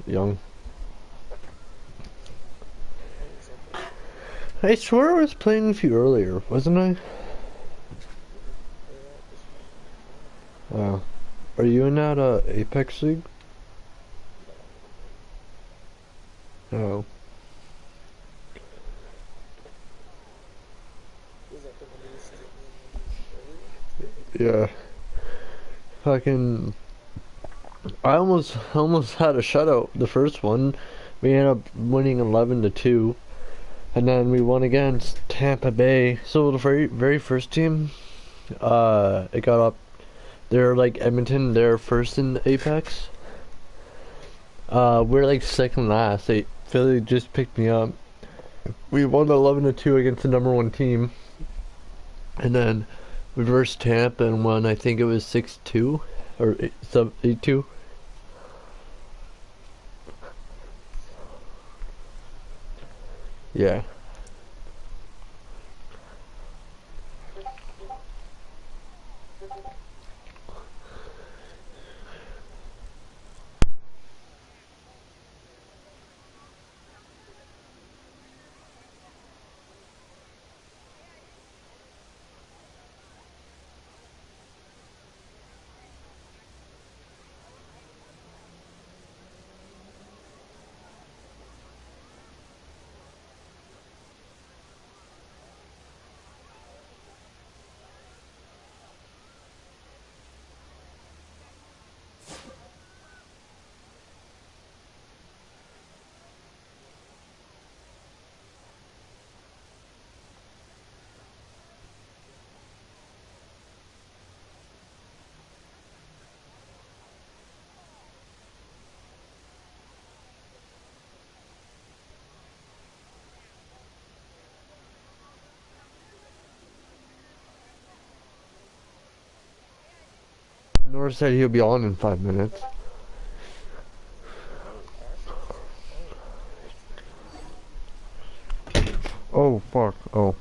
young. I swear I was playing with you earlier, wasn't I? Oh. Are you in that Apex League? Oh. Yeah. Fucking. I almost had a shutout the first one. We ended up winning 11-2, and then we won against Tampa Bay. So the very first team, it got up. They're like Edmonton. They're first in Apex. We're like second last. Philly just picked me up. We won 11-2 against the number one team, and then we versed Tampa and won. I think it was 6-2 or 8-2. Yeah. Nor said he'll be on in 5 minutes. Oh fuck. Oh.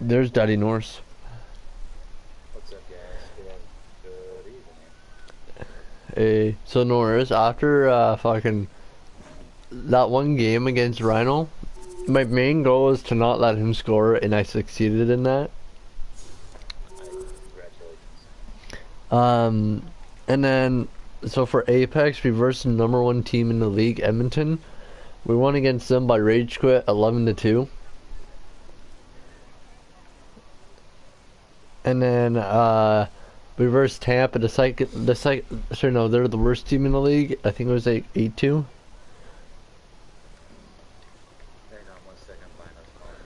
There's Daddy Norse. What's up, guys? Good evening. Hey, so Norris, after fucking that one game against Rhino, my main goal was to not let him score, and I succeeded in that. Nice. Congratulations. Um, and then so for Apex, we versed the number one team in the league, Edmonton. We won against them by rage quit 11-2. And then we versed Tampa, sorry, no, they're the worst team in the league. I think it was like 8-2. Hang on 1 second. I'm buying us calling.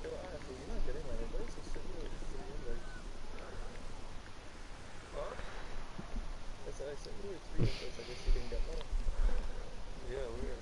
Yo, honestly, you're not getting like why is it sitting there with 3 invites? Huh? I said I sent you 3 invites. I guess you didn't get mine. Yeah, weird.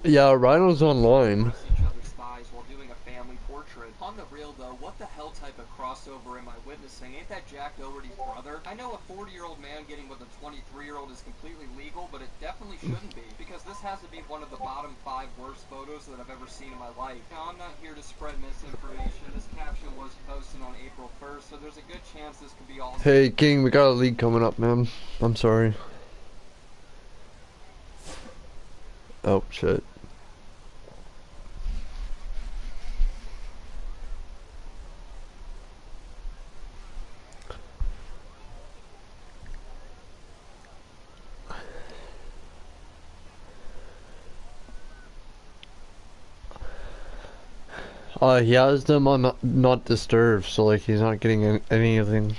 Yeah, Rhino's online. Across each other's thighs while doing a family portrait. On the real though, what the hell type of crossover am I witnessing? Ain't that Jack Doherty's brother? I know a 40-year-old man getting with a 23-year-old is completely legal, but it definitely shouldn't be, because this has to be one of the bottom 5 worst photos that I've ever seen in my life. Now, I'm not here to spread misinformation. This caption was posted on April 1st, so there's a good chance this could be all... Hey, King, we got a league coming up, man. I'm sorry. Oh, shit. He has them on not disturbed, so like he's not getting anything.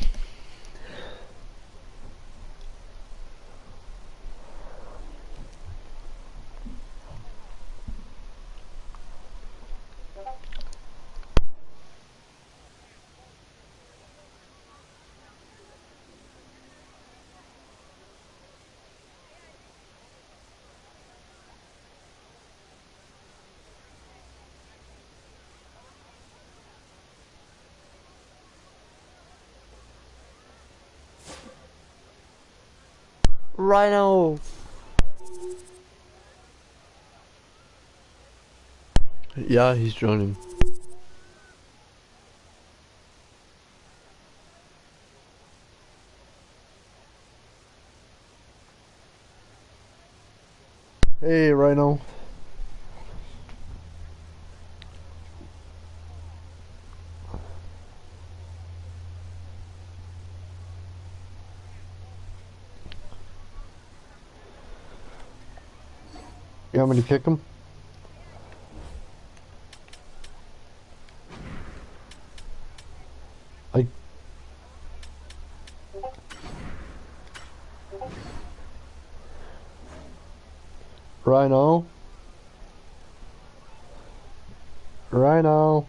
Rhino! Yeah, he's joining. Hey, Rhino. You want me to kick him? I... Rhino? Rhino?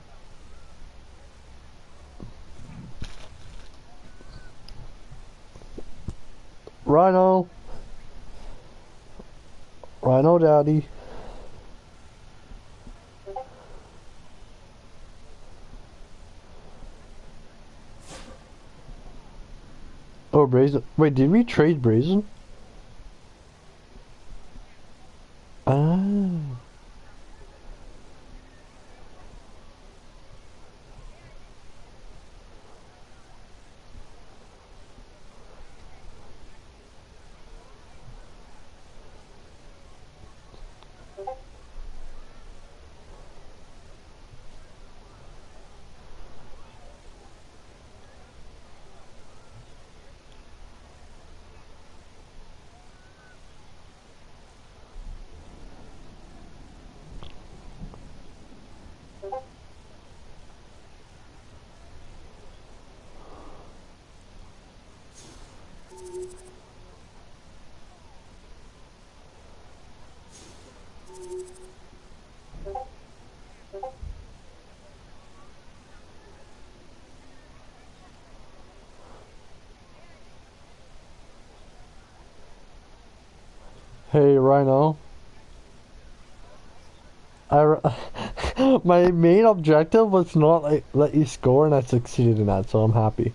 Rhino? Rhino Daddy? Oh, Brazen. Wait, did we trade Brazen? Ah. Hey, Rhino. My main objective was not like let you score, and I succeeded in that, so I'm happy.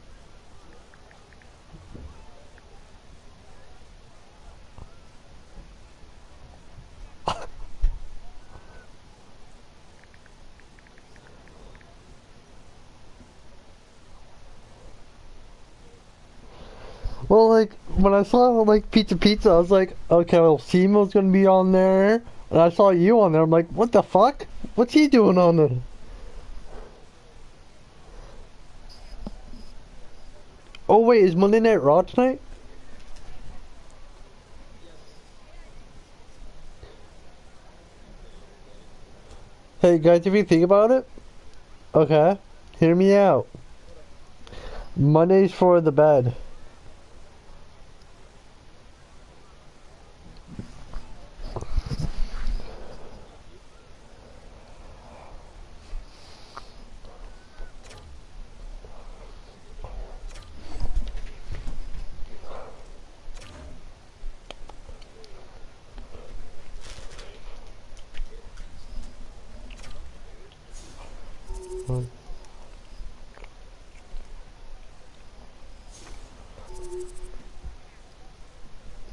Well, like when I saw like Pizza, I was like, okay, well, Simo's gonna be on there, and I saw you on there. I'm like, what the fuck? What's he doing on there? Oh wait, is Monday Night Raw tonight? Hey guys, if you think about it, okay, hear me out. Monday's for the bed.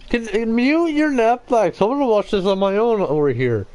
Can mute your Netflix? I'm gonna watch this on my own over here.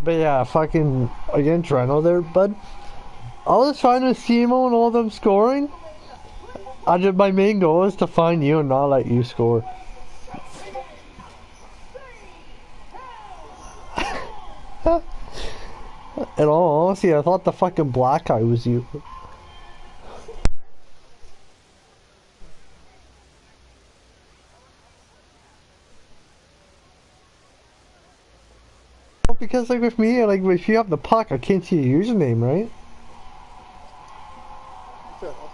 But yeah, fucking again, Toronto there, bud. I was trying to see Emo and all them scoring. My main goal is to find you and not let you score. In all honesty, I thought the fucking black guy was you. Well, because like with me, like if you have the puck, I can't see your username, right? Fair enough.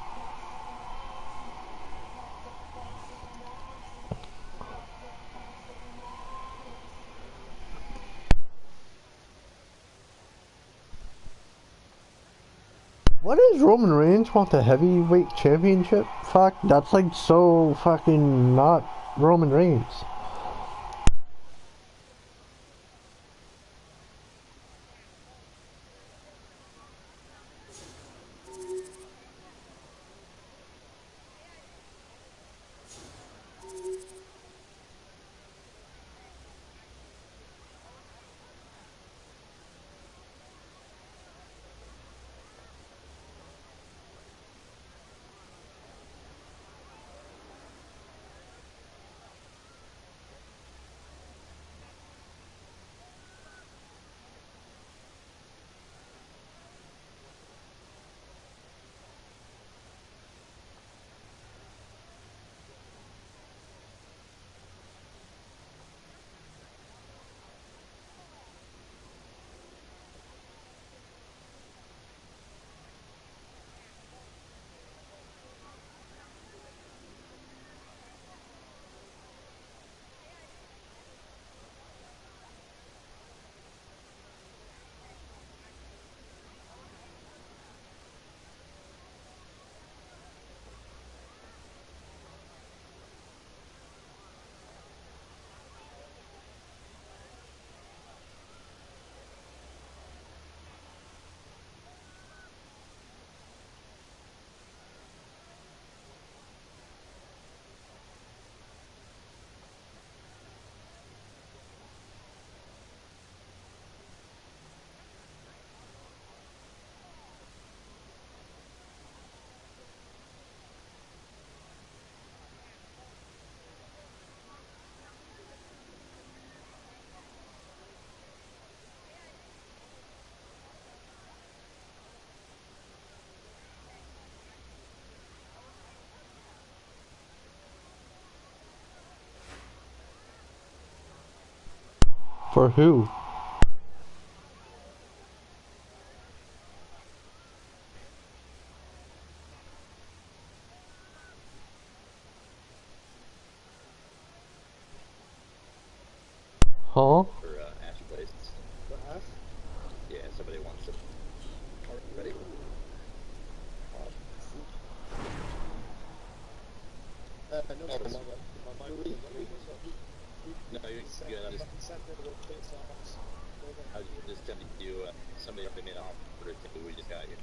What does Roman Reigns want the heavyweight championship? Fuck, that's like so fucking not Roman Reigns. For who? Huh? For Ash Place. For Ash? Yeah, somebody wants it. Ready? No, Oh, sorry, my bad. No, you're good. I just I was just telling you, somebody up made an offer to we just got here.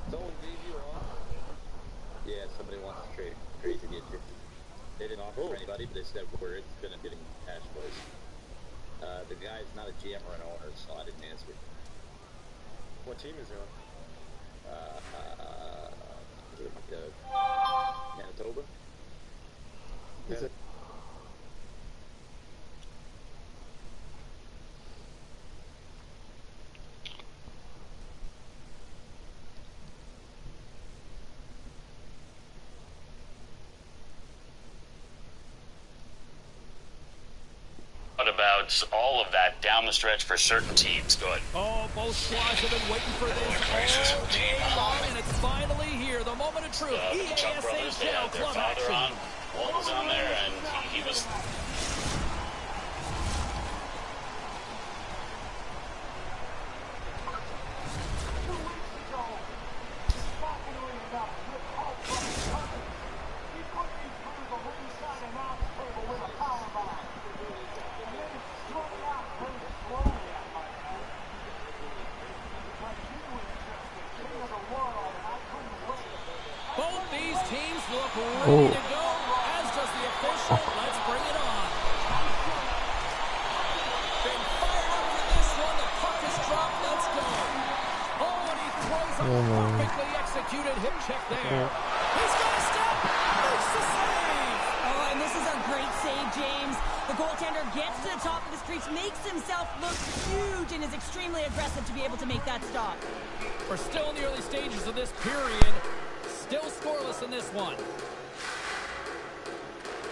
Someone gave you an offer? Yeah, somebody wants to trade to get you. They didn't offer for anybody, but they said where it's going to be in cash place. The guy's not a GM or an owner, so I didn't answer. What team is he on? Manitoba? Is it? What about all of that down the stretch for certain teams? Good. Oh, both squads have been waiting for this all day long, and it's finally here. The moment of truth. The Chuck brothers, they had their father on. Walt was on there, and he was... Both these teams look ready to go, as does the official. Let's bring it on. Been fired up for this one. The puck is dropped. Let's go. Oh, and he throws a perfectly executed hip check there. He's got a step. Makes the save. Oh, and this is a great save, James. The goaltender gets to the top of his crease, makes himself look huge, and is extremely aggressive to be able to make that stop. We're still in the early stages of this period. Still scoreless in this one.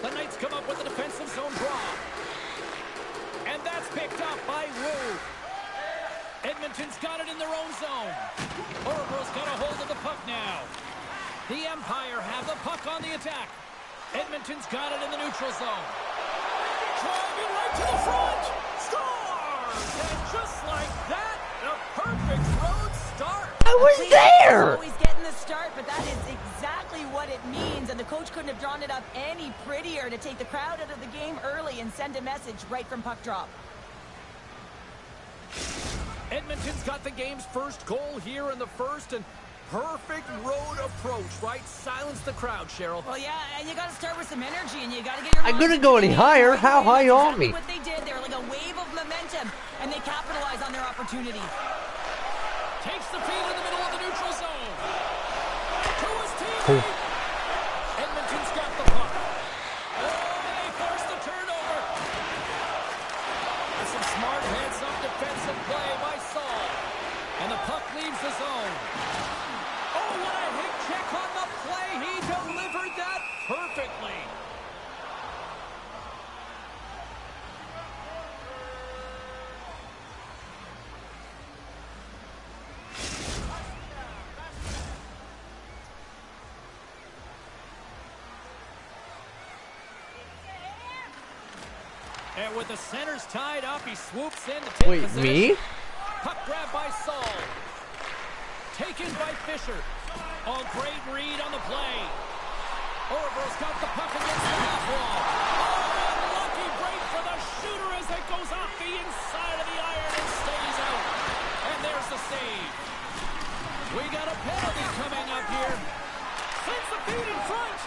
The Knights come up with a defensive zone draw. And that's picked up by Wu. Edmonton's got it in their own zone. Oracle's got a hold of the puck now. The Empire have the puck on the attack. Edmonton's got it in the neutral zone. Driving right to the front. Scores! And just like that, a perfect road start. I was there! Always getting the start, but that is exactly what it means. And the coach couldn't have drawn it up any prettier to take the crowd out of the game early and send a message right from puck drop. Edmonton's got the game's first goal here in the first, and perfect road approach, right? Silence the crowd, Cheryl. Well, yeah, and you got to start with some energy, and you got to get your... I couldn't go any higher. How high on me? What they did, they were like a wave of momentum, and they capitalized on their opportunity. Takes the feed in the middle of the neutral zone. To his team. Edmonton's got the puck. Oh, they forced the turnover. That's some smart heads-up defensive play by Saul. And the puck leaves the zone. Oh, what a hit check on the play. He delivered that perfectly. And with the centers tied up, he swoops in to take possession. me? Puck grab by Saul. Taken by Fisher. Oh, great read on the play. Orville's got the puck against the half wall. Oh, and lucky break for the shooter as it goes off the inside of the iron and stays out. And there's the save. We got a penalty coming up here. Sends the feed in front.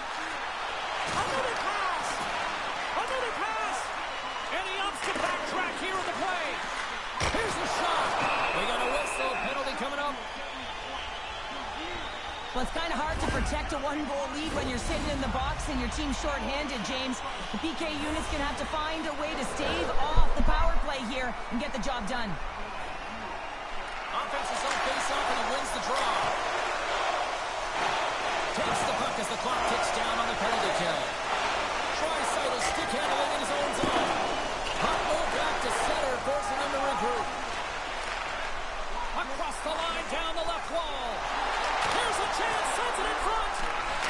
Another pass. Another pass. And he opts to backtrack here in the play. Here's the shot. We got a whistle. Penalty coming up. Well, it's kind of hard to protect a one-goal lead when you're sitting in the box and your team's short-handed, James. The PK unit's going to have to find a way to stave off the power play here and get the job done. Offense is on face-off and he wins the draw. Takes the puck as the clock ticks down on the penalty kill. Draisaitl stick handling in his own zone. Puck moved back to center, forcing him to regroup. Across the line, down the left wall. Here's a chance, sends it in front.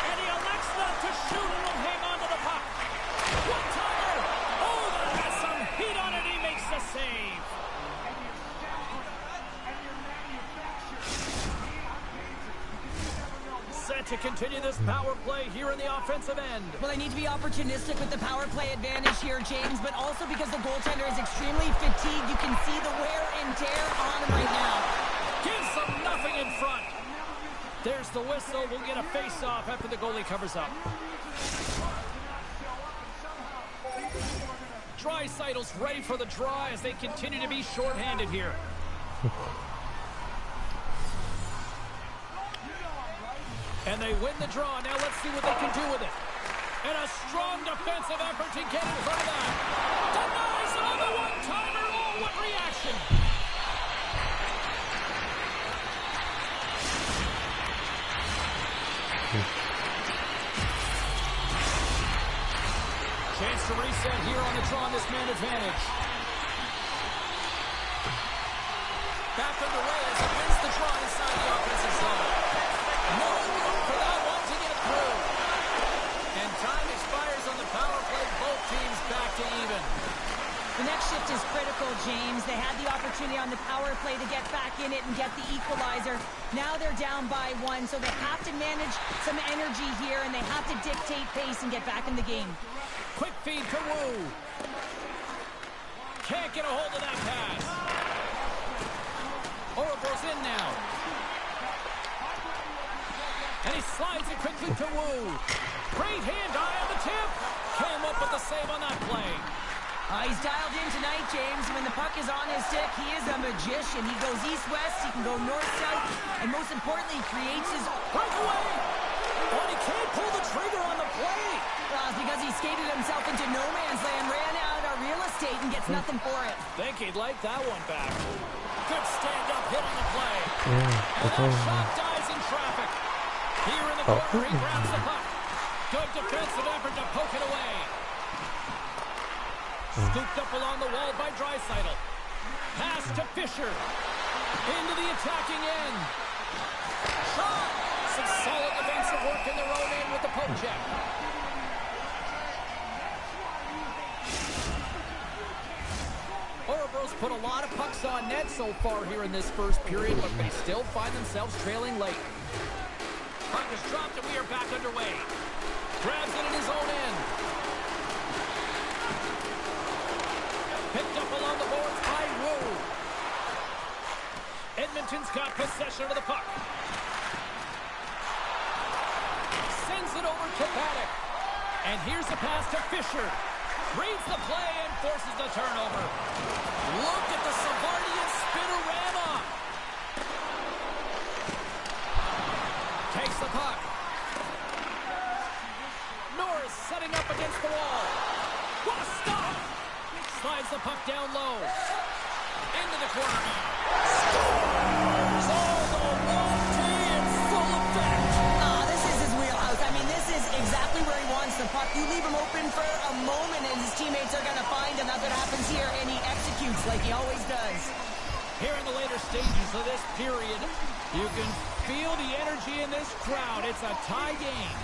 And he elects not to shoot and will hang on to the puck. One-timer. Oh, that has some heat on it. He makes the save. Sent to continue this power play here in the offensive end. Well, they need to be opportunistic with the power play advantage here, James, but also because the goaltender is extremely fatigued. You can see the wear and tear on him right now. Gives them nothing in front. There's the whistle. We'll get a face-off after the goalie covers up. Draisaitl's ready for the draw as they continue to be shorthanded here. And they win the draw. Now let's see what they can do with it. And a strong defensive effort to get in front of that. Denies it on the one-timer. Oh, what reaction. Chance to reset here on the draw on this man advantage. Back underway as he wins the draw inside the offensive zone. No room for that one to get through. And time expires on the power play. Both teams back to even. The next shift is critical, James. They had the opportunity on the power play to get back in it and get the equalizer. Now they're down by 1, so they have to manage some energy here, and they have to dictate pace and get back in the game. Quick feed to Wu. Can't get a hold of that pass. Orabro's in now. And he slides it quickly to Wu. Great hand-eye on the tip. Came up with the save on that play. He's dialed in tonight, James. When the puck is on his stick, he is a magician. He goes east-west, he can go north-south, and most importantly, he creates his breakaway. But he can't pull the trigger on the play. Well, it's because he skated himself into no man's land, ran out of real estate, and gets nothing for it. Think he'd like that one back. Good stand-up hit on the play. Yeah, and that shot dies in traffic. Here in the corner, he grabs the puck. Good defensive effort to poke it away. Scooped up along the wall by Draisaitl. Pass to Fisher. Into the attacking end. Shot! Some solid defensive work in their own end with the poke check. Orabro's put a lot of pucks on net so far here in this first period, but they still find themselves trailing late. Puck is dropped and we are back underway. Grabs it in his own end. Picked up along the boards by Wu. Edmonton's got possession of the puck. Sends it over to Paddock. And here's the pass to Fisher. Reads the play and forces the turnover. Look at the Savardian spinorama. Takes the puck. Norris setting up against the wall. What a stop! Slides the puck down low. Into the corner now. Scores! Oh, the one-T in full effect. This is his wheelhouse. I mean, this is exactly where he wants the puck. You leave him open for a moment, and his teammates are going to find him. That's what happens here, and he executes like he always does. Here in the later stages of this period, you can feel the energy in this crowd. It's a tie game.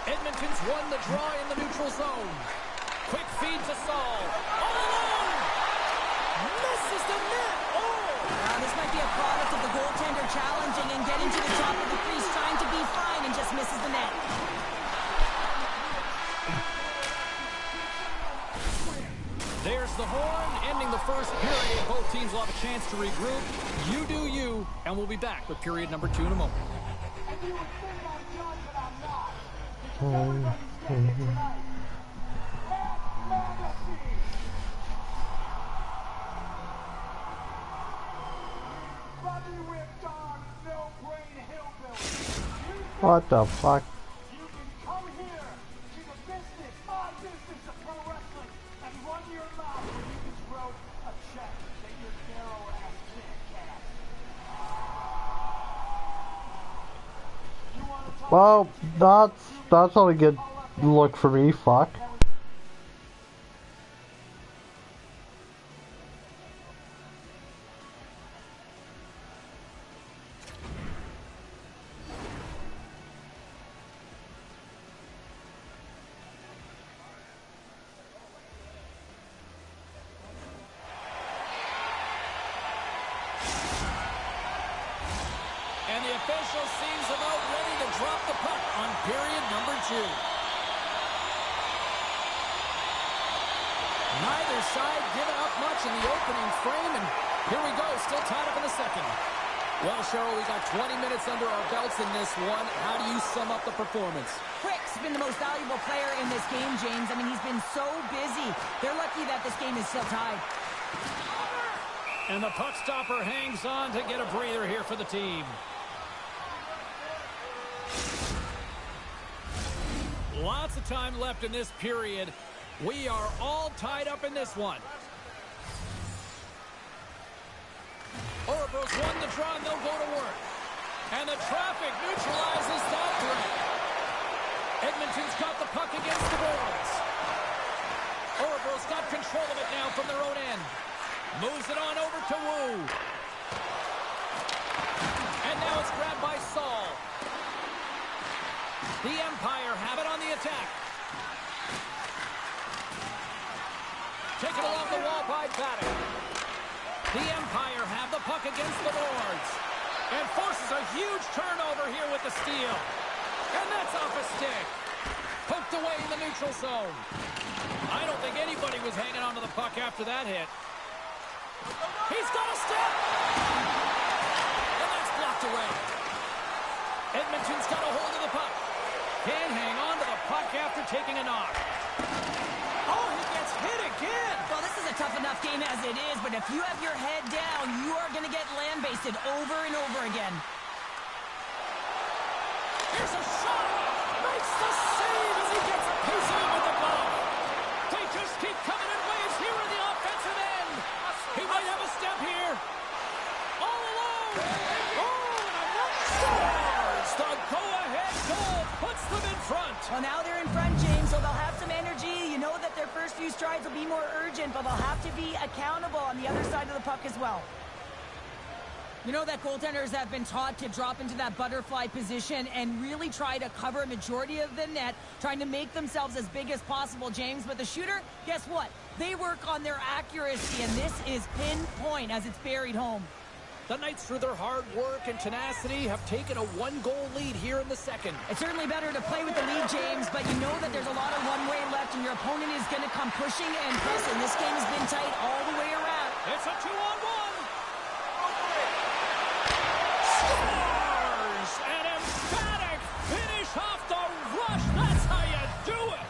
Edmonton's won the draw in the neutral zone. Quick feed to Saul. All alone! Misses the net! Oh! This might be a product of the goaltender challenging and getting to the top of the crease, trying to be fine, and just misses the net. There's the horn, ending the first period. Both teams will have a chance to regroup. You do you, and we'll be back with period number 2 in a moment. What the fuck? You can come here to the business, my business of pro wrestling, and run your mouth when you just wrote a check that your narrow ass can't cash. You want to talk? Well, that's not a good look for me. Fuck. official seems about ready to drop the puck on period number 2. Neither side giving up much in the opening frame, and here we go, still tied up in the second. Well, Cheryl, we got 20 minutes under our belts in this one. How do you sum up the performance? Quick's been the most valuable player in this game, James. I mean, he's been so busy. They're lucky that this game is still tied. And the puck stopper hangs on to get a breather here for the team. Lots of time left in this period. We are all tied up in this one. Orebro's won the draw, and they'll go to work. And the traffic neutralizes that threat. Edmonton's got the puck against the boards. Orebro's got control of it now from their own end. Moves it on over to Wu. And now it's grabbed by Saul. The Empire have it on the attack. Taken along the wall by Paddock. The Empire have the puck against the boards. And forces a huge turnover here with the steal. And that's off a stick. Poked away in the neutral zone. I don't think anybody was hanging onto the puck after that hit. He's got a step. And that's blocked away. Edmonton's got a hold of the puck. Can't hang on to the puck after taking a knock. Oh, he gets hit again. Well, this is a tough enough game as it is, but if you have your head down, you are going to get land-basted over and over again. Here's a shot. Makes the save as he gets a piece of it with the glove. They just keep coming in waves here in the offensive end. He might have a step here. All alone. Oh, and another scores. The go-ahead goal puts them in front. Well, now they're in front, James, so they'll have some energy. You know that their first few strides will be more urgent, but they'll have to be accountable on the other side of the puck as well. You know that goaltenders have been taught to drop into that butterfly position and really try to cover a majority of the net, trying to make themselves as big as possible, James. But the shooter, guess what? They work on their accuracy, and this is pinpoint as it's buried home. The Knights, through their hard work and tenacity, have taken a one-goal lead here in the second. It's certainly better to play with the lead, James, but you know that there's a lot of one-way left, and your opponent is going to come pushing and pressing. This game has been tight all the way around. It's a 2-on-1. Scores! An emphatic finish off the rush. That's how you do it.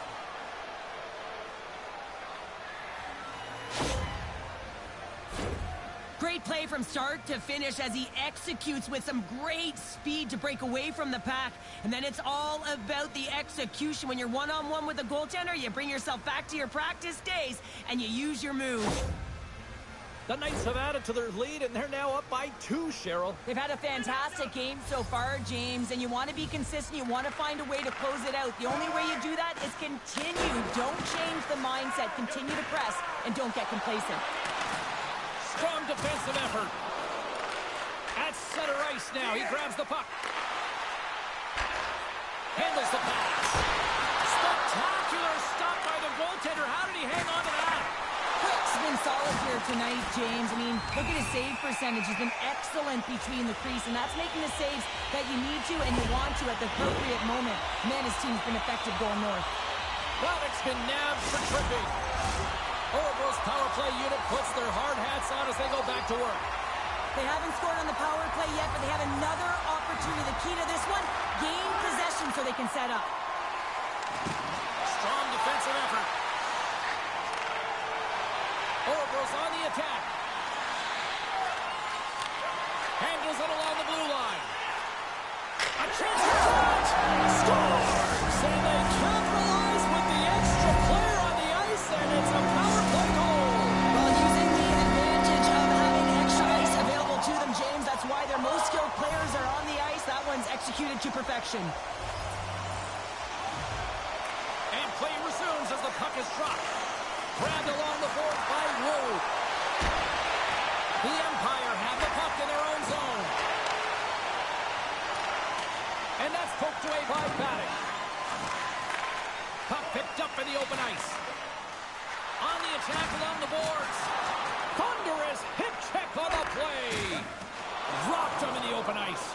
Great play from start to finish as he executes with some great speed to break away from the pack. And then it's all about the execution. When you're one-on-one with a goaltender, you bring yourself back to your practice days and you use your move. The Knights have added to their lead, and they're now up by 2, Cheryl. They've had a fantastic game so far, James, and you want to be consistent. You want to find a way to close it out. The only way you do that is continue. Don't change the mindset. Continue to press, and don't get complacent. Strong defensive effort. At center ice now. He grabs the puck. Handles the pass. Spectacular stop by the goaltender. How did he hang on to that? Quick's been solid here tonight, James. I mean, look at his save percentage. He's been excellent between the crease, and that's making the saves that you need to and you want to at the appropriate moment. Man, his team's been effective going north. Roddick's been nabbed for tripping. Orebro's power play unit puts their hard hats on as they go back to work. They haven't scored on the power play yet, but they have another opportunity. The key to this one, gain possession so they can set up. Strong defensive effort. Orebro's on the attack. Handles it along the blue line. A chance for shot! Scores! And they capitalize with the extra player on the ice, and it's a power play goal. Well, using the advantage of having extra ice available to them, James, that's why their most skilled players are on the ice. That one's executed to perfection. And play resumes as the puck is dropped. Grabbed along the board by Wu. The Empire have the puck in their own zone. And that's poked away by Paddock. Puck picked up in the open ice. On the attack along the boards. Thunderous hip check on the play. Dropped him in the open ice.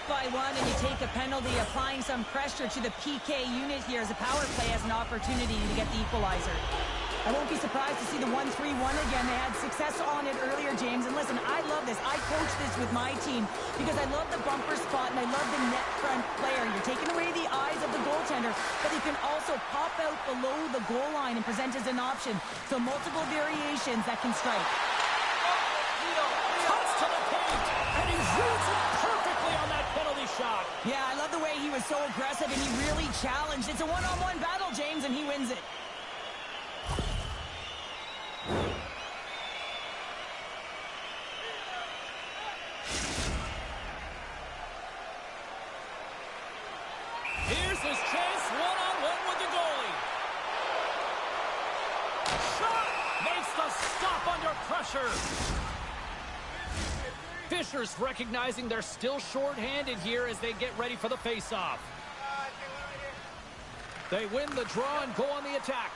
by one and you take a penalty, applying some pressure to the PK unit here as the power play has an opportunity to get the equalizer. I won't be surprised to see the 1-3-1 again. They had success on it earlier, James. And listen, I love this. I coach this with my team because I love the bumper spot and I love the net front player. You're taking away the eyes of the goaltender, but you can also pop out below the goal line and present as an option. So multiple variations that can strike. Cuts to the paint, and he shoots it perfectly on that penalty shot. Yeah, I love the way he was so aggressive and he really challenged. It's a one-on-one battle, James, and he wins it. Here's his chance, one-on-one with the goalie. Shot! Makes the stop under pressure. Fisher's recognizing they're still short-handed here as they get ready for the face-off. They win the draw and go on the attack.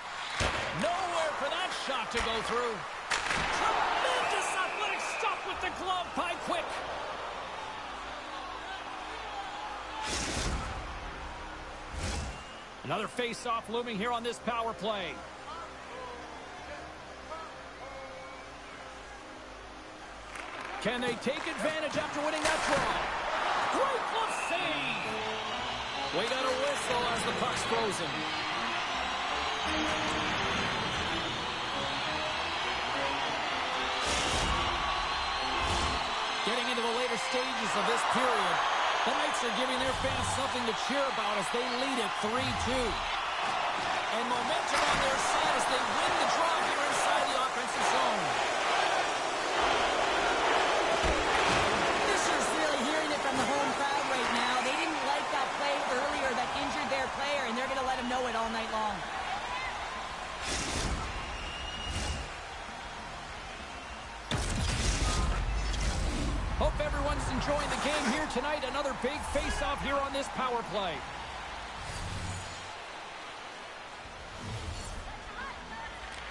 Nowhere for that shot to go through. Tremendous athletic stop with the glove by Quick. Another face-off looming here on this power play. Can they take advantage after winning that draw? Great glove save! We got a whistle as the puck's frozen. Getting into the later stages of this period, the Knights are giving their fans something to cheer about as they lead it 3-2. And momentum on their side as they win the draw here inside the offensive zone. Fisher's really hearing it from the home crowd right now. They didn't like that play earlier that injured their player, and they're going to let him know it all night long. Hope everyone's enjoying the game here tonight. Another big face-off here on this power play.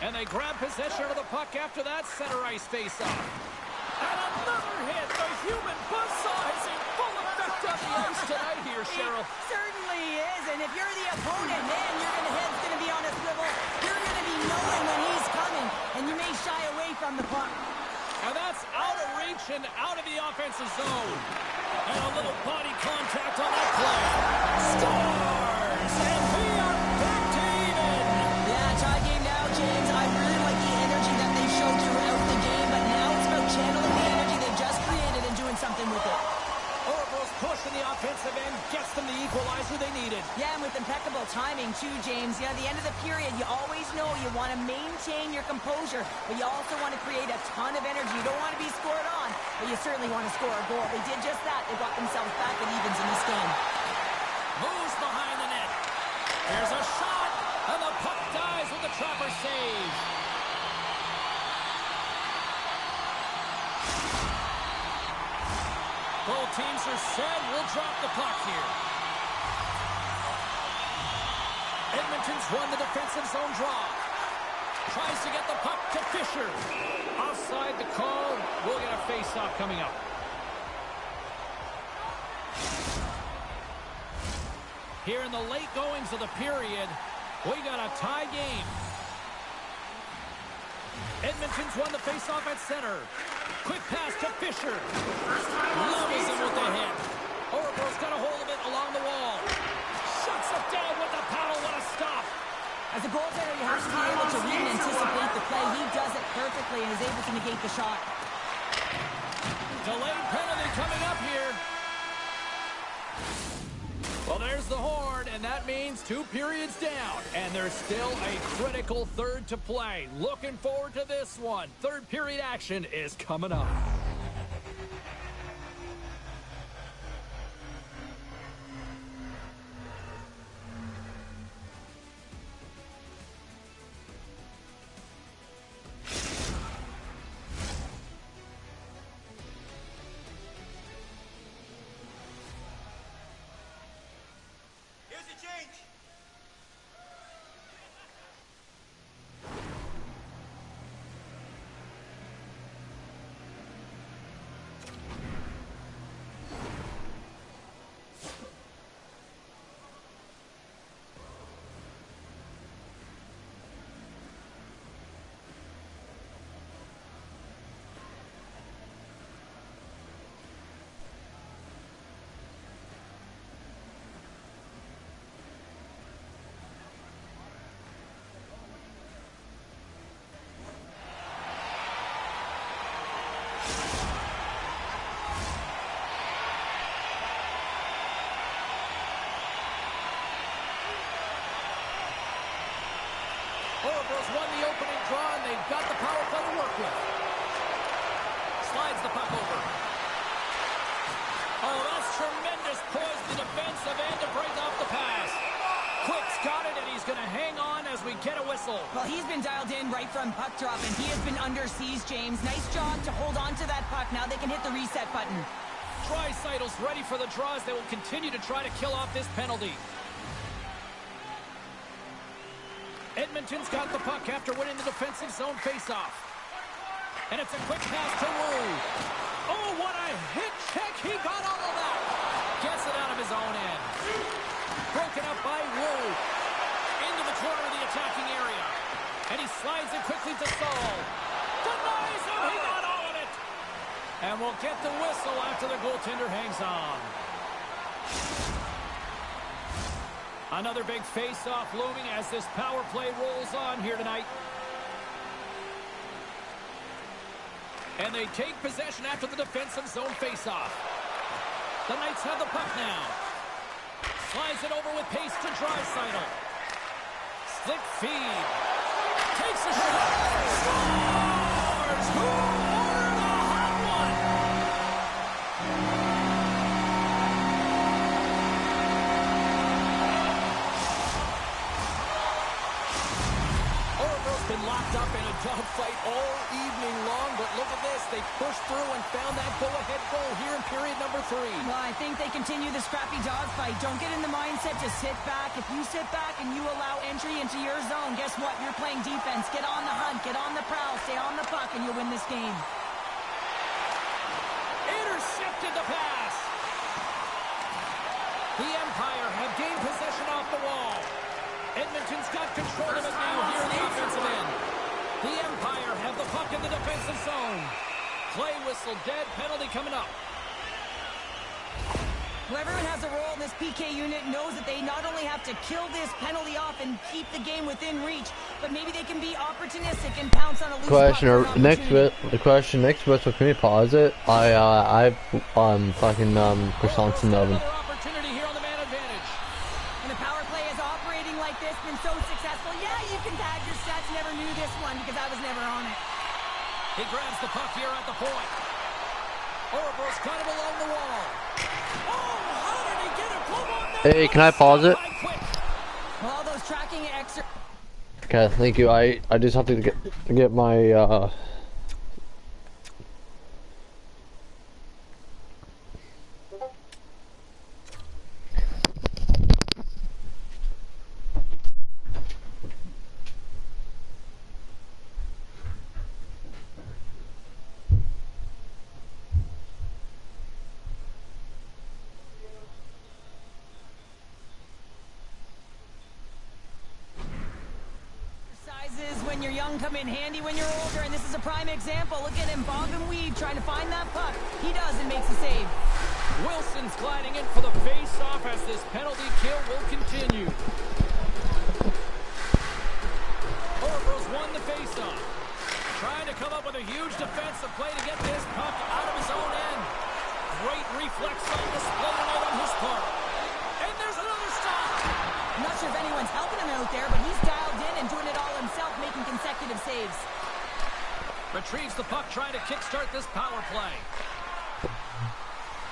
And they grab possession of the puck after that center ice face-off. And another hit. The human buzzsaw is in full effect on the ice tonight here, Cheryl. It certainly is, and if you're the opponent, man, your head's going to be on a swivel. You're going to be knowing when he's coming, and you may shy away from the puck. And that's out of reach and out of the offensive zone. And a little body contact on that play. Scores! And we are back to even. Yeah, tie game now, James. I really like the energy that they showed throughout the game, but now it's about channeling the energy they've just created and doing something with it. Oracle's push in the offensive end gets them the equalizer they needed. Yeah, and with impeccable timing, too, James. You know, at the end of the period, you always know you want to maintain your composure, but you also want to create a ton of energy. You don't want to be scored on, but you certainly want to score a goal. They did just that. They got themselves back at evens in this game. Moves behind the net. There's a shot, and the puck dies with the trapper save. Both teams are set. We'll drop the puck here. Edmonton's won the defensive zone draw. Tries to get the puck to Fisher. Offside the call. We'll get a face-off coming up. Here in the late goings of the period, we got a tie game. Edmonton's won the face-off at center. Quick pass to Fisher. Levels him with the hit. Oracle's got a hold of it along the wall. Shuts it down with the paddle. What a stop. As a goaltender, you have to be able to read and anticipate the play. He does it perfectly and is able to negate the shot. Delayed penalty coming up here. Well, there's the horn, and that means 2 periods down. And there's still a critical third to play. Looking forward to this one. Third period action is coming up. the opening draw, and they've got the power play to work with. Slides the puck over. Oh, that's tremendous poise to the defensive end to break off the pass. Quick's got it, and he's going to hang on as we get a whistle. Well, he's been dialed in right from puck drop, and he has been under siege, James. Nice job to hold on to that puck. Now they can hit the reset button. Draisaitel's ready for the draws. They will continue to try to kill off this penalty. Edmonton's got the puck after winning the defensive zone faceoff. And it's a quick pass to Wu. Oh, what a hit check. He got all of that. Gets it out of his own end. Broken up by Wu. Into the corner of the attacking area. And he slides it quickly to Saul. Denies him. He got all of it. And we'll get the whistle after the goaltender hangs on. Another big face-off looming as this power play rolls on here tonight. And they take possession after the defensive zone face-off. The Knights have the puck now. Slides it over with pace to Draisaitl. Slick feed. Takes a shot. Scores! Who ordered the hot one? Orville's been locked up in a dogfight all evening long, but look at this. They pushed through and found that go-ahead goal here in period number 3. Well, I think they continue the scrappy dogfight. Don't get in the mindset to sit back. If you sit back and you allow entry into your zone, guess what? You're playing defense. Get on the hunt. Get on the prowl. Stay on the puck, and you'll win this game. Intercepted the pass. The Empire have gained possession off the wall. Edmonton's got control of it now here in the offensive end. The Empire have the puck in the defensive zone. Play whistle dead, penalty coming up. Well, everyone has a role in this PK unit, knows that they not only have to kill this penalty off and keep the game within reach, but maybe they can be opportunistic and pounce on a loose Question puck for an next opportunity. the question next whistle, can we pause it? I fucking croissants in the oven. Another opportunity here on the man advantage. And the power play is operating like this, been so successful. Yeah, you can tag your stats. Never knew this one because I was never on it. He grabs the puck here at the point. Orville's got it along the wall. Oh, how did he get it? Come on now. Hey, can I pause it? Well, all those tracking extra. Okay, thank you. I just have to get my When you're young, come in handy when you're older, and this is a prime example. Look at him bob and weave, trying to find that puck. He does and makes a save. Wilson's gliding in for the face-off as this penalty kill will continue. Orville's won the face-off. Trying to come up with a huge defensive play to get this puck out of his own end. Great reflex on display tonight on his part. And there's another stop. I'm not sure if anyone's helping him out there, but he's dialed in and doing it all himself, making consecutive saves. Retrieves the puck, trying to kickstart this power play.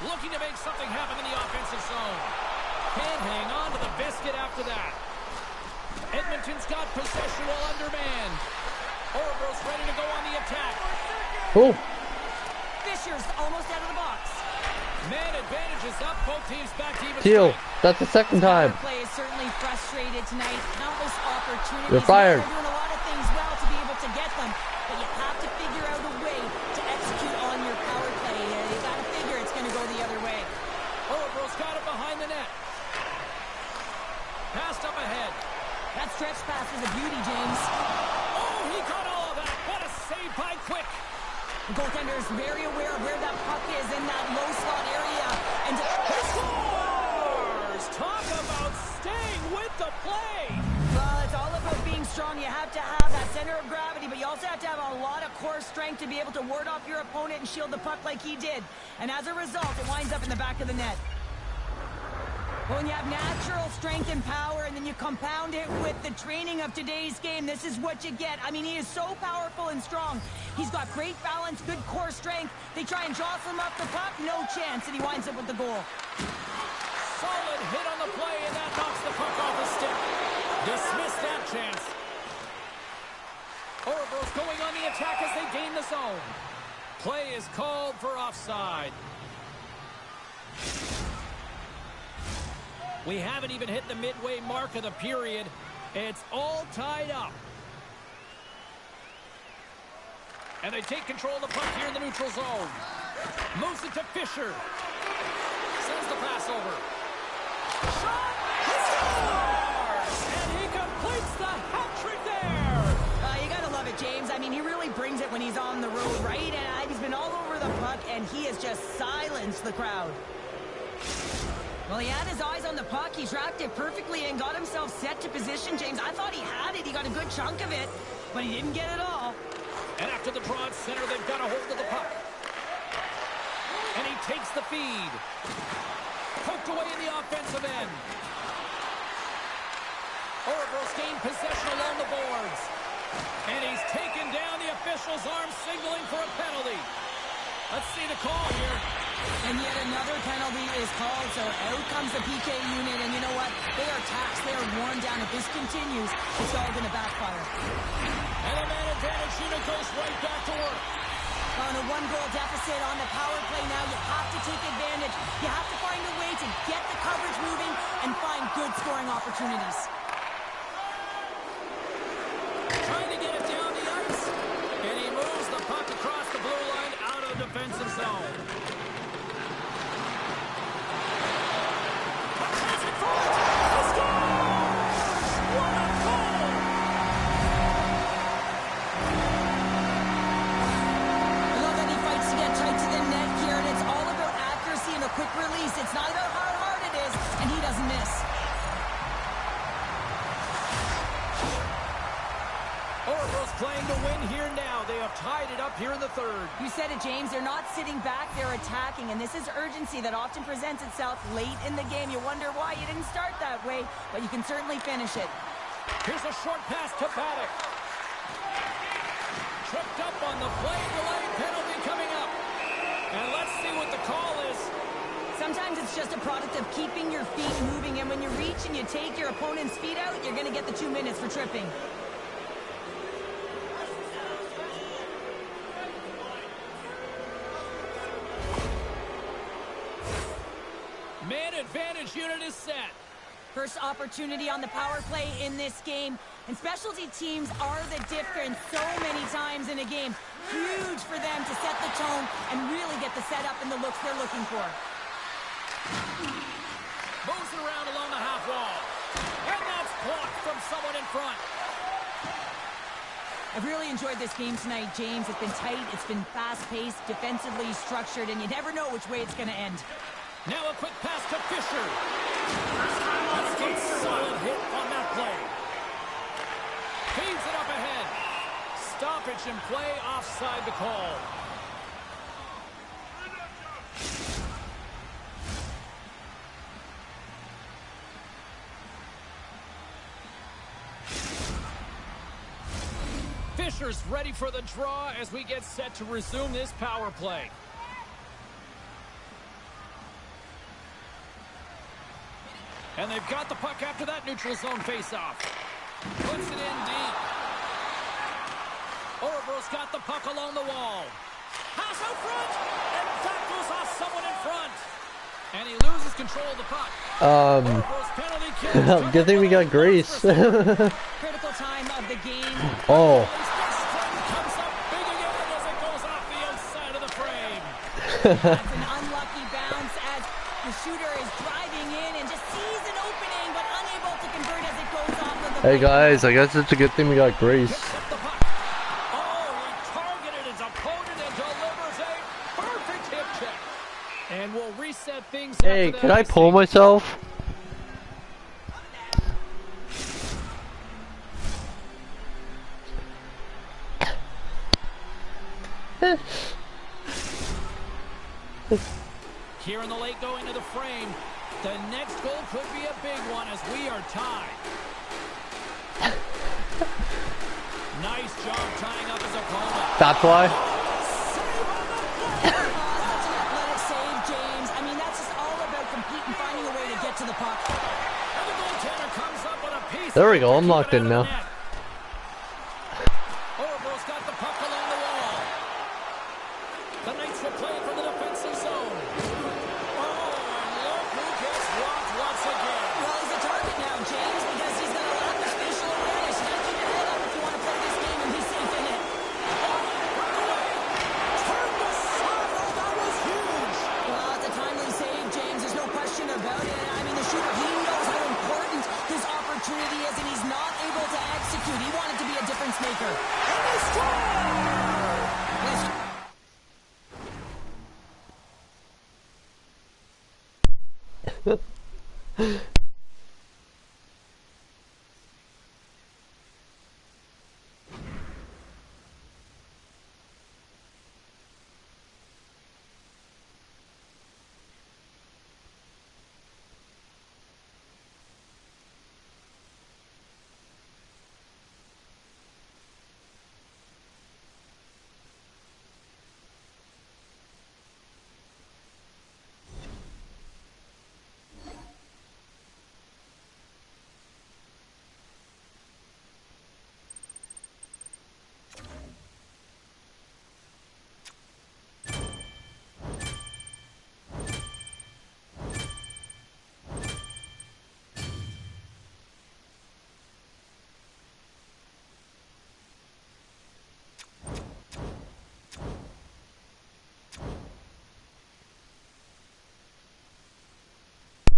Looking to make something happen in the offensive zone. Can't hang on to the biscuit after that. Edmonton's got possession while undermanned. Orville's ready to go on the attack. Oh. Fisher's almost out of the box. Man advantage is up. Both teams back to even Teal, strength. that's the second time. Power play is certainly frustrated tonight. Countless opportunities. You're fired. They're doing a lot of things well to be able to get them, but you have to figure out a way to execute on your power play. You got to figure it's going to go the other way. Orville's got it behind the net. Passed up ahead. That stretch pass is a beauty, James. Oh, he caught all of that. What a save by Quick. The goaltender is very aware of where that puck is in that low slot area. And he scores! Talk about staying with the play. Well, it's all about being strong. You have to have that center of gravity, but you also have to have a lot of core strength to be able to ward off your opponent and shield the puck like he did. And as a result, it winds up in the back of the net. Well, when you have natural strength and power, and then you compound it with the training of today's game, this is what you get. I mean, he is so powerful and strong. He's got great balance, good core strength. They try and jostle him up the puck, no chance, and he winds up with the goal. Solid hit on the play, and that knocks the puck off the stick. Dismiss that chance. Oroville's going on the attack as they gain the zone. Play is called for offside. We haven't even hit the midway mark of the period. It's all tied up. And they take control of the puck here in the neutral zone. Moves it to Fisher. Sends the pass over. Shot! He scores! And he completes the hat trick there! You gotta love it, James. I mean, he really brings it when he's on the road, right? And he's been all over the puck, and he has just silenced the crowd. Well, he had his eyes on the puck. He tracked it perfectly and got himself set to position, James. I thought he had it. He got a good chunk of it, but he didn't get it all. And after the draw at center, they've got a hold of the puck. And he takes the feed. Poked away in the offensive end. Oroville's gained possession along the boards. And he's taken down the official's arm, signaling for a penalty. Let's see the call here. And yet another penalty is called, so out comes the PK unit, and you know what? They are taxed, they are worn down. If this continues, it's all going to backfire. And the man advantage unit goes right back to work. On a one-goal deficit on the power play now, you have to take advantage. You have to find a way to get the coverage moving and find good scoring opportunities. Trying to get it down the ice. And he moves the puck across the blue line out of defensive zone. Quick release. It's not about how hard it is, and he doesn't miss. Oroville's playing to win here now. They have tied it up here in the third. You said it, James. They're not sitting back. They're attacking, and this is urgency that often presents itself late in the game. You wonder why you didn't start that way, but you can certainly finish it. Here's a short pass to Paddock. Tripped up on the play. Delay penalty coming up. And let's see what the call is. Sometimes it's just a product of keeping your feet moving, and when you reach and you take your opponent's feet out, you're going to get the 2 minutes for tripping. Man advantage unit is set. First opportunity on the power play in this game, and specialty teams are the difference so many times in a game. Huge for them to set the tone and really get the setup and the looks they're looking for. Moves it around along the half wall. And that's blocked from someone in front. I've really enjoyed this game tonight, James. It's been tight, it's been fast-paced, defensively structured, and you never know which way it's going to end. Now a quick pass to Fisher. That's a solid hit on that play. Feeds it up ahead. Stoppage in play, offside the call. Fisher's ready for the draw as we get set to resume this power play. And they've got the puck after that neutral zone faceoff. Puts it in deep. Oroville's got the puck along the wall. Pass out front! And that goes off someone in front. And he loses control of the puck. Good thing we got Grace. Critical time of the game. Oh. Comes up big again as it goes off the outside of the frame. That's an unlucky bounce as the shooter is driving in and just sees an opening but unable to convert as it goes off of the Hey guys, I guess it's a good thing we got Grace. Oh, he targeted his opponent and delivers a perfect hip check. And we'll reset things. Hey, can I pull myself? Here in the late going to the frame. The next goal could be a big one as we are tied. Nice job tying up his opponent. That's why. That's an athletic save, James. I mean, that's just all about competing, finding a way to get to the puck. And the goaltender comes up with a piece. There we go. I'm locked in now. Orville's got the puck along the wall. The Knights will play it from the defensive zone. Oh, and look who gets rocked once again. Well, he's a target now, James, because he's got a lack of spatial awareness. You gotta keep your head up if you want to play this game and be safe in it. Turn the side. Oh, that was huge. Well, it's a timely save, James. There's no question about it. I mean, the shooter, he knows how important this opportunity is, and he's not able to execute. He wanted to be a difference maker. And he scores!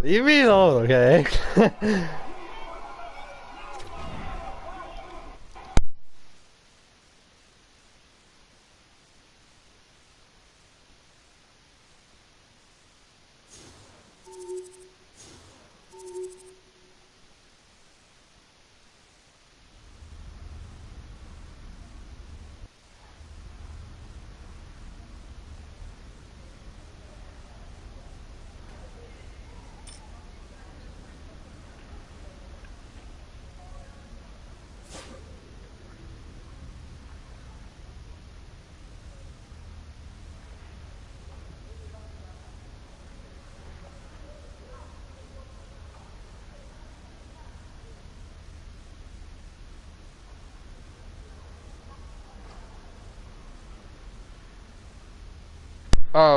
Leave me alone, okay?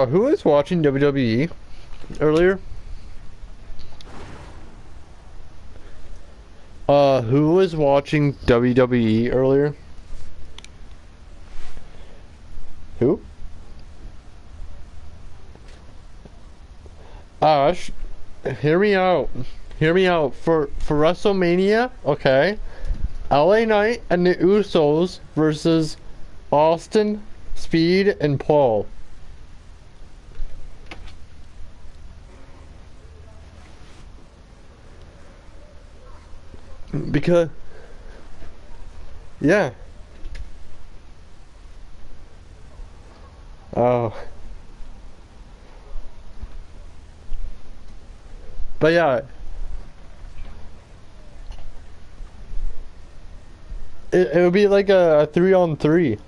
Who was watching WWE earlier? Who was watching WWE earlier? Who? Hear me out. Hear me out. For WrestleMania, okay, LA Knight and the Usos versus Austin, Speed, and Paul. Because, yeah. Oh. But yeah. It would be like a 3-on-3.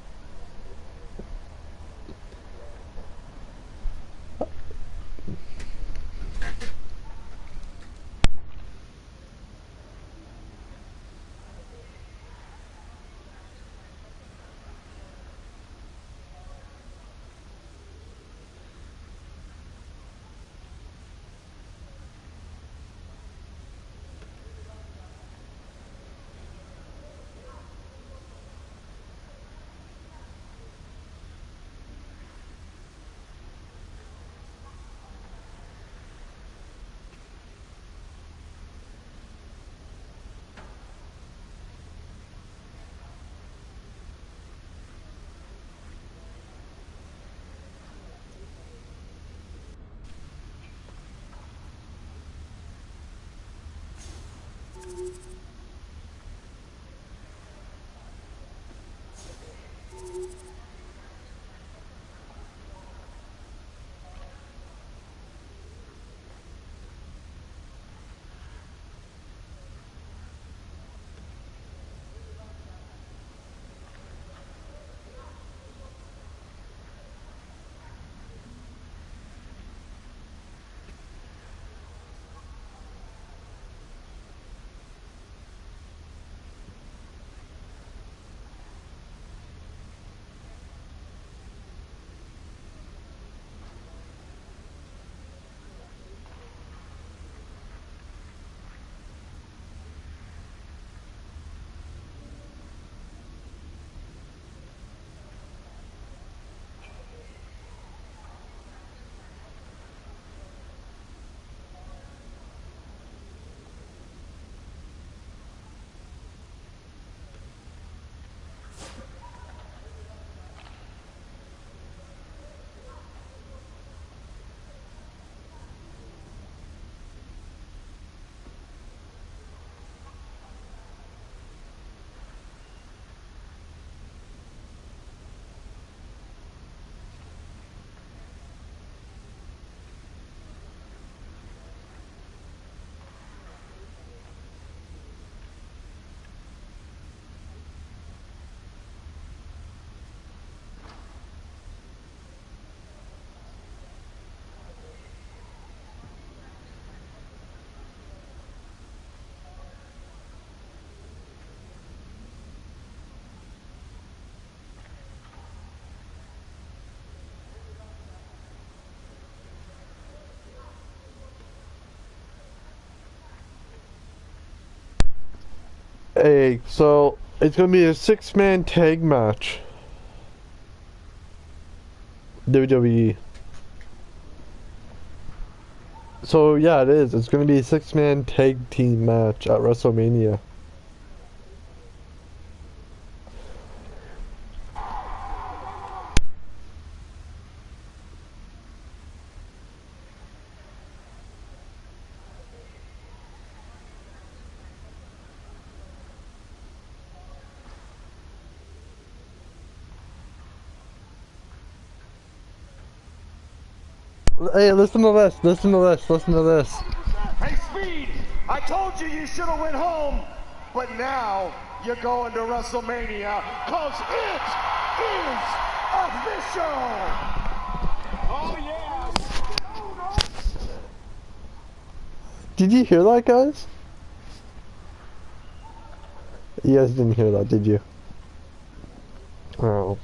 Hey, so it's gonna be a 6-man tag match. WWE. So yeah, it is. It's gonna be a 6-man tag team match at WrestleMania. Hey, listen to this. Listen to this. Listen to this. Hey, Speed, I told you you should have went home, but now you're going to WrestleMania because it is official. Oh, yes. Did you hear that, guys? You guys didn't hear that, did you? Oh.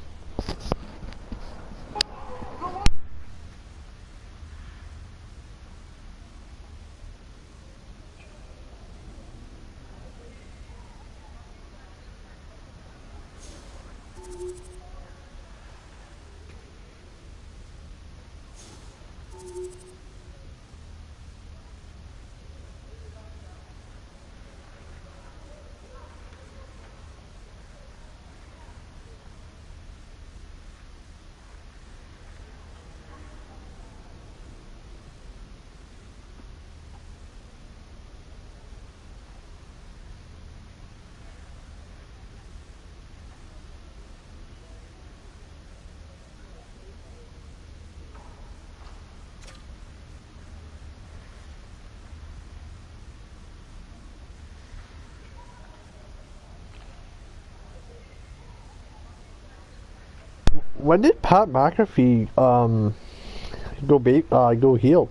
When did Pat McAfee go heel?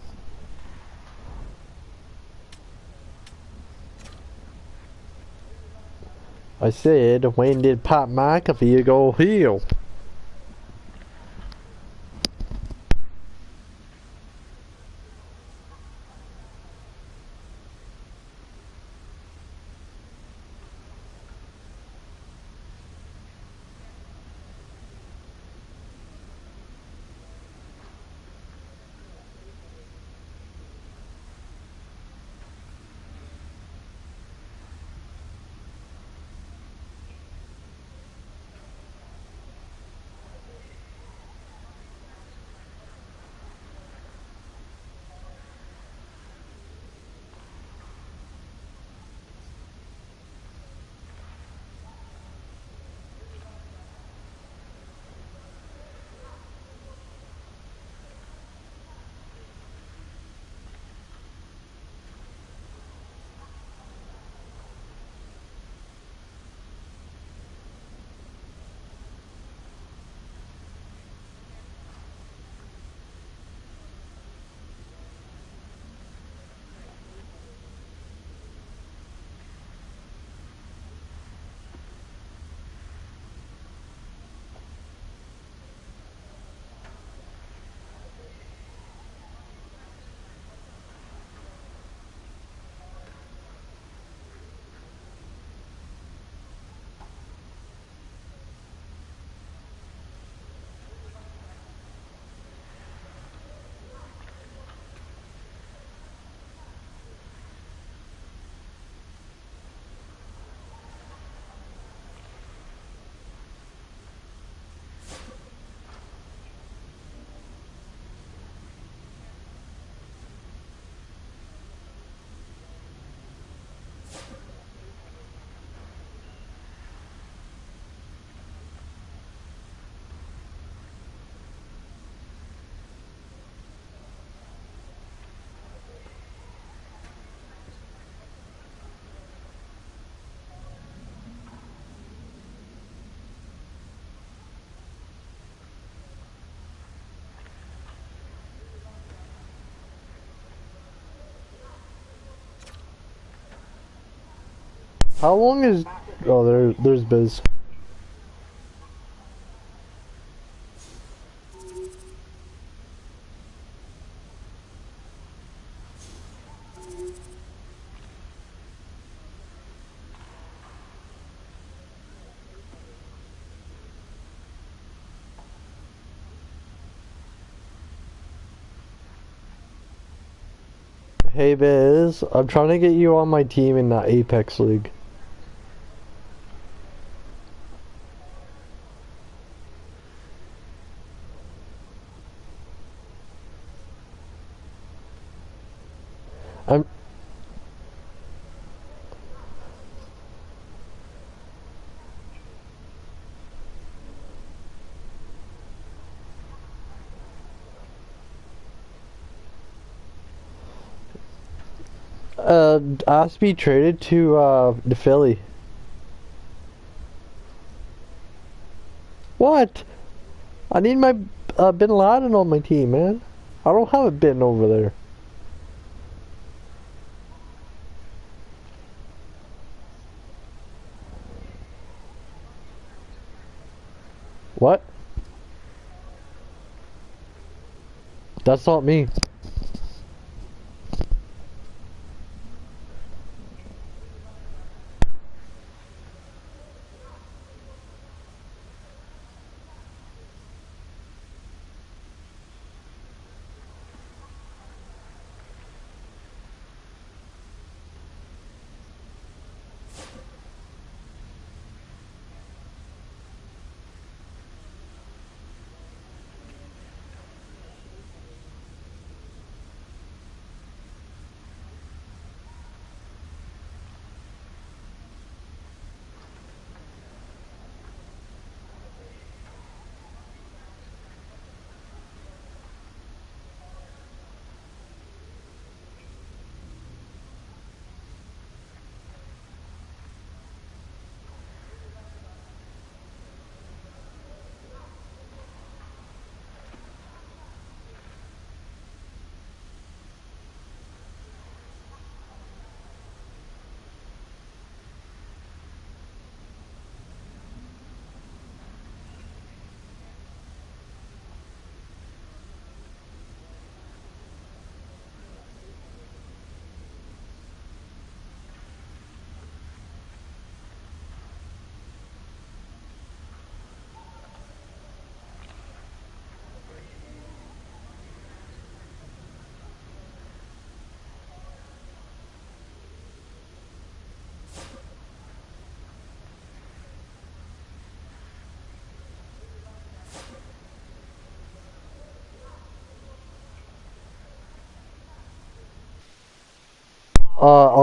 I said, when did Pat McAfee go heel? How long is... Oh, there's Biz. Hey Biz, I'm trying to get you on my team in the Apex League. I'm asked to be traded to the Philly. What? I need my Bin Laden on my team, man. I don't have a bin over there. What? That's not me.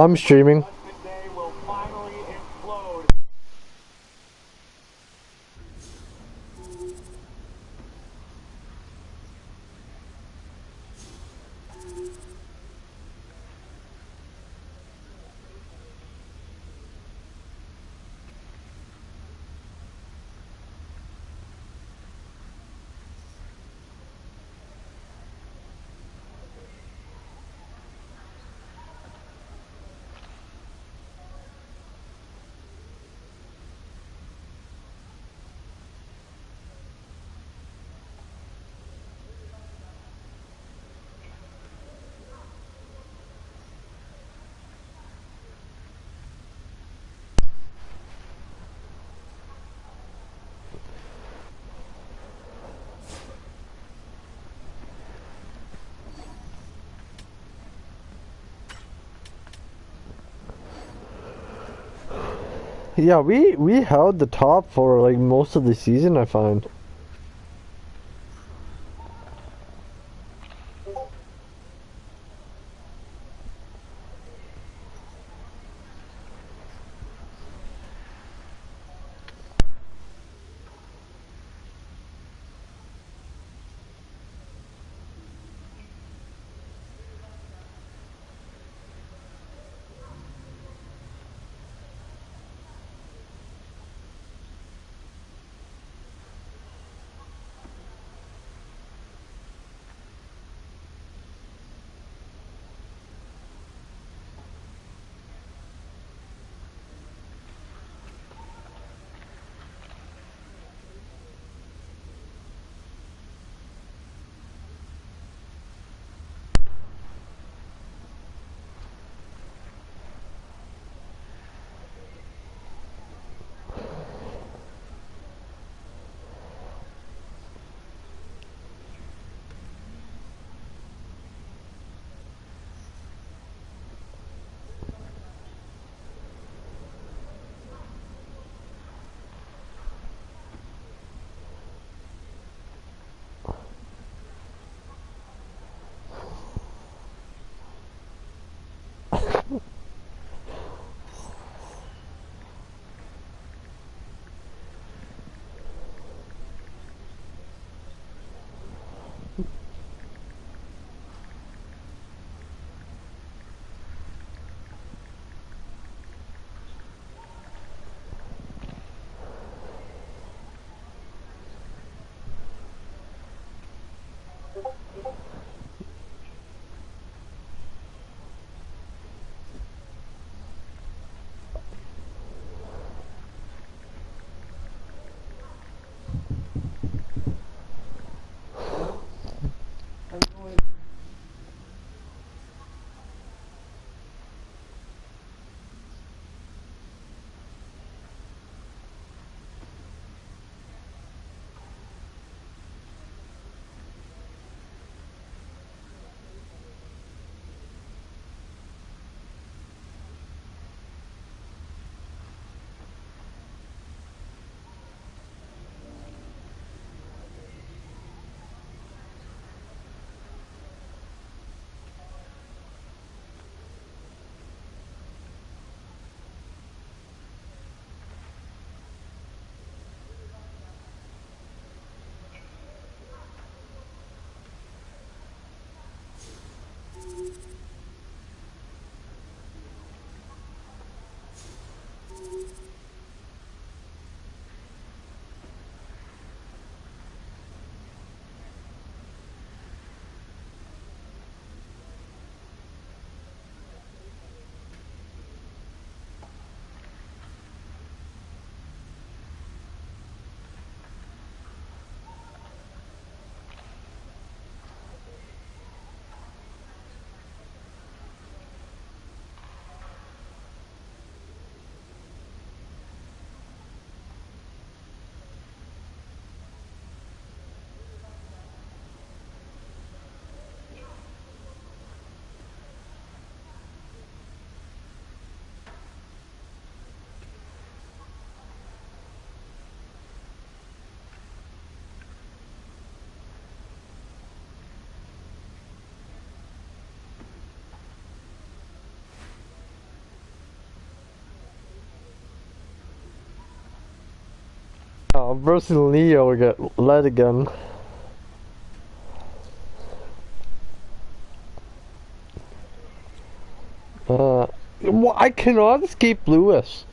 I'm streaming. Yeah, we held the top for like most of the season, I find. versus Leo got led again. I cannot escape Lewis.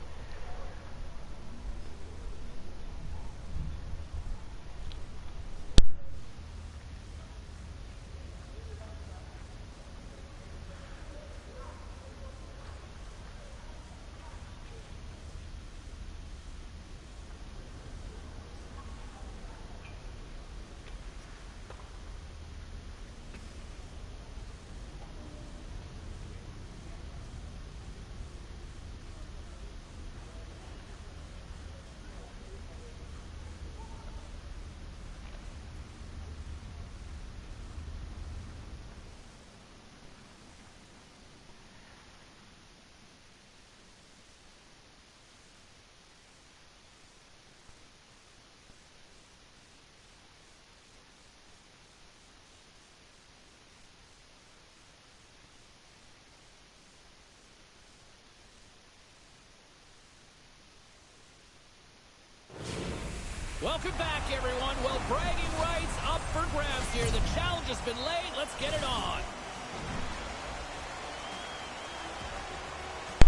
Welcome back, everyone. Well, bragging rights up for grabs here. The challenge has been laid. Let's get it on.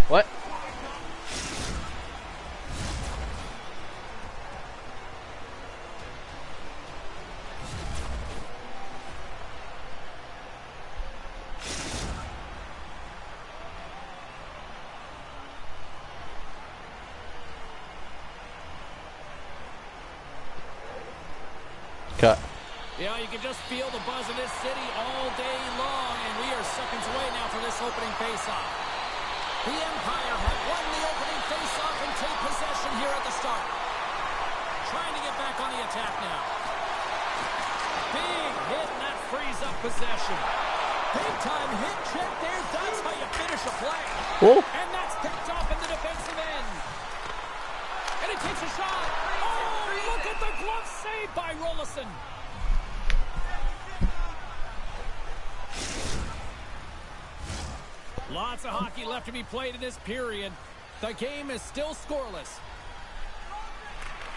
What? Cut. Yeah, you can just feel the buzz in this city all day long, and we are seconds away now from this opening faceoff. The Empire have won the opening faceoff and take possession here at the start. Trying to get back on the attack now. Big hit, and that frees up possession. Big time hit check there. That's how you finish a play. Whoa. And that's picked off in the defensive end. And he takes a shot. Oh, look at the glove save by Rollison. Lots of hockey left to be played in this period. The game is still scoreless.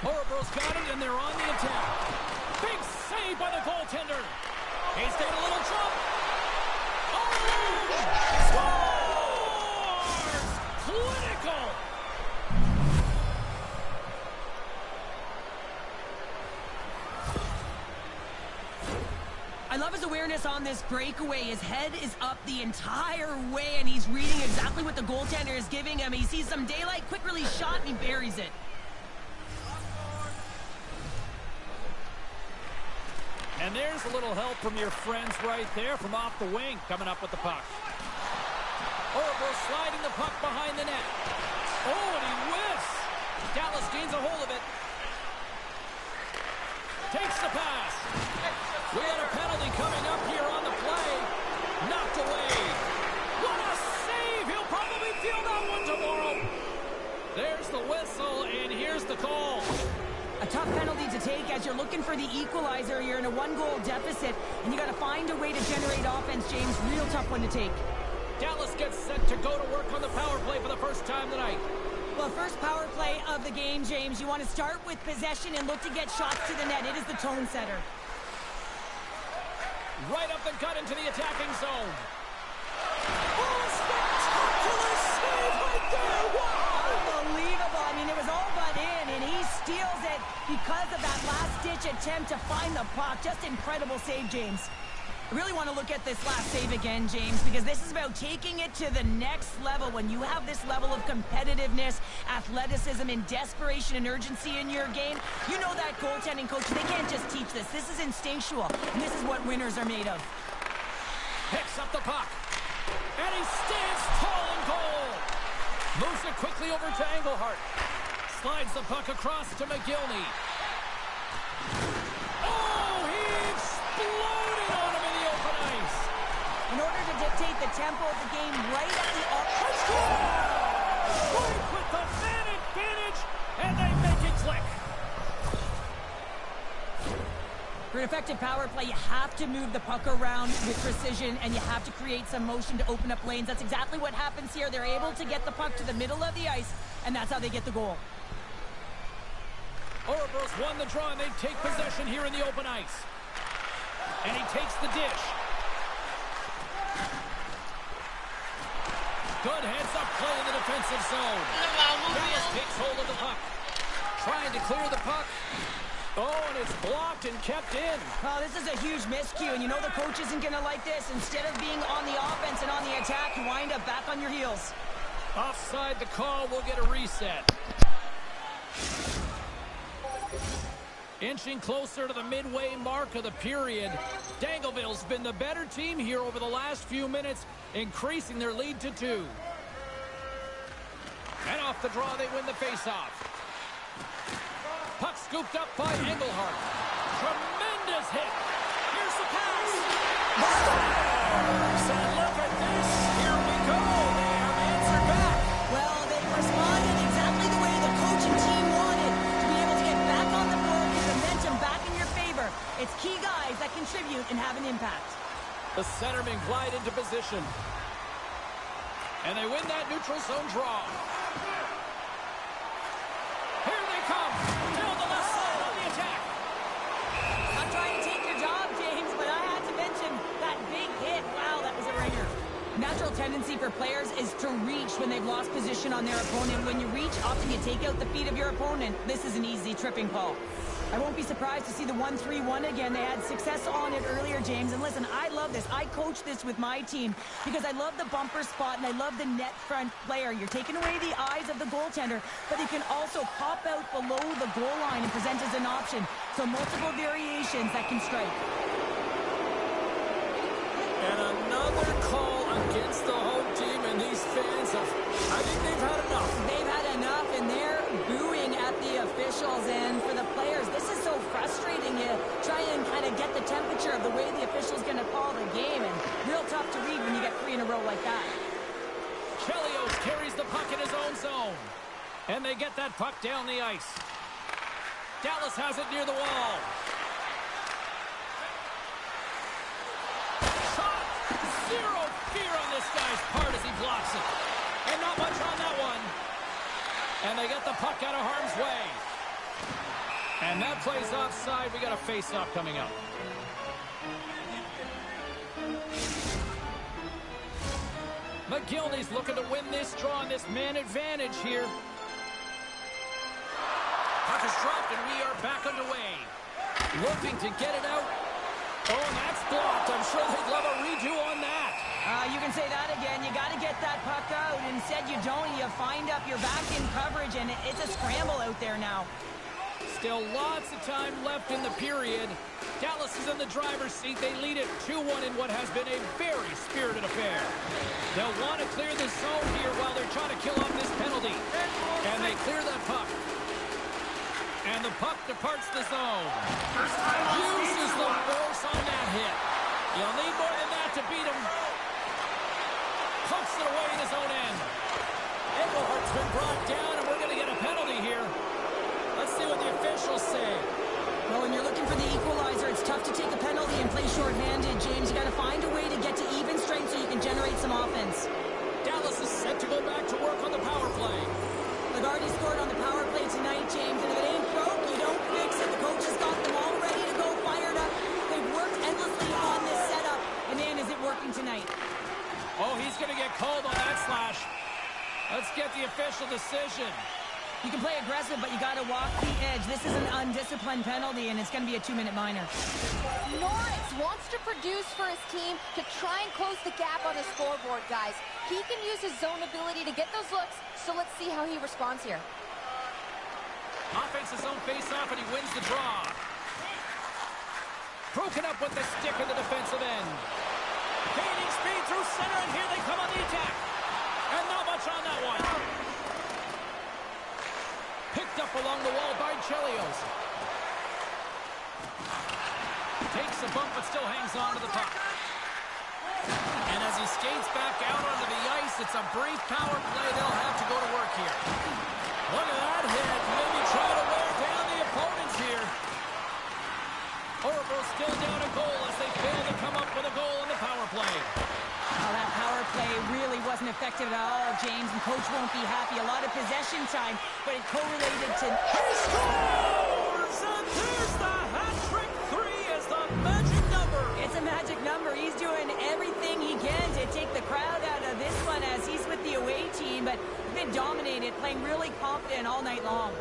Orebro's got it, and they're on the attack. Big save by the goaltender. He's taking a little jump. Oh! Scores! Clinical! I love his awareness on this breakaway. His head is up the entire way, and he's reading exactly what the goaltender is giving him. He sees some daylight, quick release shot, and he buries it. And there's a little help from your friends right there from off the wing, coming up with the puck. Orebro sliding the puck behind the net. Oh, and he whiffs. Dallas gains a hold of it. Takes the pass. We had a penalty coming up here on the play. Knocked away. What a save! He'll probably feel that one tomorrow. There's the whistle, and here's the call. A tough penalty to take as you're looking for the equalizer. You're in a one-goal deficit, and you got to find a way to generate offense, James. Real tough one to take. Dallas gets set to go to work on the power play for the first time tonight. Well, first power play of the game, James. You want to start with possession and look to get shots to the net. It is the tone setter. Right up the gut into the attacking zone. Oh, spectacular save right there! Wow! Unbelievable. I mean, it was all but in, and he steals it because of that last-ditch attempt to find the puck. Just incredible save, James. I really want to look at this last save again, James, because this is about taking it to the next level. When you have this level of competitiveness, athleticism, and desperation and urgency in your game, you know that goaltending coach, they can't just teach this. This is instinctual, and this is what winners are made of. Picks up the puck, and he stands tall in goal. Moves it quickly over to Engelhart. Slides the puck across to McGillney. Oh, he exploded on him in the open ice. In order to dictate the tempo of the game right at the Quick with the man advantage, and they make it click. For an effective power play, you have to move the puck around with precision, and you have to create some motion to open up lanes. That's exactly what happens here. They're able to get the puck to the middle of the ice, and that's how they get the goal. Ouroboros won the draw, and they take possession here in the open ice. And he takes the dish. Good heads-up play in the defensive zone. Dallas takes hold of the puck. Trying to clear the puck. Oh, and it's blocked and kept in. Oh, this is a huge miscue, and you know the coach isn't going to like this. Instead of being on the offense and on the attack, you wind up back on your heels. Offside the call, we'll get a reset. Inching closer to the midway mark of the period. Dangleville's been the better team here over the last few minutes, increasing their lead to 2. And off the draw, they win the faceoff. Puck scooped up by Engelhart. Tremendous hit. Here's the pass. So look at this. Here we go. They have answered back. Well, they responded exactly the way the coach and team wanted. To be able to get back on the board, get momentum back in your favor. It's key guys that contribute and have an impact. The centermen glide into position. And they win that neutral zone draw. Here they come. Down the left side on the attack. I'm trying to take your job, James, but I had to mention that big hit. Wow, that was a ringer. Natural tendency for players is to reach when they've lost position on their opponent. When you reach, often you take out the feet of your opponent. This is an easy tripping call. I won't be surprised to see the 1-3-1 again. They had success on it earlier, James. And listen, I love this. I coach this with my team because I love the bumper spot and I love the net front player. You're taking away the eyes of the goaltender, but they can also pop out below the goal line and present as an option. So multiple variations that can strike. And another call against the home team, and these fans have, I think they've had enough. They've had enough, and they're booing at the officials. And for the players, this is so frustrating. You try and kind of get the temperature of the way the official's going to call the game, and real tough to read when you get 3 in a row like that. Chelios carries the puck in his own zone, and they get that puck down the ice. Dallas has it near the wall. Shot! Zero fear on this guy's part as he blocks it. And not much on that one. And they get the puck out of harm's way. And that plays offside. We got a face-off coming up. McGillney's looking to win this draw on this man advantage here. Puck is dropped and we are back underway. Looking to get it out. Oh, and that's blocked. I'm sure they'd love a redo on that. You can say that again. You got to get that puck out. Instead, you don't. You find up your back in coverage, and it's a scramble out there now. Still lots of time left in the period. Dallas is in the driver's seat. They lead it 2-1 in what has been a very spirited affair. They'll want to clear the zone here while they're trying to kill off this penalty. And they clear that puck. And the puck departs the zone. Uses the force on that hit. You'll need more than that to beat him. Pumps it away in his own end. Engelhart's been brought down, and we're going to get a penalty here. Let's see what the officials say. Well, when you're looking for the equalizer, it's tough to take a penalty and play shorthanded, James. You got to find a way to get to even strength so you can generate some offense. Dallas is set to go back to work on the power play. They've already scored on the power play tonight, James, and if it ain't broke, you don't fix it. The coach has got them all ready to go, fired up. They've worked endlessly on this setup, and man, is it working tonight. Oh, he's going to get called on that slash. Let's get the official decision. You can play aggressive, but you got to walk the edge. This is an undisciplined penalty, and it's going to be a 2-minute minor. Norris wants to produce for his team to try and close the gap on the scoreboard, guys. He can use his zone ability to get those looks, so let's see how he responds here. Offense his own face-off, and he wins the draw. Broken up with the stick in the defensive end. Gaining speed through center, and here they come on the attack. And not much on that one. Picked up along the wall by Chelios. Takes a bump, but still hangs on to the puck. And as he skates back out onto the ice, it's a brief power play. They'll have to go to work here. Look at that hit. Maybe try to wear down the opponents here. Ouroboros still down a goal as they fail to come up with a goal on the power play. Well, that power play really wasn't effective at all, James, and coach won't be happy. A lot of possession time, but it correlated to... He scores! dominated, playing really confident all night long.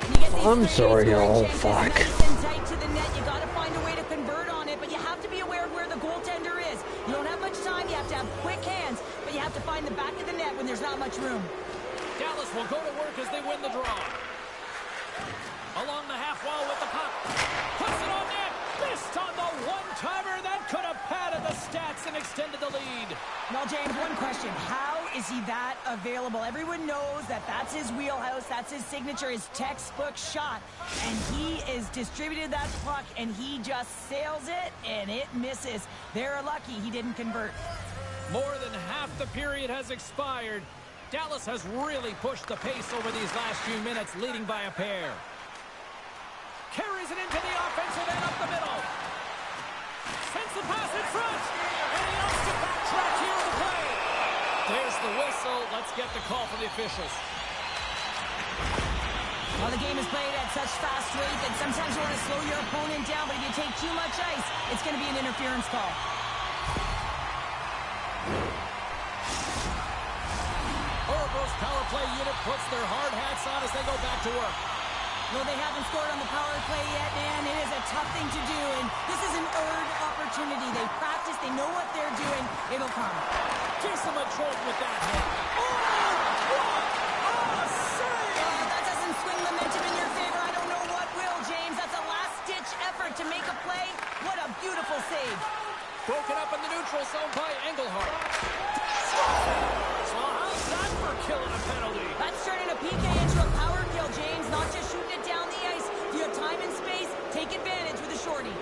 You get these I'm straight sorry, scoring oh chances fuck. nice and tight to the net. You got to find a way to convert on it, but you have to be aware of where the goaltender is. You don't have much time. You have to have quick hands, but you have to find the back of the net when there's not much room. Dallas will go to work as they win the draw. Along the half wall with the puck. Puts it on net. Missed on the one-timer. That could have padded the stats and extended the lead. Well, James, one question. How is he that available? Everyone knows that that's his wheelhouse. That's his signature, his textbook shot. And he is distributed that puck, and he just sails it, and it misses. They're lucky he didn't convert. More than half the period has expired. Dallas has really pushed the pace over these last few minutes, leading by a pair. Carries it into the offensive end up the middle. Sends the pass in front. And he opts to backtrack here on the play. There's the whistle. Let's get the call from the officials. Well, the game is played at such fast rate that sometimes you want to slow your opponent down, but if you take too much ice, it's going to be an interference call. Oroville's power play unit puts their hard hats on as they go back to work. No, they haven't scored on the power play yet, man. It is a tough thing to do, and this is an earned opportunity. They practice, they know what they're doing. It'll come. Jason McJolt with that hit. Oh, what a save! That doesn't swing momentum in your favor. I don't know what will, James. That's a last-ditch effort to make a play. What a beautiful save. Broken up in the neutral zone by Engelhardt. So how's that for killing a penalty? That's turning a PK into a power kill, James. Not just shooting it down the ice. If you have time and space, take advantage with a shorty.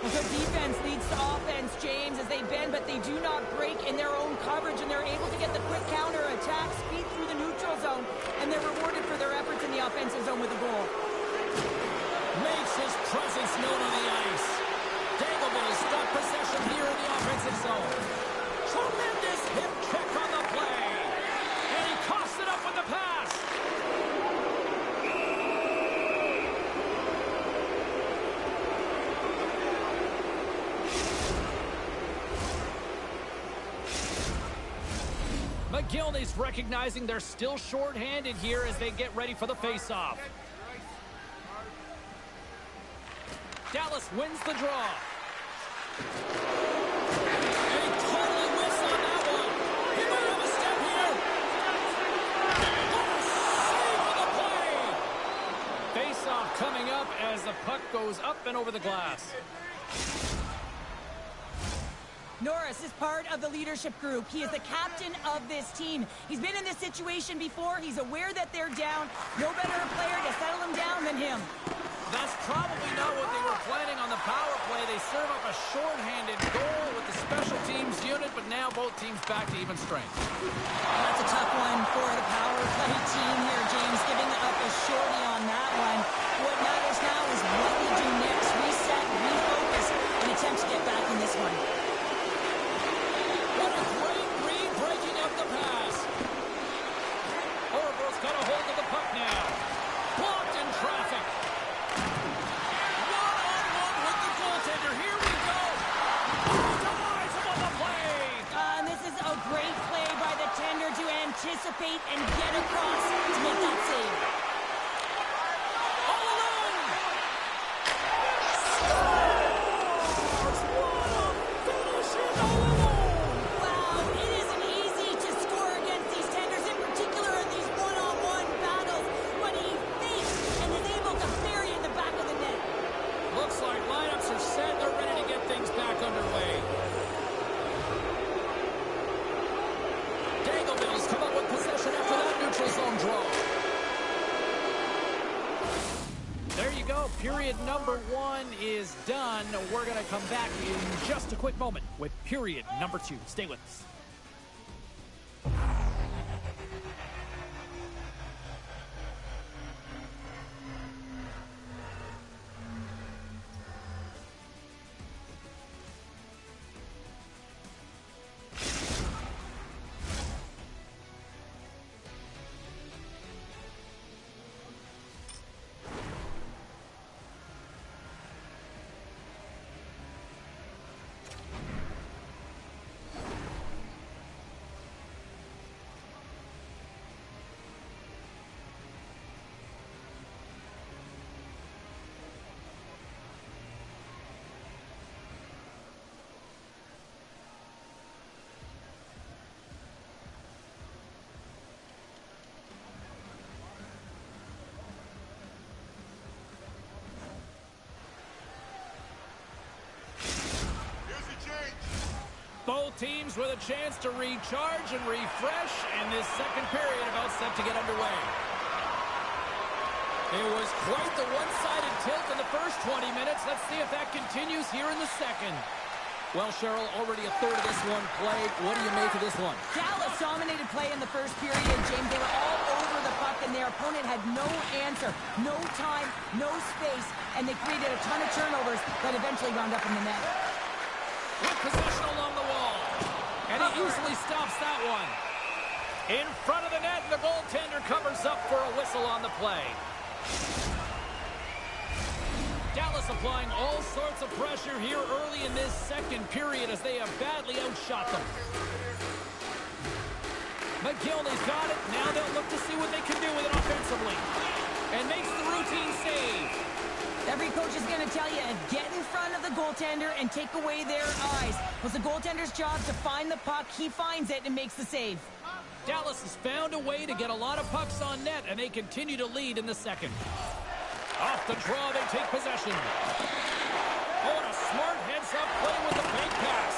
A good defense leads to offense, James, as they bend, but they do not break in their own coverage, and they're able to get the quick counter-attack, speed through the neutral zone, and they're rewarded for their efforts in the offensive zone with a goal. Makes his presence known on the ice. Dagleville has got possession here in the offensive zone. Tremendous hip check on the play. And he coughs it up with the pass. McGillney's recognizing they're still short-handed here as they get ready for the face-off. Dallas wins the draw. And he totally whiffs on that one. He might have a step here. What a save on the play. Face-off coming up as the puck goes up and over the glass. Norris is part of the leadership group. He is the captain of this team. He's been in this situation before. He's aware that they're down. No better player to settle them down than him. That's probably not what they were planning on the power play. They serve up a short-handed goal with the special teams unit, but now both teams back to even strength. That's a tough one for the power play team here, James, giving up a shorty on that one. What matters now is what we do next. Reset, refocus, and attempt to get back in this one. What a great read, breaking up the pass. Oroville's got a hold of the puck now. Blocked in traffic. One-on-one with the goaltender. Here we go. Dives him on the play. And this is a great play by the tender to anticipate and get across to make that save. All alone. Scores. What a finish in all alone. Wow, it isn't easy to score against these tenders, in particular in these one-on-one battles, but he thinks and is able to bury it in the back of the net. Looks like lineups are set. They're ready to get things back underway. Dagleville's come up with possession after that neutral zone draw. There you go. Period number 1 is done. We're going to come back in just a quick moment with period number 2. Stay with us. Both teams with a chance to recharge and refresh, and this second period about set to get underway. It was quite the one-sided tilt in the first 20 minutes. Let's see if that continues here in the second. Well, Cheryl, already a third of this one played. What do you make of this one? Dallas dominated play in the first period, James. They were all over the puck, and their opponent had no answer, no time, no space, and they created a ton of turnovers that eventually wound up in the net. With possession along the wall, and he easily stops that one. In front of the net, and the goaltender covers up for a whistle on the play. Dallas applying all sorts of pressure here early in this second period as they have badly outshot them. McGillney's got it. Now they'll look to see what they can do with it offensively. And makes the routine save. Every coach is going to tell you, get in front of the goaltender and take away their eyes. It was the goaltender's job to find the puck. He finds it and makes the save. Dallas has found a way to get a lot of pucks on net, and they continue to lead in the second. Off the draw, they take possession. Oh, and a smart heads-up play with the fake pass.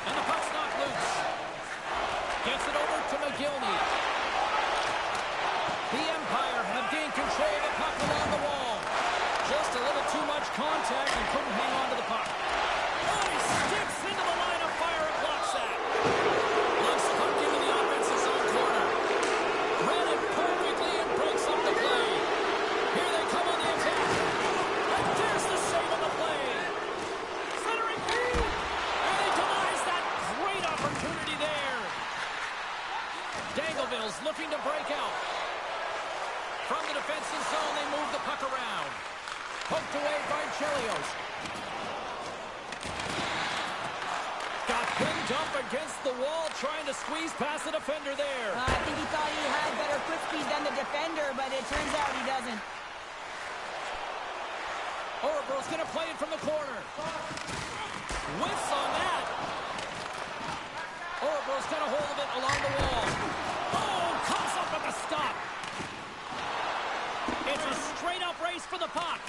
And the puck's knocked loose. Gets it over to McGillney. The Empire have gained control of the puck along the wall. Just a little too much contact and couldn't hang on to the puck. Oh, he sticks into the line of fire and blocks that. Looks the puck into the offensive zone corner. Ran it perfectly and breaks up the play. Here they come on the attack. And there's the save on the play. Centering feed. And he denies that great opportunity there. Dangleville's looking to break out. From the defensive zone, they move the puck around. Poked away by Chelios. Got pinned up against the wall, trying to squeeze past the defender there. I think he thought he had better quick speed than the defender, but it turns out he doesn't. Orebro's going to play it from the corner. Whiffs on that. Orebro's got a hold of it along the wall. Oh, comes up with the stop. It's a straight-up race for the puck.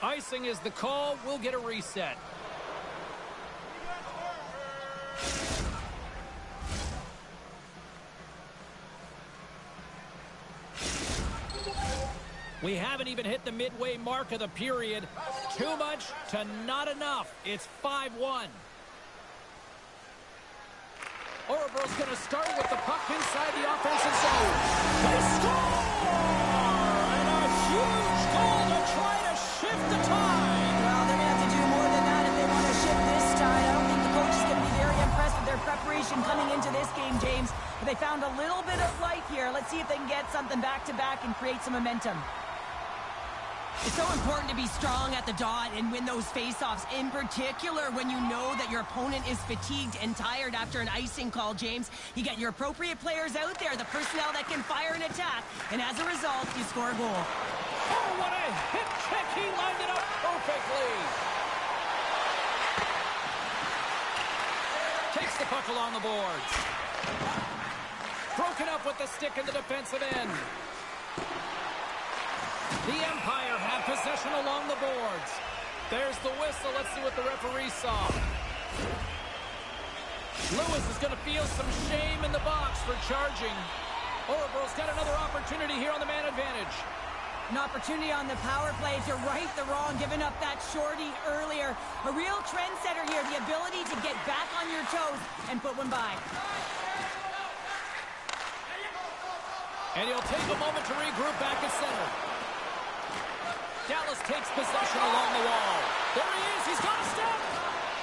Icing is the call. We'll get a reset. We haven't even hit the midway mark of the period. Too much to not enough. It's 5-1. Orebro's going to start with the puck inside the offensive zone. They score! And a huge goal to try to shift the tide. Well, they're going to have to do more than that if they want to shift this tide. I don't think the coach is going to be very impressed with their preparation coming into this game, James. But they found a little bit of life here. Let's see if they can get something back-to-back and create some momentum. It's so important to be strong at the dot and win those face-offs, in particular when you know that your opponent is fatigued and tired after an icing call, James. You get your appropriate players out there, the personnel that can fire an attack, and as a result, you score a goal. Oh, what a hip check. He lined it up perfectly. Takes the puck along the boards. Broken up with the stick in the defensive end. The Empire have possession along the boards. There's the whistle. Let's see what the referee saw. Lewis is going to feel some shame in the box for charging. Orebro's got another opportunity here on the man advantage. An opportunity on the power play to right the wrong, giving up that shorty earlier. A real trendsetter here, the ability to get back on your toes and put one by. And he'll take a moment to regroup back at center. Dallas takes possession along the wall. There he is. He's got a step.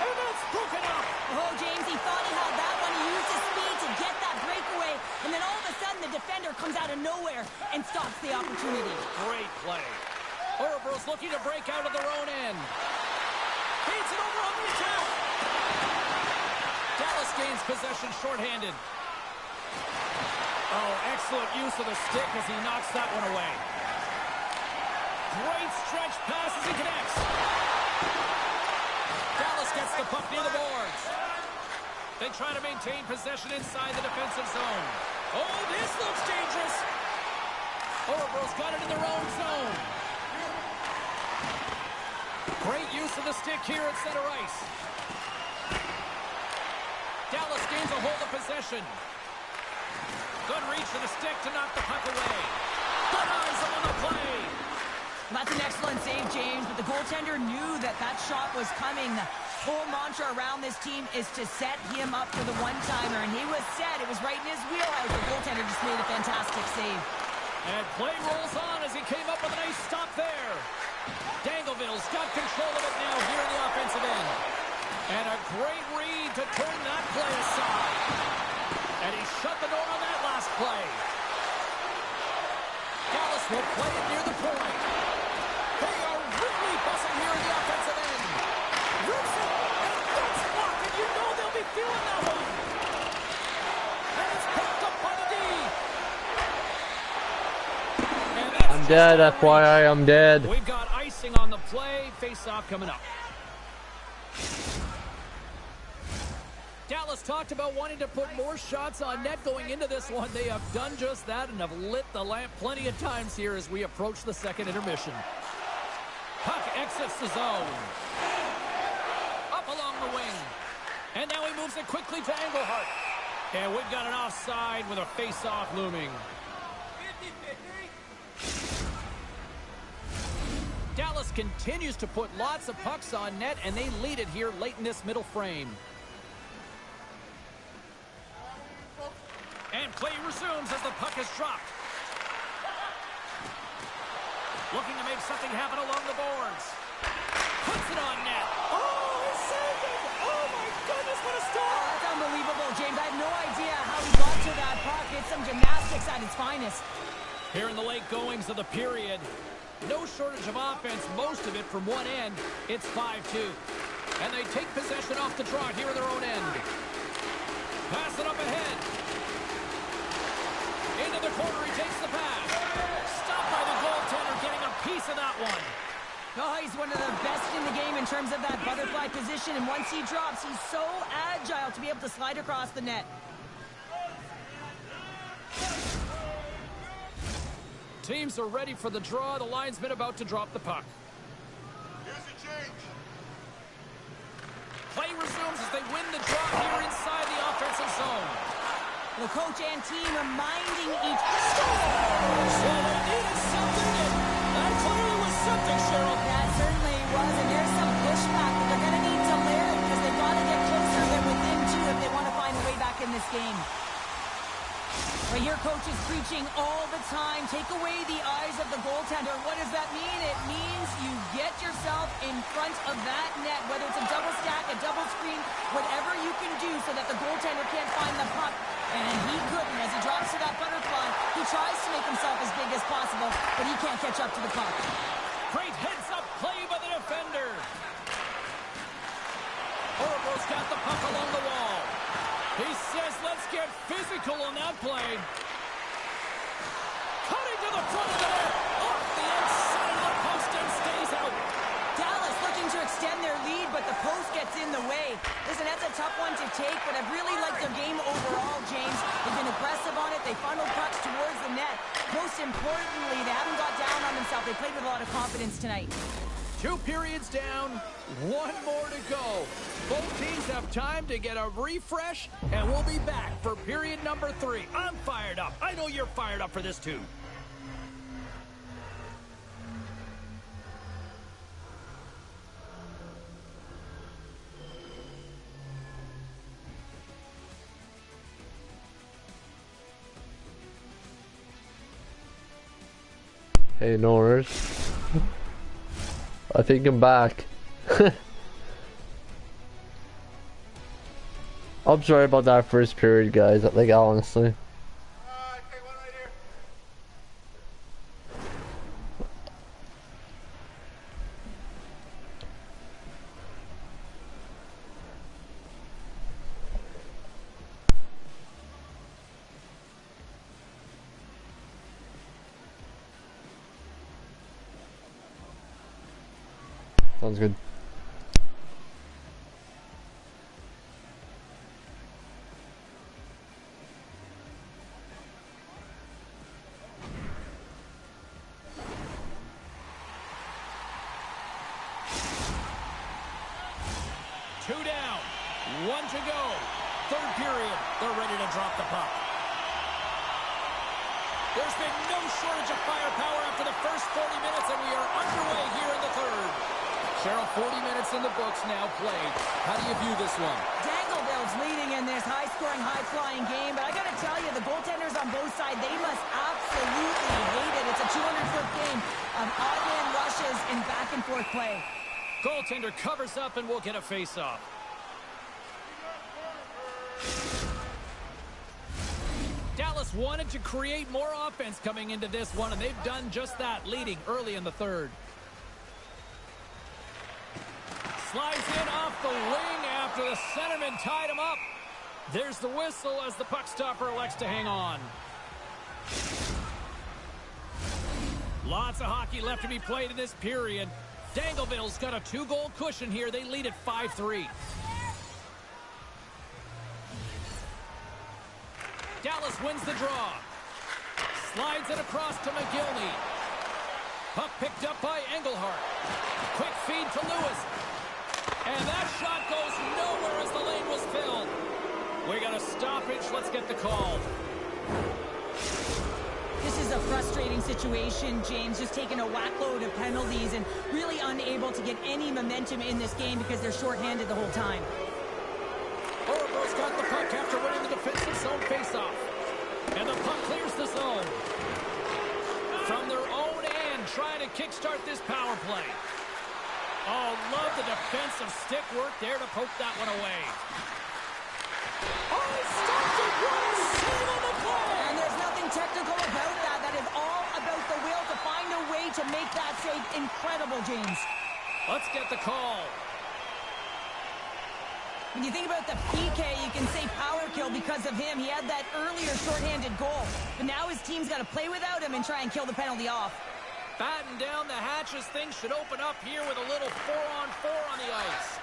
And it's broken up. Oh, James, he thought he had that one. He used his speed to get that breakaway. And then all of a sudden, the defender comes out of nowhere and stops the opportunity. Great play. Orebro's looking to break out of their own end. Feeds it over on the attack. Dallas gains possession shorthanded. Oh, excellent use of the stick as he knocks that one away. Great stretch pass as he connects. Dallas gets the puck near the boards. They try to maintain possession inside the defensive zone. Oh, this looks dangerous. Orebro's got it in their own zone. Great use of the stick here at center ice. gains a hold of possession. Good reach to the stick to knock the puck away. Good eyes on the play. That's an excellent save, James, but the goaltender knew that that shot was coming. The whole mantra around this team is to set him up for the one-timer, and he was set. It was right in his wheelhouse. The goaltender just made a fantastic save. And play rolls on as he came up with a nice stop there. Dangleville's got control of it now here in the offensive end. And a great read to turn that play aside. And he shut the door on that last play. Dallas will play it near the point. They are really buzzing here in the offensive end. Rips it, and gets blocked, and you know they'll be feeling that one. And it's picked up by the D. I'm dead, FYI, I'm dead. We've got icing on the play. Face-off coming up. Dallas talked about wanting to put more shots on net going into this one. They have done just that and have lit the lamp plenty of times here as we approach the second intermission. Puck exits the zone. Up along the wing. And now he moves it quickly to Engelhart. And we've got an offside with a face-off looming. Dallas continues to put lots of pucks on net, and they lead it here late in this middle frame. And play resumes as the puck is dropped. Looking to make something happen along the boards. Puts it on net. Oh, he saved it! Oh, my goodness, what a start! Oh, that's unbelievable, James. I have no idea how he got to that puck. It's some gymnastics at its finest. Here in the late goings of the period, no shortage of offense, most of it from one end. It's 5-2. And they take possession off the draw here in their own end. Pass it up ahead. Into the corner, he takes the pass. Stopped by the goaltender, getting a piece of that one. Oh, he's one of the best in the game in terms of that butterfly position, and once he drops, he's so agile to be able to slide across the net. Teams are ready for the draw. The linesman about to drop the puck. Here's the change. Play resumes as they win the draw here inside the offensive zone. The coach and team reminding each Score! So they needed something, and that clearly was something, Cheryl. That certainly was, and there's some pushback that they're going to need to layer it because they've got to get closer than within two if they want to find a way back in this game. Right here, coach is preaching all the time. Take away the eyes of the goaltender. What does that mean? It means you get yourself in front of that net, whether it's a double stack, a double screen, whatever you can do so that the goaltender can't find the puck. And he couldn't. As he drops to that butterfly, he tries to make himself as big as possible, but he can't catch up to the puck. Great heads-up play by the defender. Oracle's got the puck along the wall. He says, let's get physical on that play. Cutting to the front of the net. Off the inside of the post and stays out. Dallas looking to extend their lead, but the post gets in the way. Listen, that's a tough one to take, but I've really liked their game overall, James. They've been aggressive on it. They funneled pucks towards the net. Most importantly, they haven't got down on themselves. They played with a lot of confidence tonight. 2 periods down, 1 more to go. Both teams have time to get a refresh, and we'll be back for period number 3. I'm fired up. I know you're fired up for this too. Hey, Norris. I think I'm back. I'm sorry about that first period, guys. Like, honestly. Sounds good. Two down, 1 to go. Third period. They're ready to drop the puck. There's been no shortage of firepower after the first 40 minutes, and we are underway here in the third. Cheryl, 40 minutes in the books now played. How do you view this one? Dangleville's leading in this high-scoring, high-flying game, but I got to tell you, the goaltenders on both sides, they must absolutely hate it. It's a 200-foot game of odd-man rushes and back-and-forth play. Goaltender covers up, and we'll get a face-off. Dallas wanted to create more offense coming into this one, and they've done just that, leading early in the third. Slides in off the wing after the centerman tied him up. There's the whistle as the puck stopper elects to hang on. Lots of hockey left to be played in this period. Dangleville's got a 2-goal cushion here. They lead at 5-3. Dallas wins the draw. Slides it across to McGillney. Puck picked up by Engelhart. Quick feed to Lewis. And that shot goes nowhere as the lane was filled. We got a stoppage. Let's get the call. This is a frustrating situation, James, just taking a whack load of penalties and really unable to get any momentum in this game because they're shorthanded the whole time. Orebro's got the puck after winning the defensive zone faceoff. And the puck clears the zone. From their own end, trying to kickstart this power play. Oh, love the defensive stick work there to poke that one away. Oh, he stops it! What a save on the play! And there's nothing technical about that. That is all about the will to find a way to make that save. Incredible, James. Let's get the call. When you think about the PK, you can say power kill because of him. He had that earlier shorthanded goal. But now his team's got to play without him and try and kill the penalty off. Batten down the hatches. Things should open up here with a little 4-on-4 on the ice.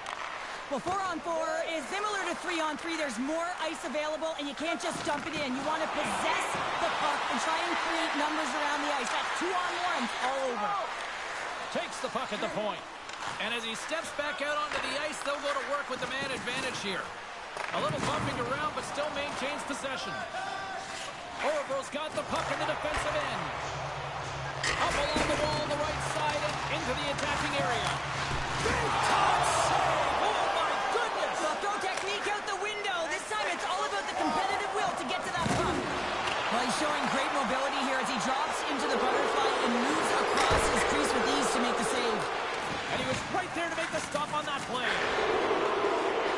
Well, 4-on-4 is similar to 3-on-3. There's more ice available, and you can't just dump it in. You want to possess the puck and try and create numbers around the ice. That's 2-on-1 all over. Takes the puck at the point. And as he steps back out onto the ice, they'll go to work with the man advantage here. A little bumping around, but still maintains possession. Orebro's got the puck in the defensive end. Up along the wall on the right side and into the attacking area. Big time save! Oh my goodness! Well, throw technique out the window. This time it's all about the competitive will to get to that puck. Well, he's showing great mobility here as he drops into the butterfly and moves across his crease with ease to make the save. And he was right there to make the stop on that play.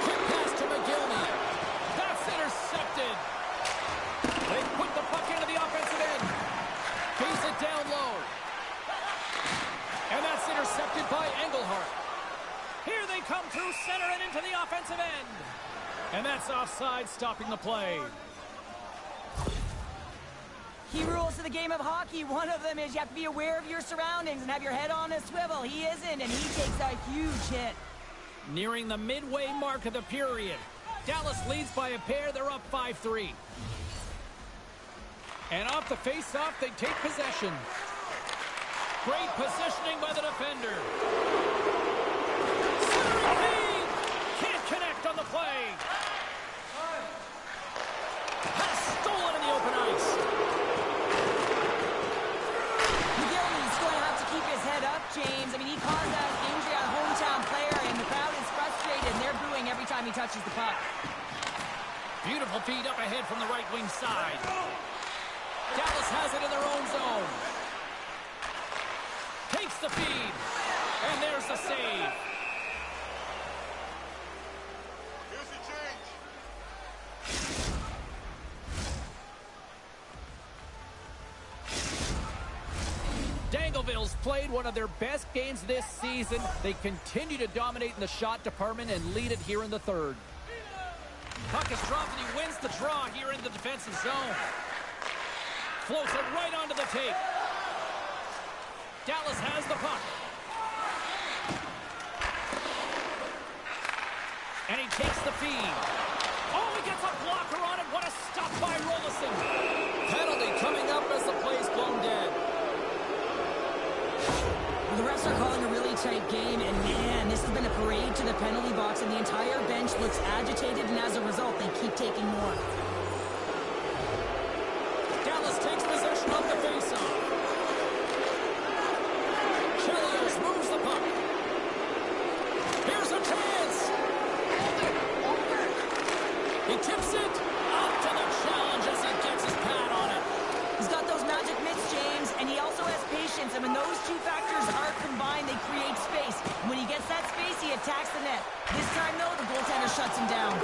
Quick pass to McGillney. That's intercepted. They put the puck into the offensive end. Face it down low. And that's intercepted by Engelhart. Here they come through center and into the offensive end. And that's offside, stopping the play. Key rules to the game of hockey. One of them is you have to be aware of your surroundings and have your head on a swivel. He isn't, and he takes a huge hit. Nearing the midway mark of the period. Dallas leads by a pair. They're up 5-3. And off the face-off, they take possession. Great positioning by the defender. Centering feed! Can't connect on the play. Has stolen in the open ice. McGillney's going to have to keep his head up, James. I mean, he caused that injury on a hometown player, and the crowd is frustrated, and they're booing every time he touches the puck. Beautiful feed up ahead from the right wing side. Dallas has it in their own zone. Takes the feed. And there's the save. Here's the change. Dangleville's played one of their best games this season. They continue to dominate in the shot department and lead it here in the third. Puck is dropped and he wins the draw here in the defensive zone. Floats it right onto the tape. Dallas has the puck. And he takes the feed. Oh, he gets a blocker on it. What a stop by Rollison. Penalty coming up as the play's blown dead. Well, the refs are calling a really tight game, and man, this has been a parade to the penalty box, and the entire bench looks agitated, and as a result, they keep taking more. Dallas takes possession of the faceoff. Chelios moves the puck. Here's a chance. He tips it out to the challenge as he gets his pad on it. He's got those magic mitts, James, and he also has patience, and when those two factors are combined, they create space. And when he gets that space, he attacks the net. This time, though, the goaltender shuts him down.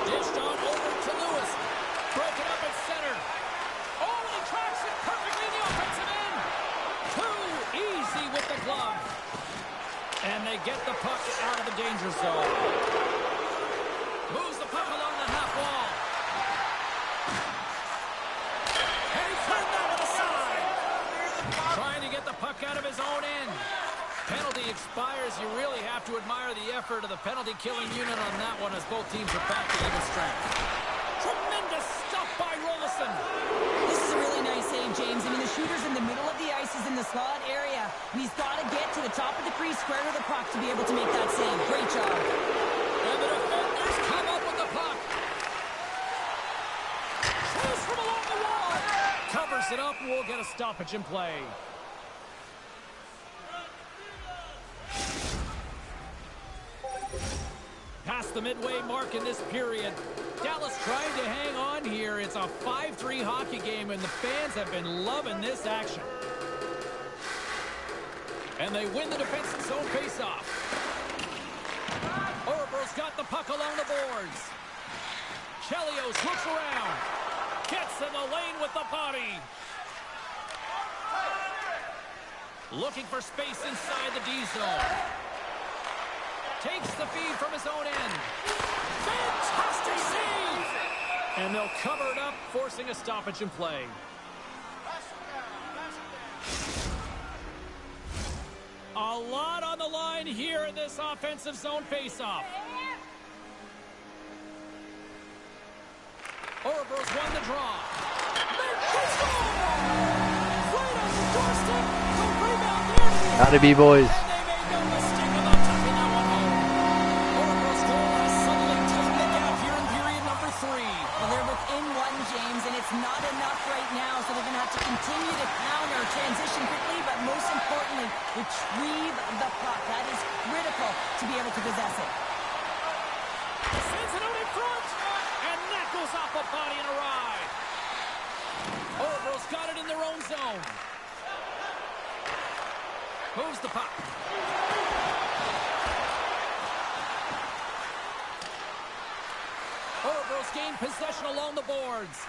Dished on over to Lewis. Broken up at center. Oh, and he tracks it perfectly in the offensive end. Too easy with the glove. And they get the puck out of the danger zone. Moves the puck along the half wall. And he turned that to the side. Trying to get the puck out of his own end. Penalty expires. You really have to admire the effort of the penalty-killing unit on that one as both teams are back to even strength. Tremendous stuff by Rollison. This is a really nice save, James. I mean, the shooter's in the middle of the ice, is in the slot area, and he's got to get to the top of the crease, square to the puck to be able to make that save. Great job. And the defenders come up with the puck. Shoots from along the wall. Covers it up, and we'll get a stoppage in play. Past the midway mark in this period. Dallas trying to hang on here. It's a 5-3 hockey game, and the fans have been loving this action. And they win the defensive zone faceoff. Orbro's got the puck along the boards. Chelios looks around. Gets in the lane with the body. Looking for space inside the D zone. Takes the feed from his own end. Fantastic save! And they'll cover it up, forcing a stoppage in play. A lot on the line here in this offensive zone faceoff. Orbro's won the draw. Right on the doorstep. The rebound there. Gotta be, boys. Not enough right now, so they're going to have to continue to counter, transition quickly, but most importantly, retrieve the puck. That is critical to be able to possess it. Sends it out in front, and that goes off a body and a ride. Orbro's got it in their own zone. Moves the puck. Orbro's gained possession along the boards.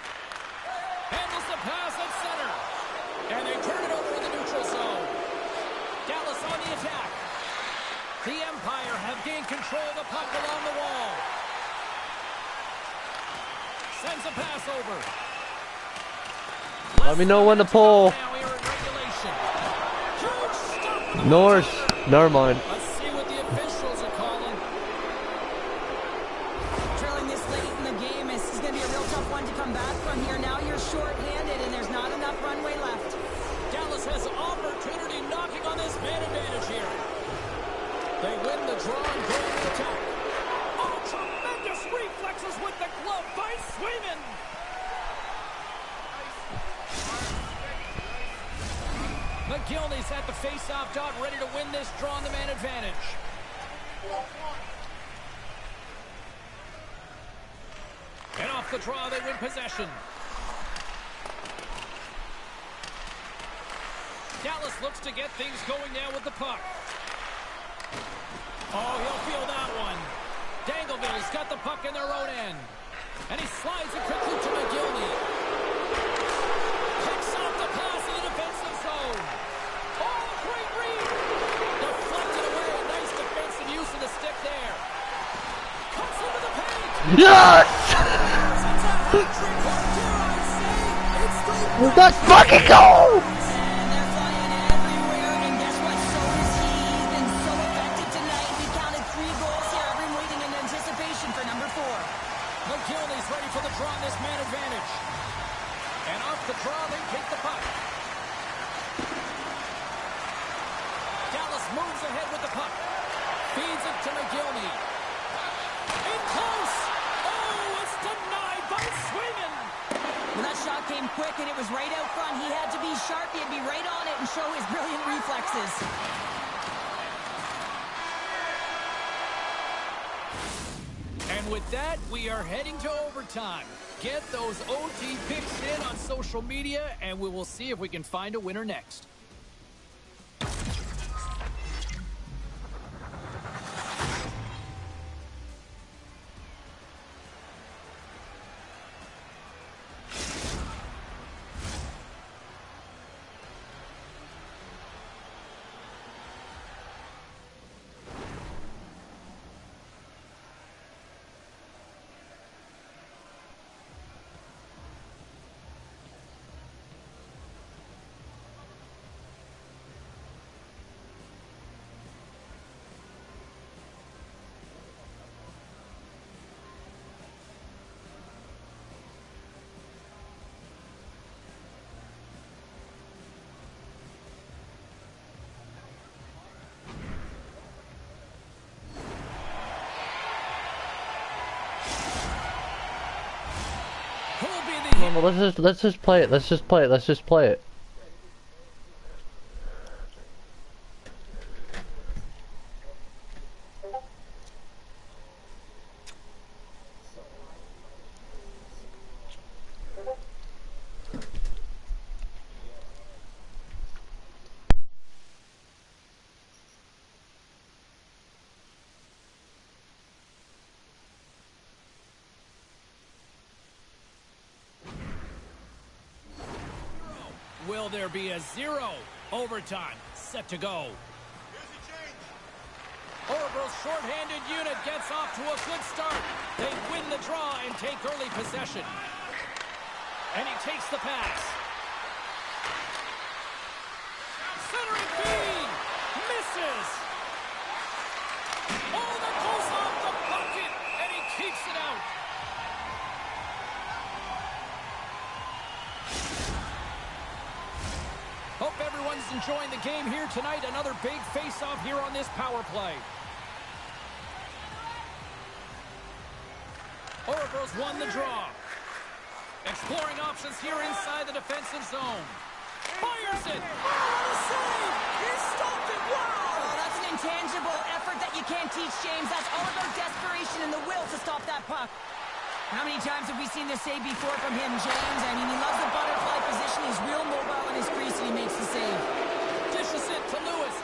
Handles the pass at center. And they turn it over in the neutral zone. Dallas on the attack. The Empire have gained control of the puck along the wall. Sends a pass over. Let me know when to pull. North. Never mind. Let's see what the officials are calling. Trailing this late in the game, this is going to be a real tough one to come back from here. Now you're short-handed and there's not enough runway left. Dallas has opportunity knocking on this man advantage here. They win the draw and go to the attack. Oh, tremendous reflexes with the glove by Swayman. McGillney's at the face-off dot, ready to win this draw on the man advantage. And off the draw, they win possession. Dallas looks to get things going now with the puck. Oh, he'll feel that one. Dangleville's got the puck in their own end. And he slides it quickly to McGillney. Picks off the pass in the defensive zone. Oh, great read. Deflected away. Nice defensive use of the stick there. Cuts into the paint. Yes! Let's fucking go! McGillney's ready for the draw on this man advantage. And off the draw, they take the puck. Dallas moves ahead with the puck. Feeds it to McGillney. In close. Oh, it's denied by Swayman. Well, that shot came quick, and it was right out front. He had to be sharp. He had to be right on it and show his brilliant reflexes. And with that, we are heading to overtime. Get those OT picks in on social media, and we will see if we can find a winner next. No, let's just play it. Let's just play it. Let's just play it. Will there be a 0? Overtime set to go. Orville's shorthanded unit gets off to a good start. They win the draw and take early possession. And he takes the pass. Centering feed. Misses. Oh, that goes off the bucket. And he keeps it out. Hope everyone's enjoying the game here tonight. Another big face-off here on this power play. Orville's won the draw. Exploring options here inside the defensive zone. Fires it! Oh, what a save! He stopped it! Wow! Oh, that's an intangible effort that you can't teach, James. That's all about desperation and the will to stop that puck. How many times have we seen this save before from him, James? I mean, he loves the butterfly position. He's real mobile in his crease, and he makes the save. Dishes it to Lewis.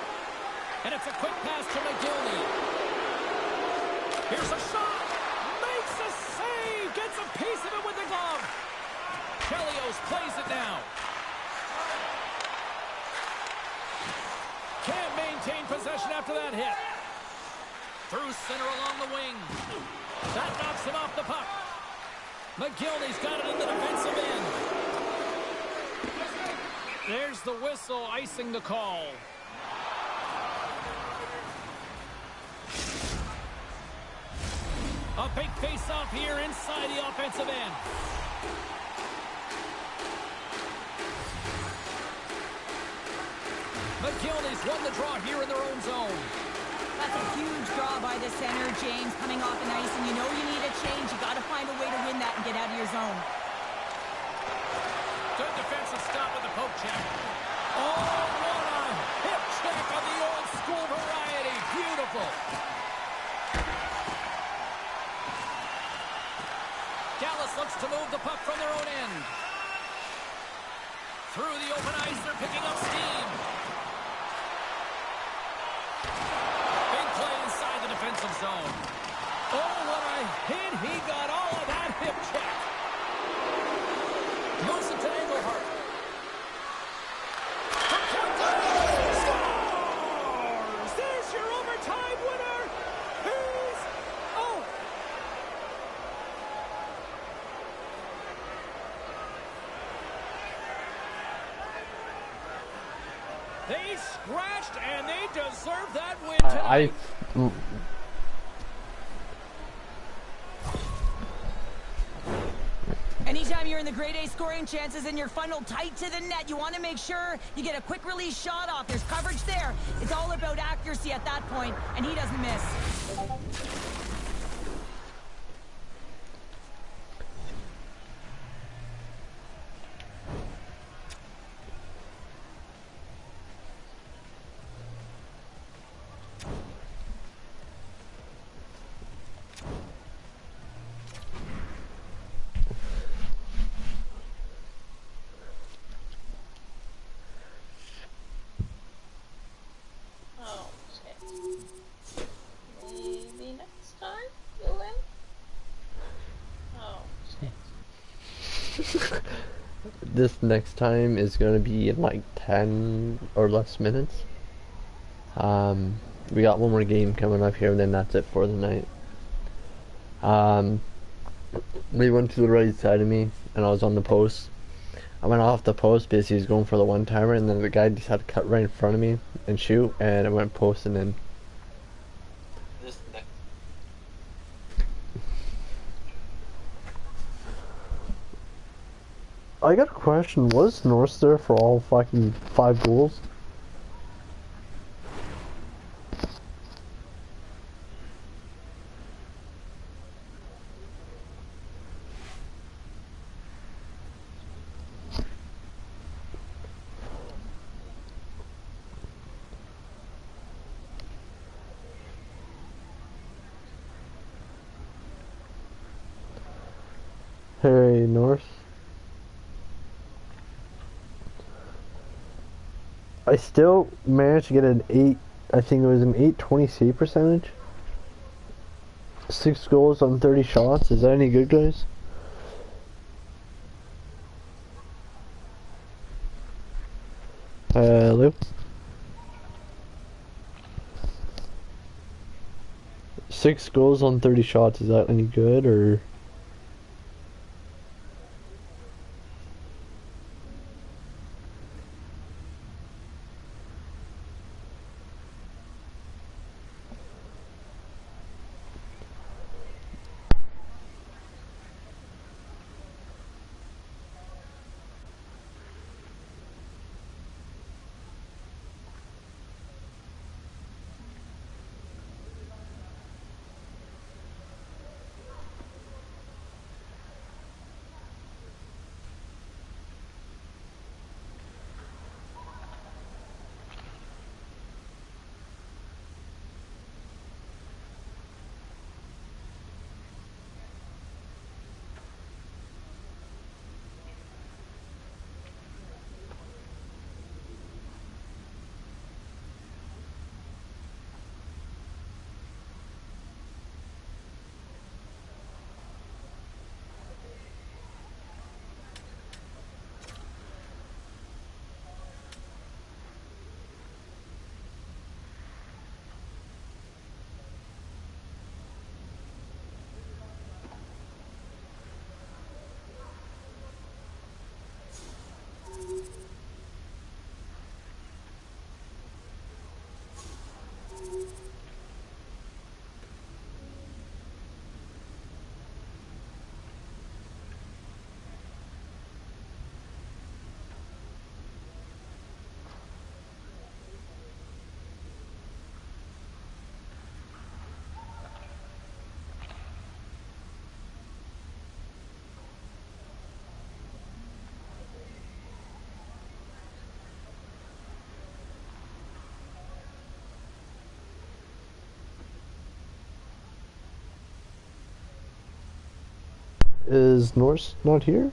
And it's a quick pass to McGillney. Here's a shot. Makes a save. Gets a piece of it with the glove. Chelios plays it now. Can't maintain possession after that hit. Through center along the wing. That knocks him off the puck. McGillney's got it in the defensive end. There's the whistle, icing the call. A big face-off here inside the offensive end. McGillney's won the draw here in their own zone. That's a huge draw by the center, James, coming off the ice, and you know you need a change. You got to find a way to win that and get out of your zone. Good defensive stop with the poke check. Oh, what a hip check of the old school variety. Beautiful. Dallas looks to move the puck from their own end. Through the open ice, they're picking up steam. Defensive zone. Oh, what a hit. He got all of that hip check. Moves it to Engelhart. Scores! There's your overtime winner. He's out. They scratched and they deserve that win tonight. Anytime you're here in the grade A scoring chances, and you're funneled tight to the net. You want to make sure you get a quick release shot off. There's coverage there. It's all about accuracy at that point, and he doesn't miss. Oh, shit. Maybe next time you win? Oh, shit. This next time is gonna be in like 10 or less minutes. We got one more game coming up here, and then that's it for the night. We went to the right side of me, and I was on the post. I went off the post because he was going for the one-timer, and then the guy decided to cut right in front of me and shoot, and I went post and in. I got a question. Was North there for all fucking 5 goals? Hey, North. I still managed to get an 8, I think it was an 820 save percentage. 6 goals on 30 shots. Is that any good, guys? Hello? 6 goals on 30 shots. Is that any good, or? Is Norse not here?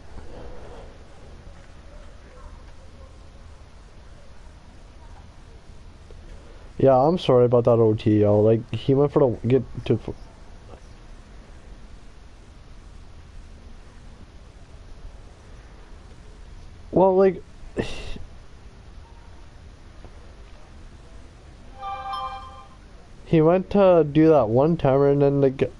Yeah, I'm sorry about that OT, y'all. Like, he went for the get to. Well, like. He went to do that one timer, and then the.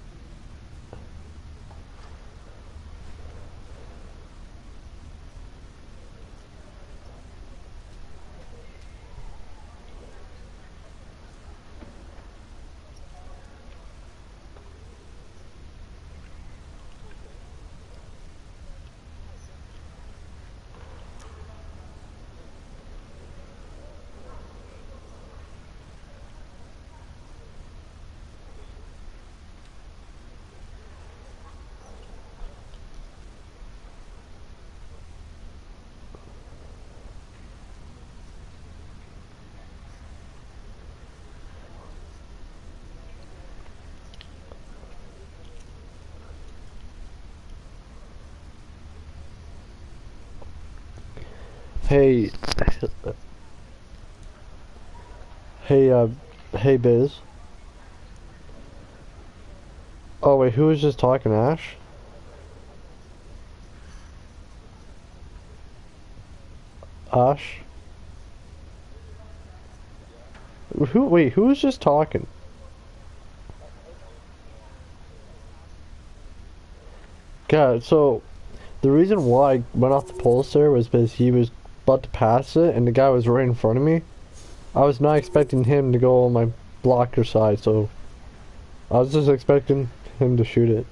Hey, hey, hey, Biz. Oh wait, who was just talking, Ash? Ash? Who? Wait, who was just talking? God, so the reason why I went off the poles there was because he was about to pass it, and the guy was right in front of me. I was not expecting him to go on my blocker side, so I was just expecting him to shoot it.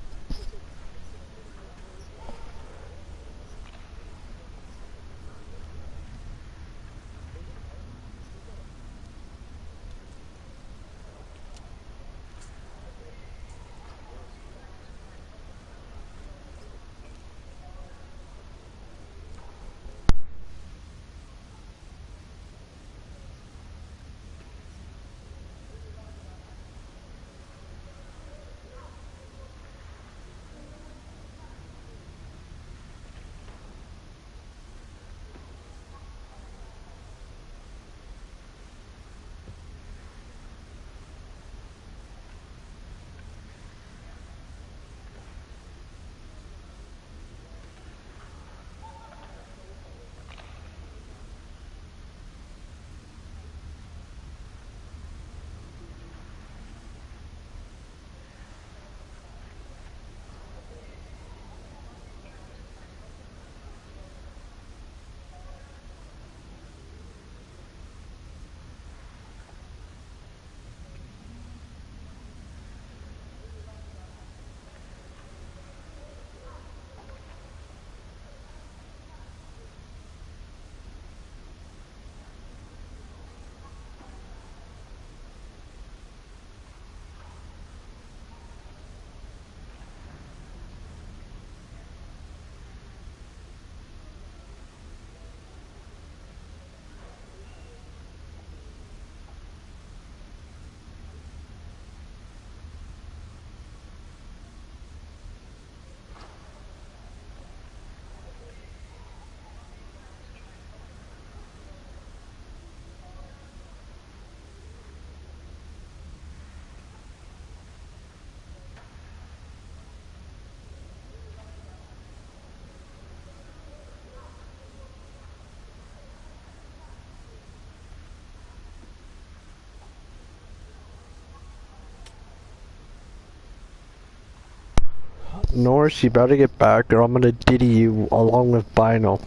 Norris, you better get back, or I'm gonna diddy you along with Bino.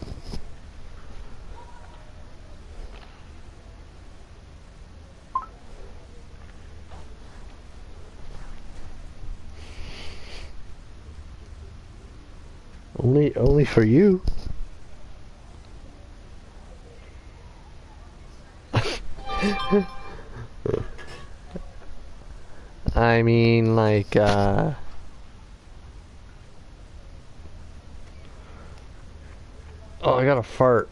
Only for you. I mean, like, oh, I got a fart.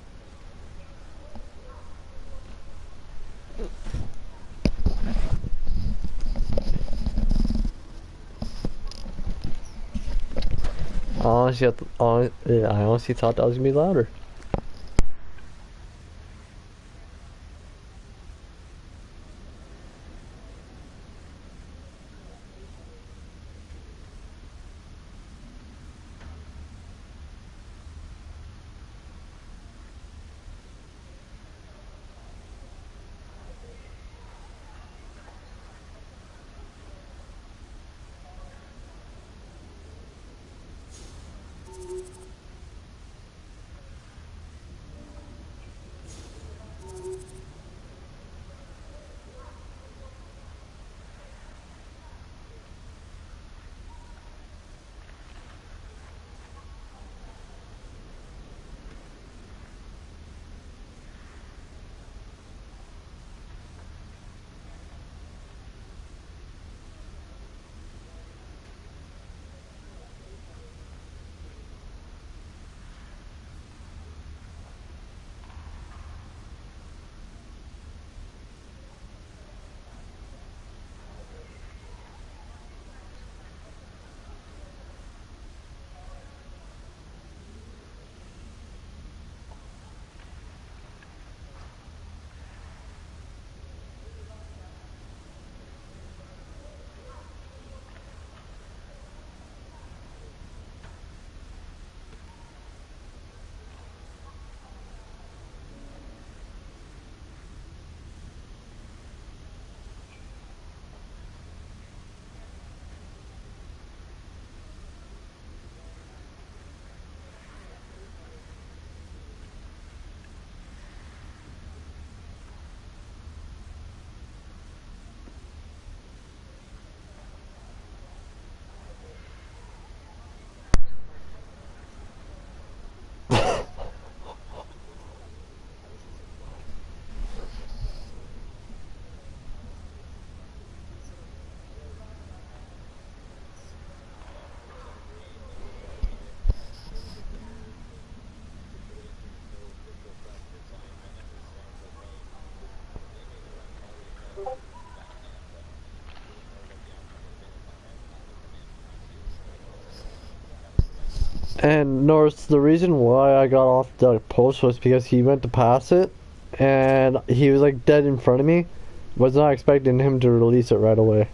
I honestly thought that was gonna be louder. And Norris, the reason why I got off the post was because he went to pass it, and he was like dead in front of me. Was not expecting him to release it right away.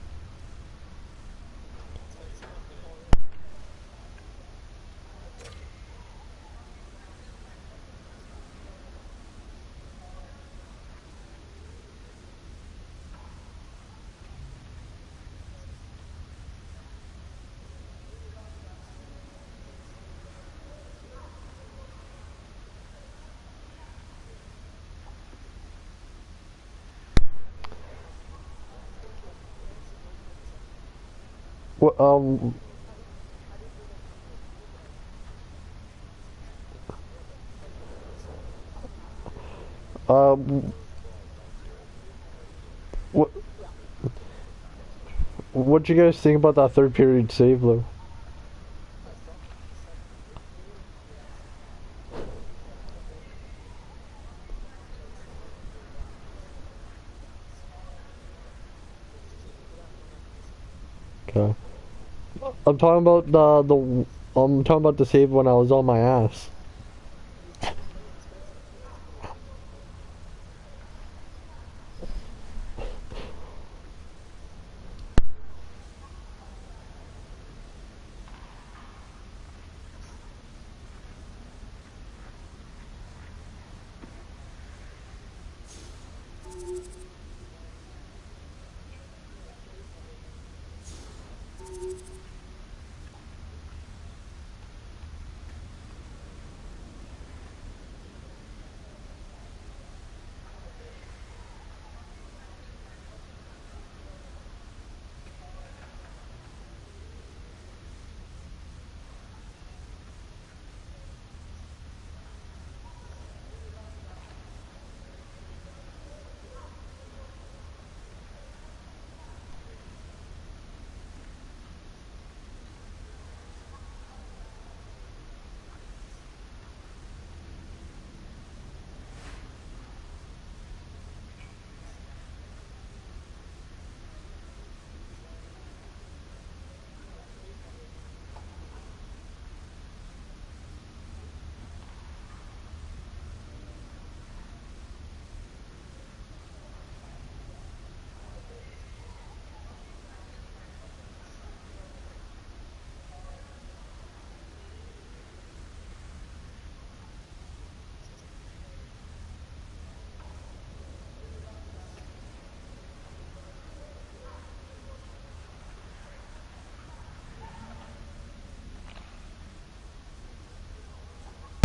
What, what, what'd you guys think about that third period save, though? Okay. I'm talking about I'm talking about the save when I was on my ass.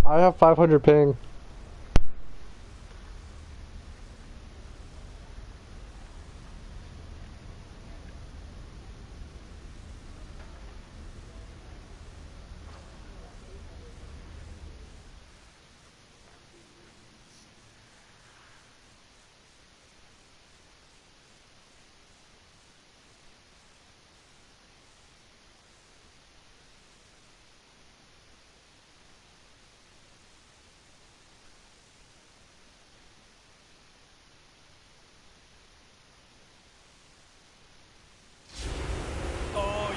I have 500 ping.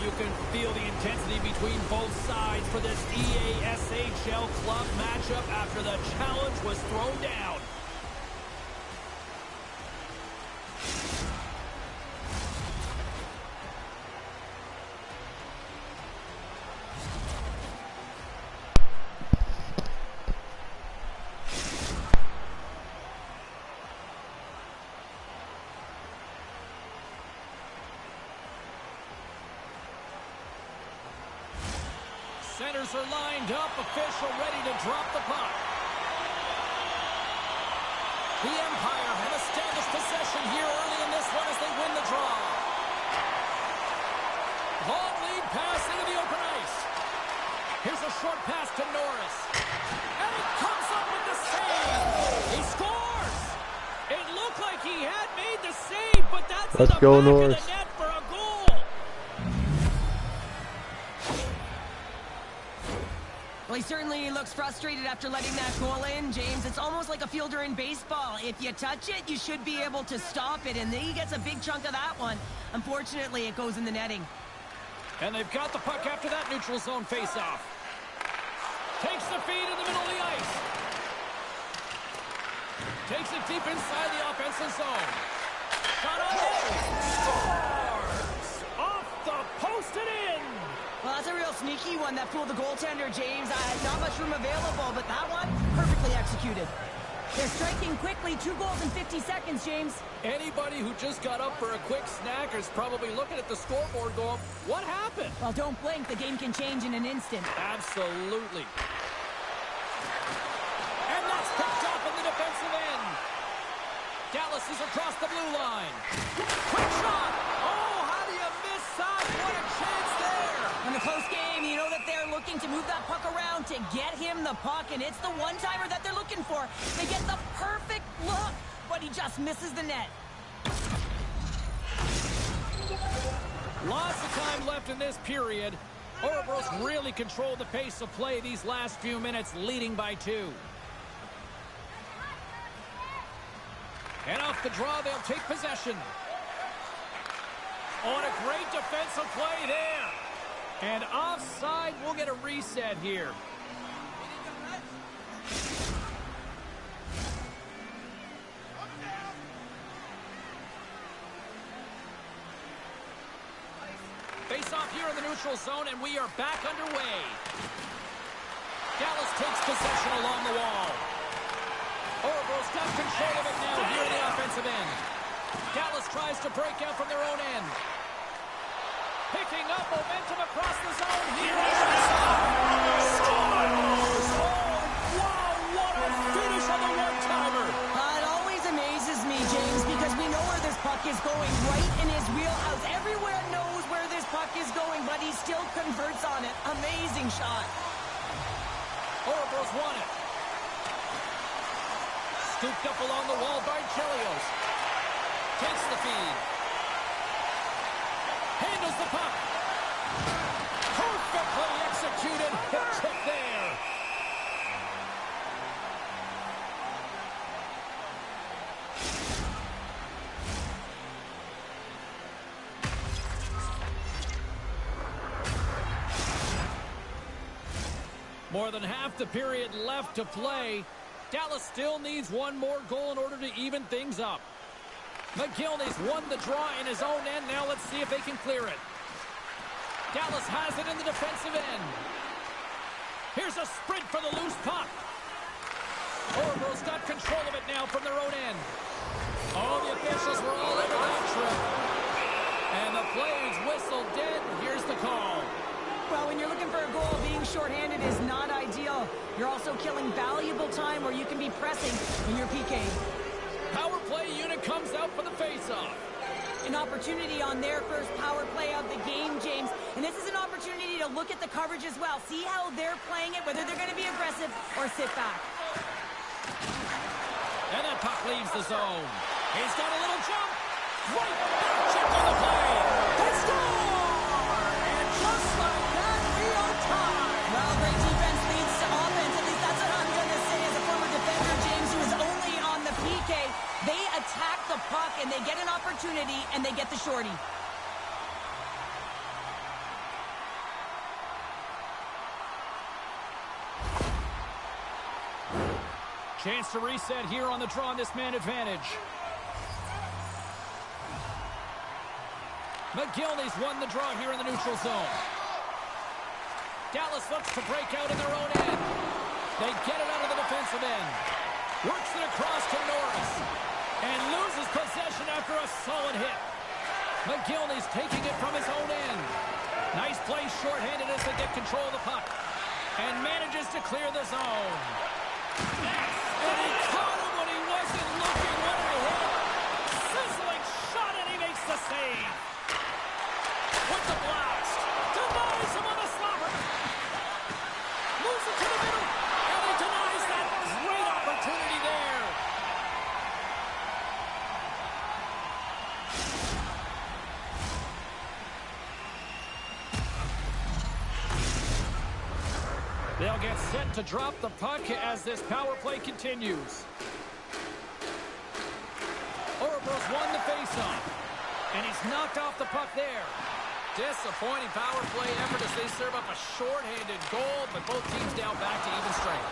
You can feel the intensity between both sides for this EASHL club matchup after the challenge was thrown down. Centers are lined up, official ready to drop the puck. The Empire have established possession here early in this one as they win the draw. Long lead pass into the open ice. Here's a short pass to Norris. And he comes up with the save. He scores. It looked like he had made the save, but that's in the back of the net for a goal. Well, he certainly looks frustrated after letting that goal in, James. It's almost like a fielder in baseball. If you touch it, you should be able to stop it, and he gets a big chunk of that one. Unfortunately, it goes in the netting. And they've got the puck after that neutral zone faceoff. Takes the feed in the middle of the ice. Takes it deep inside the offensive zone. Shot on net. Scores! Off the post and in. Well, that's a real sneaky one that fooled the goaltender, James. Not much room available, but that one, perfectly executed. They're striking quickly. 2 goals in 50 seconds, James. Anybody who just got up for a quick snack is probably looking at the scoreboard going, what happened? Well, don't blink. The game can change in an instant. Absolutely. And that's picked up in the defensive end. Dallas is across the blue line. Quick shot! Oh, how do you miss that? What a chance there! In a close game, you know that they're looking to move that puck around to get him the puck, and it's the one-timer that they're looking for. They get the perfect look, but he just misses the net. Lots of time left in this period. Ouroboros really controlled the pace of play these last few minutes, leading by 2. And off the draw, they'll take possession. On a great defensive play there. And offside, we'll get a reset here. Face off here in the neutral zone, and we are back underway. Dallas takes possession along the wall. Ouroboros got control of it now here in the offensive end. Dallas tries to break out from their own end. Picking up momentum across the zone here. Scores! Oh, wow, what a finish on the one-timer. It always amazes me, James, because we know where this puck is going, right in his wheelhouse. Everywhere knows where this puck is going, but he still converts on it. Amazing shot. Ouroboros won it. Scooped up along the wall by Chelios. Takes the feed. Handles the puck. Perfectly executed. Hit check there. More than half the period left to play. Dallas still needs one more goal in order to even things up. McGillney's won the draw in his own end. Now let's see if they can clear it. Dallas has it in the defensive end. Here's a sprint for the loose puck. Ouroboros got control of it now from their own end. Oh, the officials were all over that trip. And the play's whistle dead. Here's the call. Well, when you're looking for a goal, being shorthanded is not ideal. You're also killing valuable time where you can be pressing when you're PK. Power play unit comes out for the face-off. An opportunity on their first power play of the game, James. And this is an opportunity to look at the coverage as well. See how they're playing it, whether they're going to be aggressive or sit back. And that puck leaves the zone. He's got a little jump. Right back check on the play. They score! And just like that, we are tied. Well, great defense leads to offense. At least that's what I'm going to say as a former defender, James, who is only on the PK. They attack the puck, and they get an opportunity, and they get the shorty. Chance to reset here on the draw on this man advantage. McGillney's won the draw here in the neutral zone. Dallas looks to break out in their own end. They get it out of the defensive end. Works it across to Norris. And loses possession after a solid hit. McGillney's taking it from his own end. Nice play shorthanded as they get control of the puck. And manages to clear the zone. And he caught him when he wasn't looking. What a hit. Sizzling shot, and he makes the save. With the blast. Denies him on the slapper. Moves it to the middle. And he denies that great opportunity there. They'll get set to drop the puck as this power play continues. Ouroboros won the faceoff. And he's knocked off the puck there. Disappointing power play effort as they serve up a short-handed goal, but both teams now back to even strength.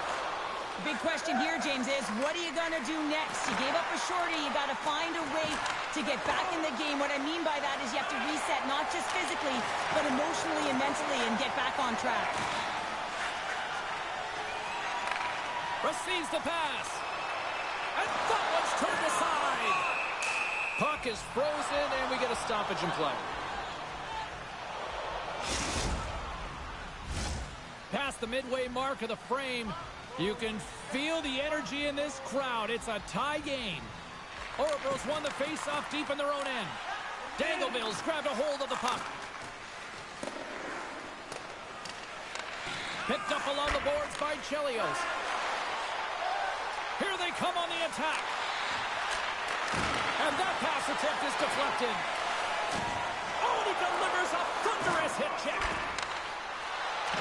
Big question here, James, is what are you going to do next? You gave up a shorty. You got to find a way to get back in the game. What I mean by that is you have to reset, not just physically, but emotionally and mentally, and get back on track. Receives the pass. And that one's turned aside. Puck is frozen, and we get a stoppage in play. Past the midway mark of the frame, you can feel the energy in this crowd. It's a tie game. Orebro's won the face-off deep in their own end. Dangleville's grabbed a hold of the puck. Picked up along the boards by Chelios. Here they come on the attack. And that pass attempt is deflected. Oh, and he delivers a thunderous hit check.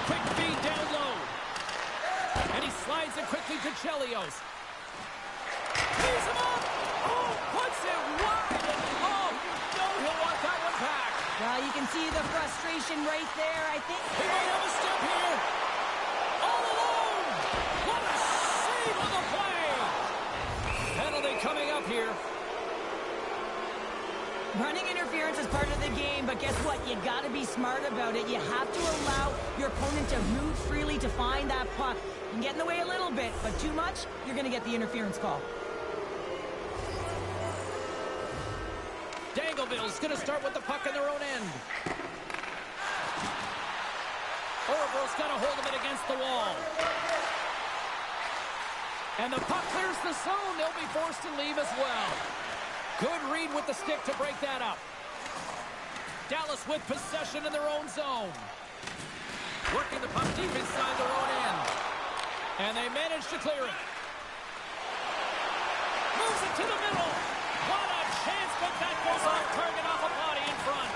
Quick feed down low. And he slides it quickly to Chelios. Tees him up. Oh, puts it wide. Oh, you know he'll want that one back. Well, you can see the frustration right there, I think. He might have a step here. All alone. What a save on the play. Penalty coming up here. Running interference is part of the game, but guess what? You got to be smart about it. You have to allow your opponent to move freely to find that puck. You can get in the way a little bit, but too much, you're going to get the interference call. Dangleville's going to start with the puck in their own end. Orebro's got a hold of it against the wall. And the puck clears the zone. They'll be forced to leave as well. Good read with the stick to break that up. Dallas with possession in their own zone. Working the puck deep inside their own end. And they manage to clear it. Moves it to the middle. What a chance, but that goes off target off a body in front.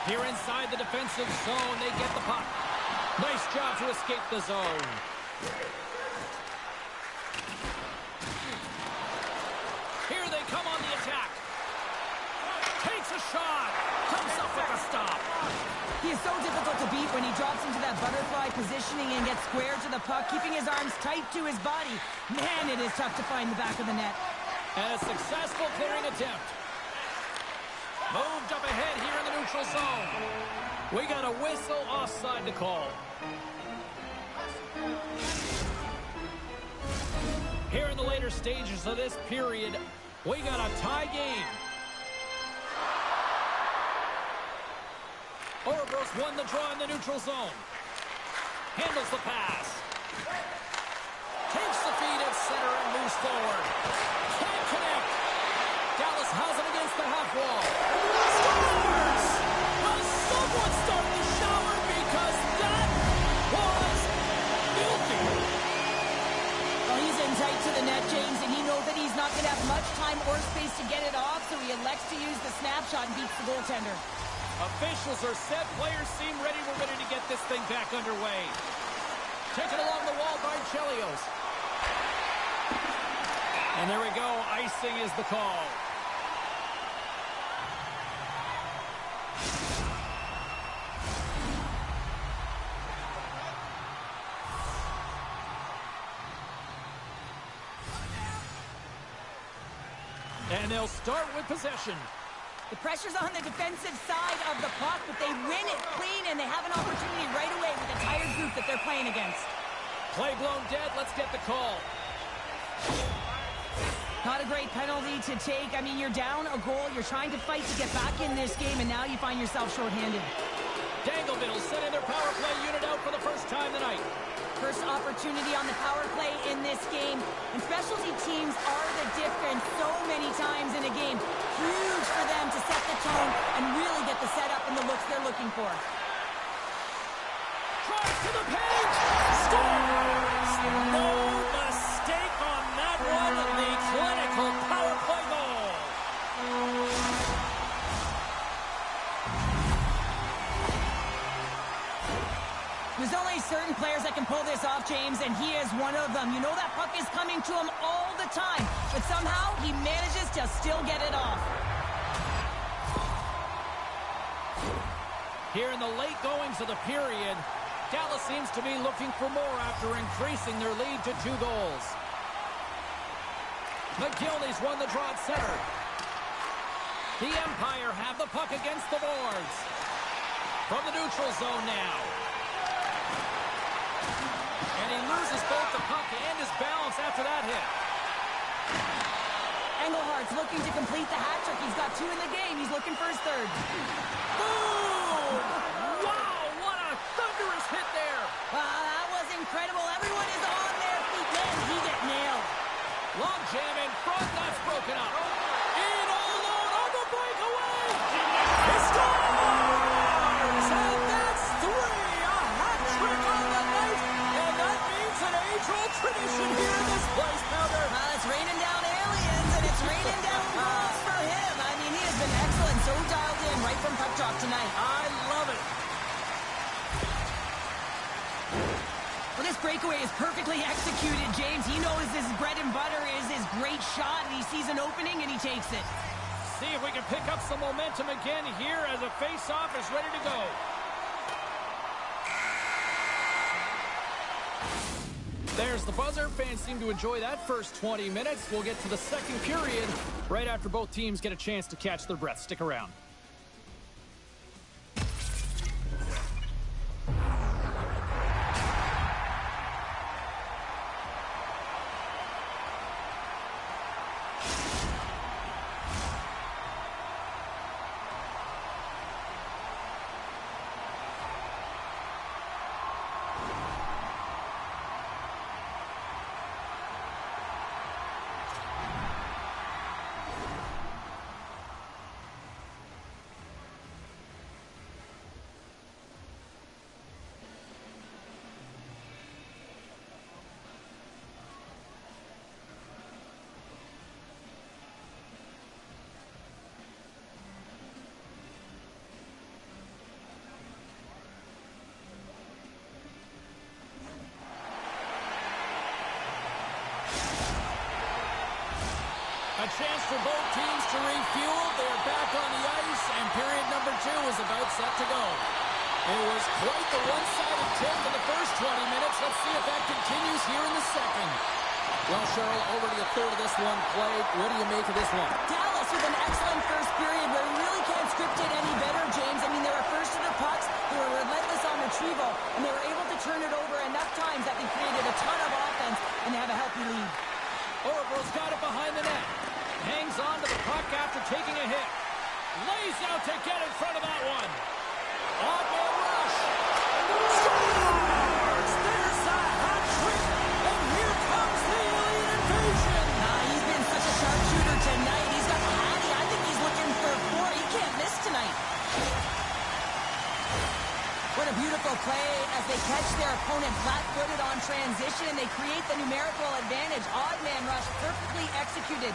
Here inside the defensive zone, they get the puck. Nice job to escape the zone. Here they come on the attack. Takes a shot. Comes up with a stop. He is so difficult to beat when he drops into that butterfly positioning and gets square to the puck, keeping his arms tight to his body. Man, it is tough to find the back of the net. And a successful clearing attempt. Moved up ahead here in the neutral zone. We got a whistle offside to call. Here in the later stages of this period, we got a tie game. Orebro's won the draw in the neutral zone. Handles the pass. Takes the feed at center and moves forward. Can't connect. Dallas has it against the half wall. Scores! Well, someone start the shower because that was filthy. Well, he's in tight to the net, James, and he knows that he's not going to have much time or space to get it off, so he elects to use the snapshot and beats the goaltender. Officials are set. Players seem ready. We're ready to get this thing back underway. Taken along the wall by Chelios. And there we go. Icing is the call. And they'll start with possession. The pressure's on the defensive side of the puck, but they win it clean, and they have an opportunity right away with a tired group that they're playing against. Play blown dead. Let's get the call. Not a great penalty to take. I mean, you're down a goal. You're trying to fight to get back in this game, and now you find yourself shorthanded. Dangleville setting their power play unit out for the first time tonight. First opportunity on the power play in this game. And specialty teams are the difference so many times in a game. Huge for them to set the tone and really get the setup and the looks they're looking for. Drives to the page. Scores! No mistake on that one. The clinical power play goal. There's only certain players that can pull this off, James, and he is one of them. You know that puck is coming to him all the time, but somehow he manages to still get it off. Here in the late goings of the period, Dallas seems to be looking for more after increasing their lead to 2 goals. McGillney's won the draw at center. The Empire have the puck against the boards. From the neutral zone now. And he loses both the puck and his balance after that hit. Engelhardt's looking to complete the hat trick. He's got 2 in the game. He's looking for his 3rd. Boom! Wow, what a thunderous hit there. That was incredible. Everyone is on their feet. Man, he get nailed. Long jam in front. That's broken up. In all alone on the breakaway. He scores! And that's 3. A hat trick on the night. And that means an age-old tradition here in this place, Powder. It's raining down aliens, and it's raining down goals for him. I mean, he has been excellent. So dialed in right from puck drop tonight. I love it. Well, this breakaway is perfectly executed, James. He knows his bread and butter is his great shot, and he sees an opening, and he takes it. See if we can pick up some momentum again here as a face-off is ready to go. There's the buzzer. Fans seem to enjoy that first 20 minutes. We'll get to the second period right after both teams get a chance to catch their breath. Stick around. A chance for both teams to refuel. They're back on the ice, and period number 2 is about set to go. It was quite the one-sided tip in the first 20 minutes. Let's see if that continues here in the second. Well, Cheryl, already a third of this one played. What do you make of this one? Dallas with an excellent first period where we really can't script it any better, James. I mean, they were first to the pucks. They were relentless on retrieval, and they were able to turn it over enough times that they created a ton of offense, and they have a healthy lead. Oracle's got it behind the net. Hangs on to the puck after taking a hit. Lays out to get in front of that one. Odd-man rush. Scores! There's a hat trick, and here comes the alien invasion. He's been such a sharpshooter tonight. He's got the Hattie. I think he's looking for 4. He can't miss tonight. What a beautiful play as they catch their opponent flat-footed on transition, and they create the numerical advantage. Odd-man rush, perfectly executed.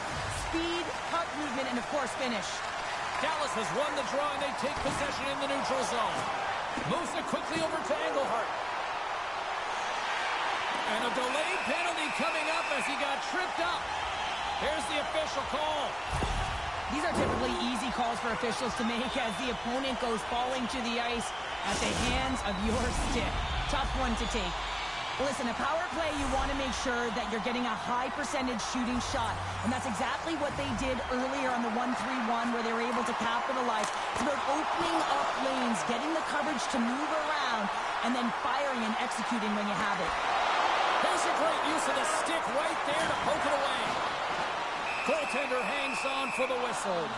Speed, puck movement, and of course, finish. Dallas has won the draw, and they take possession in the neutral zone. Moves it quickly over to Engelhardt. And a delayed penalty coming up as he got tripped up. Here's the official call. These are typically easy calls for officials to make as the opponent goes falling to the ice at the hands of your stick. Tough one to take. Listen, a power play, you want to make sure that you're getting a high percentage shooting shot. And that's exactly what they did earlier on the 1-3-1 where they were able to capitalize. It's about opening up lanes, getting the coverage to move around, and then firing and executing when you have it. There's a great use of the stick right there to poke it away. Goaltender hangs on for the whistle.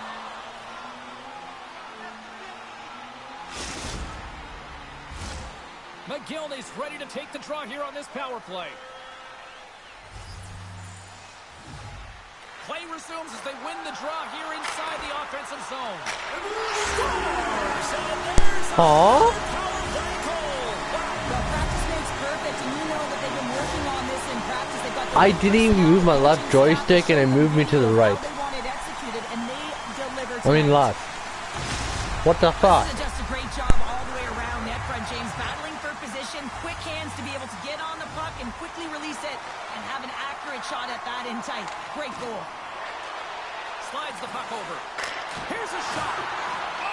McGillney's ready to take the draw here on this power play. Play resumes as they win the draw here inside the offensive zone. Scores! And there's a power play goal. Well, practice makes perfect, and you know that they've been working on this in practice. They've got the I didn't even move my left joystick, and it moved me to the right. They wanted executed, and they delivered. I mean left. What the fuck? This is just a great job all the way around net front, James. Battling for position, quick hands to be able to get on the puck and quickly release it and have an accurate shot at that in tight. Great goal. Slides the puck over. Here's a shot.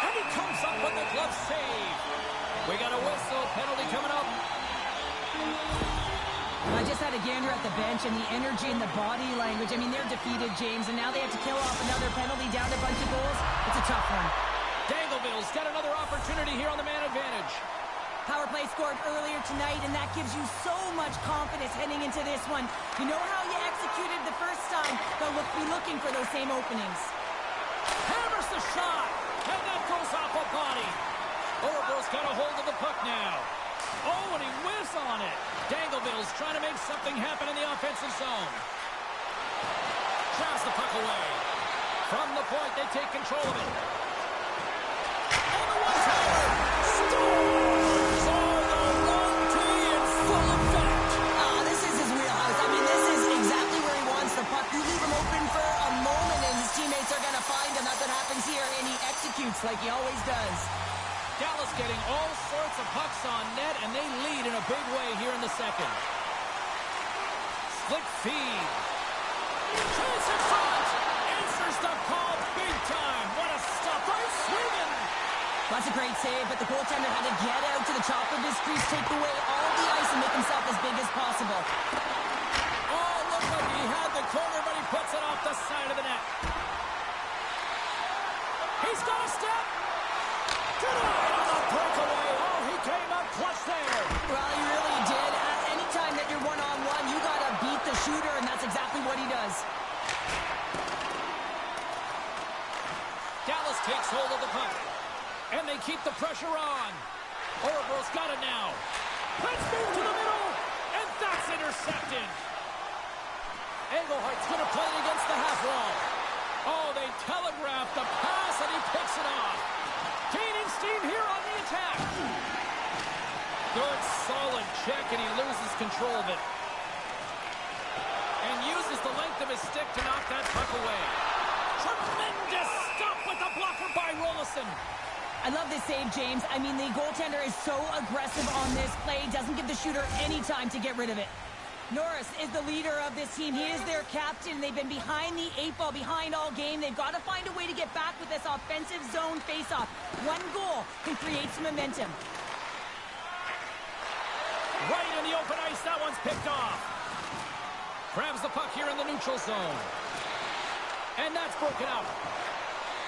And he comes up with the glove save. penalty coming up. I just had a gander at the bench, and the energy and the body language. I mean, they're defeated, James, and now they have to kill off another penalty down a bunch of goals. It's a tough one. Dangleville's got another opportunity here on the man advantage. Power play scored earlier tonight, and that gives you so much confidence heading into this one. You know how you executed the first time, they'll be looking for those same openings. Hammers the shot, and that goes off a body. Orebro's got a hold of the puck now. Oh, and he whiffs on it. Dangleville's trying to make something happen in the offensive zone. Drives the puck away. From the point, they take control of it. On the one-timer. Stores! Oh, the long tee in full effect. This is his wheelhouse. I mean, this is exactly where he wants the puck. You leave him open for a moment, and his teammates are going to find him. That's what happens here, and he executes like he always does. Dallas getting all sorts of pucks on net, and they lead in a big way here in the second. Slick feed. Chase in front. Answers the call big time. What a stop. Right swinging. That's a great save, but the goaltender had to get out to the top of his crease, take away all the ice, and make himself as big as possible. Oh, looked like he had the corner, but he puts it off the side of the net. He's got a step. Denied on the breakaway. Oh, he came up clutch there. Well, he really did. Anytime that you're one-on-one, you got to beat the shooter, and that's exactly what he does. Dallas takes hold of the puck, and they keep the pressure on. Orebro's got it now. Let's move to the middle, and that's intercepted. Englehart's going to play it against the half wall. Oh, they telegraph the pass, and he picks it off. Gaining steam here on the attack. Good, solid check, and he loses control of it. And uses the length of his stick to knock that puck away. Tremendous stop with the blocker by Rollison. I love this save, James. I mean, the goaltender is so aggressive on this play. Doesn't give the shooter any time to get rid of it. Norris is the leader of this team. He is their captain. They've been behind the 8 ball, behind all game. They've got to find a way to get back with this offensive zone faceoff. One goal can create some momentum. Right in the open ice, that one's picked off. Grabs the puck here in the neutral zone. And that's broken up.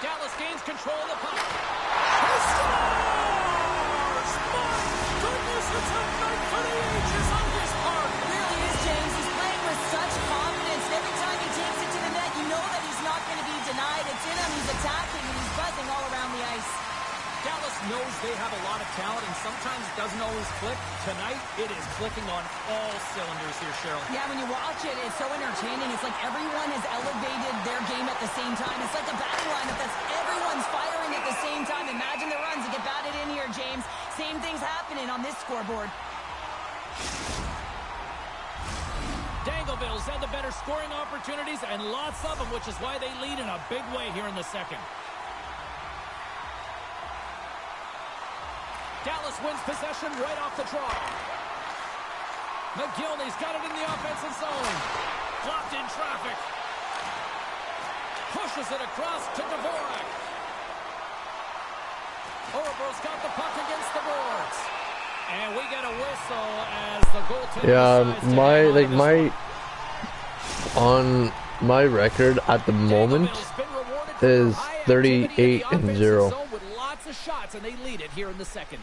Dallas gains control of the puck. He scores! My goodness, it's a night for the ages on his part. It really is, James. He's playing with such confidence. Every time he takes it to the net, you know that he's not going to be denied. It's in him. He's attacking, and he's buzzing all around the ice. Dallas knows they have a lot of talent, and sometimes it doesn't always click. Tonight, it is clicking on all cylinders here, Cheryl. Yeah, when you watch it, it's so entertaining. It's like everyone has elevated their game at the same time. It's like a batting lineup that's everyone's firing at the same time. Imagine the runs that get batted in here, James. Same thing's happening on this scoreboard. Dangleville's had the better scoring opportunities, and lots of them, which is why they lead in a big way here in the second. Dallas wins possession right off the draw. McGillney's got it in the offensive zone. Blocked in traffic. Pushes it across to Dvorak. Orebro's got the puck against the boards. And we get a whistle as the goaltender on my record at the moment is 38-0. With lots of shots, and they lead it here in the second.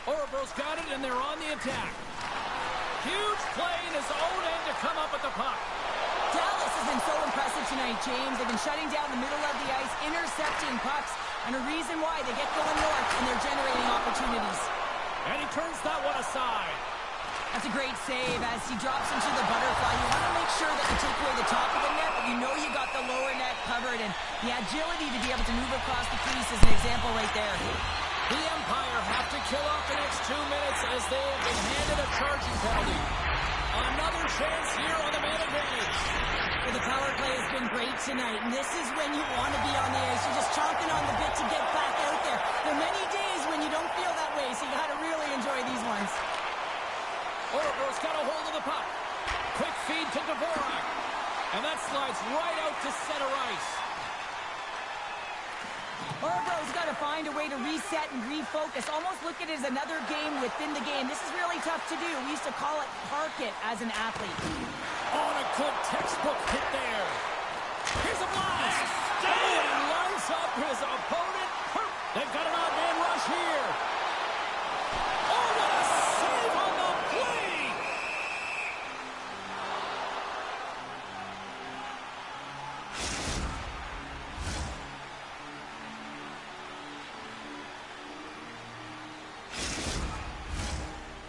Orebro's got it, and they're on the attack. Huge play in his own end to come up with the puck. Dallas has been so impressive tonight, James. They've been shutting down the middle of the ice, intercepting pucks, and a reason why they get going north, and they're generating opportunities. And he turns that one aside. That's a great save as he drops into the butterfly. You want to make sure that you take away the top of the net, but you know you got the lower net covered, and the agility to be able to move across the crease is an example right there. The Empire have to kill off the next 2 minutes as they have been handed a charging penalty. Another chance here on the man advantage. Well, the power play has been great tonight, and this is when you want to be on the ice. You're just chomping on the bit to get back out there. There are many days when you don't feel that way, so you got to really enjoy these ones. Orebro's got a hold of the puck. Quick feed to Dvorak. And that slides right out to center ice. Orebro's got to find a way to reset and refocus. Almost look at it as another game within the game. This is really tough to do. We used to call it park it as an athlete. On a good textbook hit there. Here's a blast. Oh, and he lines up his opponent. They've got an odd man rush here. Oh, what a save on the play.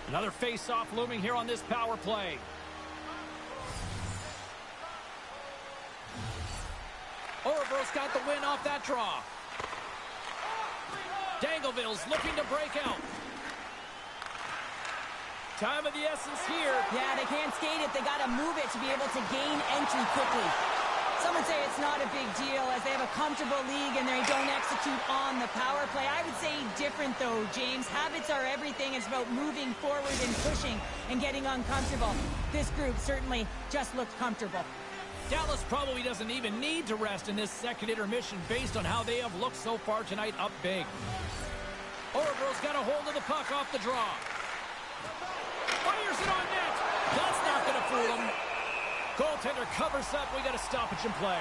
Another face-off looming here on this power play. Orebro's got the win off that draw. Dangleville's looking to break out. Time of the essence here. Yeah, they can't skate it. They got to move it to be able to gain entry quickly. Some would say it's not a big deal as they have a comfortable league and they don't execute on the power play. I would say different though, James. Habits are everything. It's about moving forward and pushing and getting uncomfortable. This group certainly just looked comfortable. Dallas probably doesn't even need to rest in this second intermission based on how they have looked so far tonight up big. Orebro's got a hold of the puck off the draw. Fires it on net. That's not going to fool him. Goaltender covers up. We got a stoppage in play.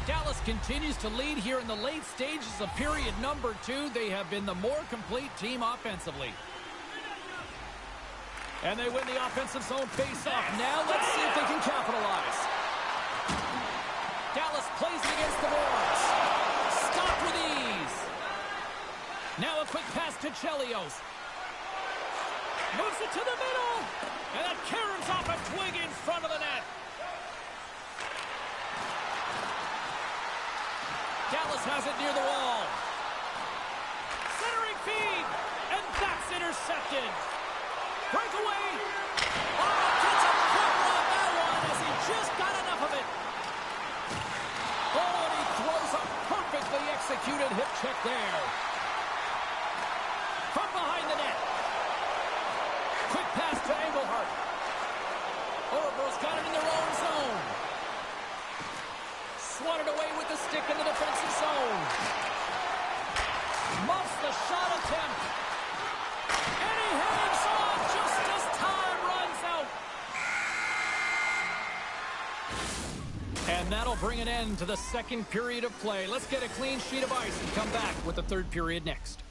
Dallas continues to lead here in the late stages of period number 2. They have been the more complete team offensively. And they win the offensive zone face-off. Now let's see if they can capitalize. Dallas plays it against the boards. Stopped with ease. Now a quick pass to Chelios. Moves it to the middle. And that caroms off a twig in front of the net. Dallas has it near the wall. Centering feed. And that's intercepted. Breakaway. Oh, gets a cover on that one as he just got enough of it. Oh, and he throws a perfectly executed hip check there. From behind the net. Quick pass to Engelhardt. Orebro's got it in their own zone. Swatted away with the stick in the defensive zone. Muffs the shot attempt. And he hangs on just as time runs out. And that'll bring an end to the second period of play. Let's get a clean sheet of ice and come back with the third period next.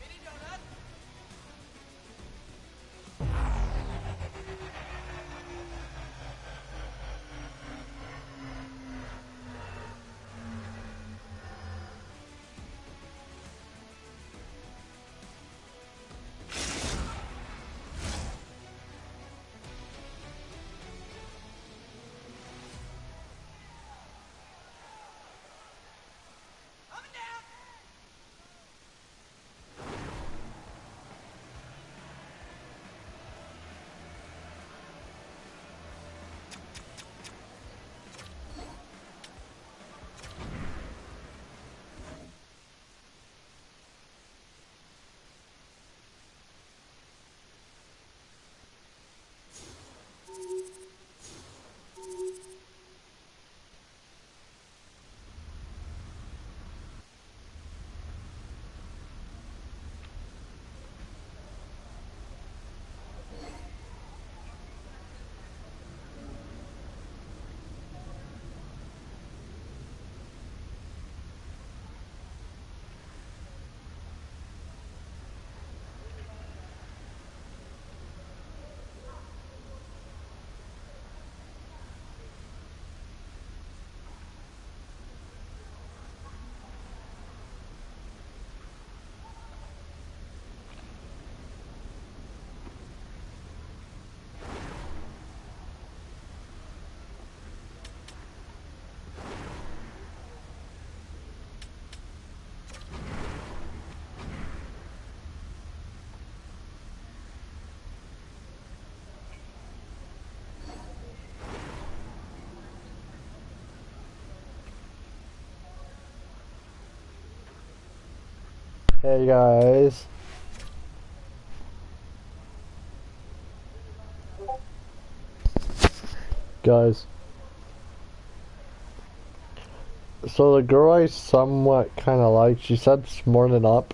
Hey guys. Guys. So the girl I somewhat kind of like, she said smarten up.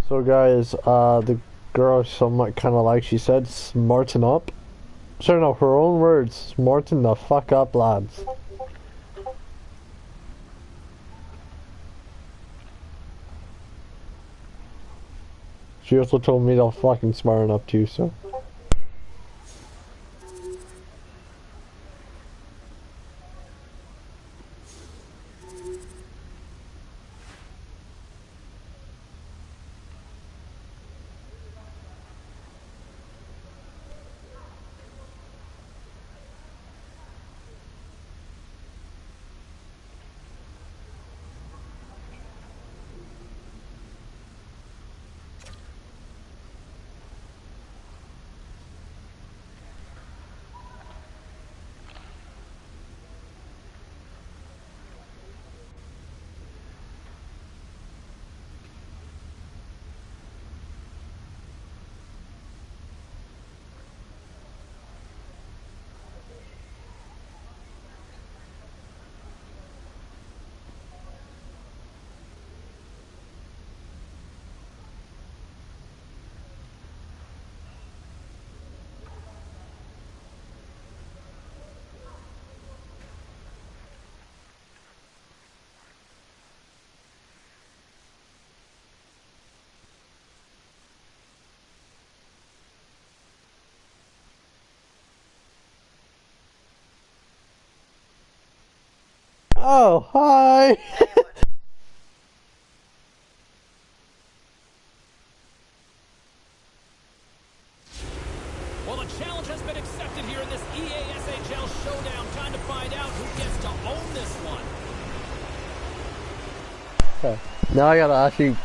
So guys, the girl somewhat kind of like, she said smarten up. Sorry, no, her own words, smarten the fuck up, lads. She also told me to fucking smarten up too, so. Oh, hi! Well, the challenge has been accepted here in this EASHL showdown. Time to find out who gets to own this one. Okay. Now I gotta actually,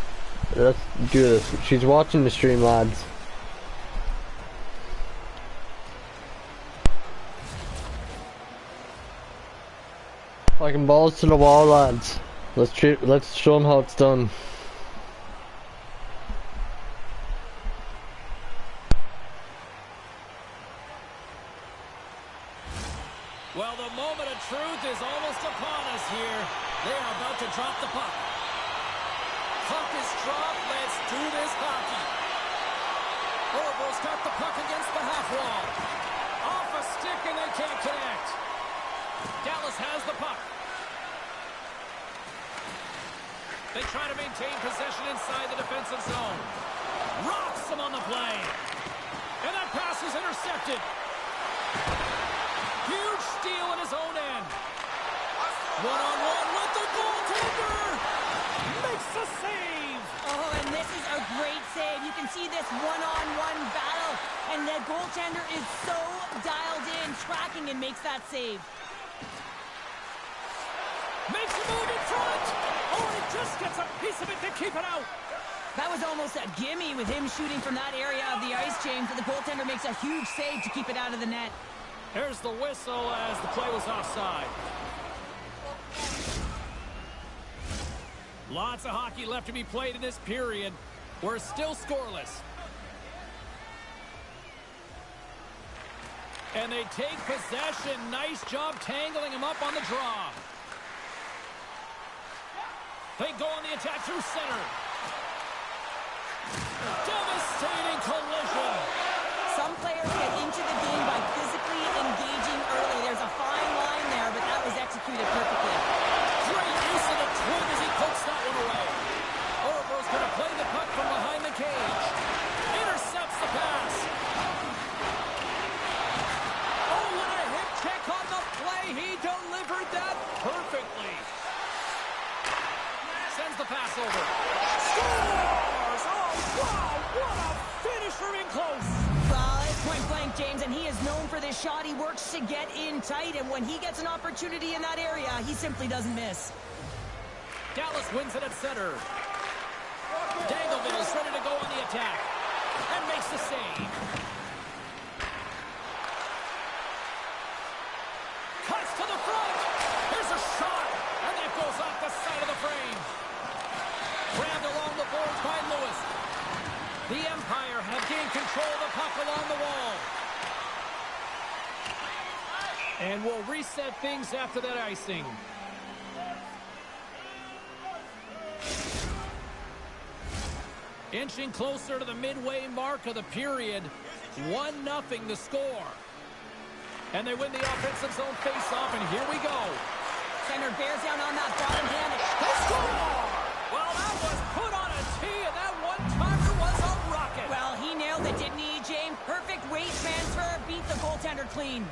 let's do this. She's watching the stream, lads. Fucking balls to the wall, lads. Let's show them how it's done. Well, the moment of truth is almost upon us here. They are about to drop the puck. Puck is dropped. Let's do this hockey. Oracle's got the puck against the half wall. Off a stick and they can't connect. Dallas has the puck. They try to maintain possession inside the defensive zone. Rocks him on the play. And that pass is intercepted. Huge steal in his own end. One-on-one with the goaltender. Makes the save. Oh, and this is a great save. You can see this one-on-one battle. And the goaltender is so dialed in, tracking, and makes that save. Makes a move in front. Oh, he just gets a piece of it to keep it out. That was almost a gimme with him shooting from that area of the ice, James, but the goaltender makes a huge save to keep it out of the net. There's the whistle as the play was offside. Lots of hockey left to be played in this period. We're still scoreless. And they take possession. Nice job tangling him up on the draw. They go on the attack through center. Devastating collision. Some players get into the game by physically engaging early. There's a fine line there, but that was executed perfectly. Great use of the twig as he puts that one away. Orbo's going to play the puck from behind the cage. Intercepts the pass. Oh, what a hip check on the play. He delivered that perfectly. Sends the pass over. Scores! Oh, wow! What a finish from in close. Well, it's point blank, James, and he is known for this shot. He works to get in tight, and when he gets an opportunity in that area, he simply doesn't miss. Dallas wins it at center. Dangleville is ready to go on the attack and makes the save. Cuts to the front. Here's a shot, and that goes off the side of the frame. Grabbed along the boards by Lewis. The Empire have gained control of the puck along the wall. And we'll reset things after that icing. Inching closer to the midway mark of the period. 1-0 the score. And they win the offensive zone face-off, and here we go. Center bears down on that bottom hand. They score! Well, that was put on a tee, and that one-timer was a rocket. Well, he nailed it, didn't he, James? Perfect weight transfer, beat the goaltender clean.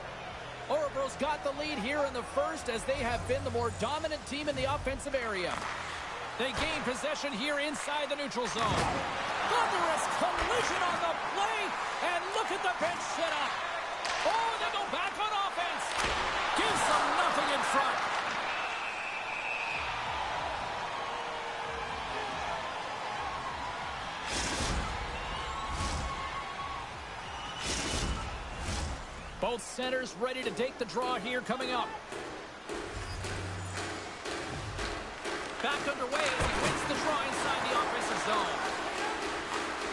Orbo's got the lead here in the first as they have been the more dominant team in the offensive area. They gain possession here inside the neutral zone. Thunderous collision on the play, and look at the bench set up. Oh, they go back on offense. Gives them nothing in front. Both centers ready to take the draw here coming up. Back underway as he wins the draw inside the offensive zone.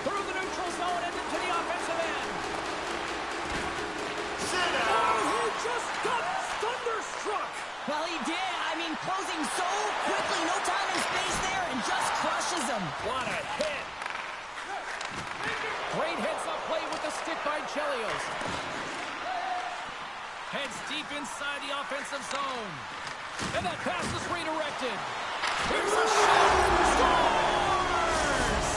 Through the neutral zone and into the offensive end. Oh, he just got thunderstruck. Well, he did. I mean, closing so quickly, no time and space there, and just crushes him. What a hit. Great heads-up play with the stick by Chelios. Heads deep inside the offensive zone. And that pass is redirected. Here's a shot. Scores!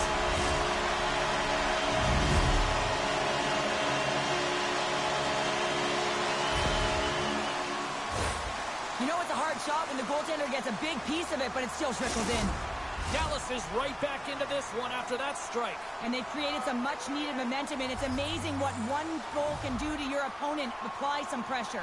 You know it's a hard shot when the goaltender gets a big piece of it, but it still trickles in. Dallas is right back into this one after that strike. And they've created some much-needed momentum, and it's amazing what one goal can do to your opponent. Apply some pressure.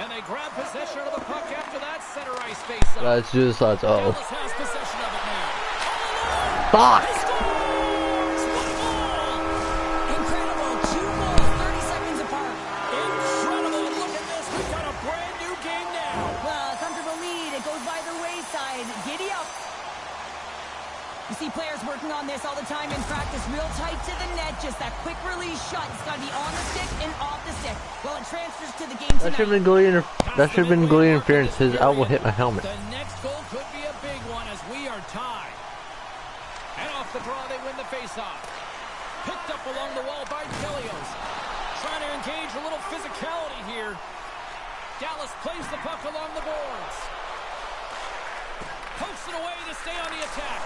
And they grab possession of the puck after that center ice face-off. That's just that's Dallas has possession of it now. Fuck! He scores! What a goal! Incredible. 2 goals, 30 seconds apart. Incredible. Look at this. We've got a brand new game now. Well, a comfortable lead. It goes by the wayside. Giddy up. You see players working on this all the time in practice, real tight to the net, just that quick release shot. It's got to be on the stick and off the stick. Well, it transfers to the game tonight. That should have been goalie interference. His elbow hit my helmet. The next goal could be a big one as we are tied. And off the draw, they win the faceoff. Picked up along the wall by Chelios. Trying to engage a little physicality here. Dallas plays the puck along the boards. Pokes it away to stay on the attack.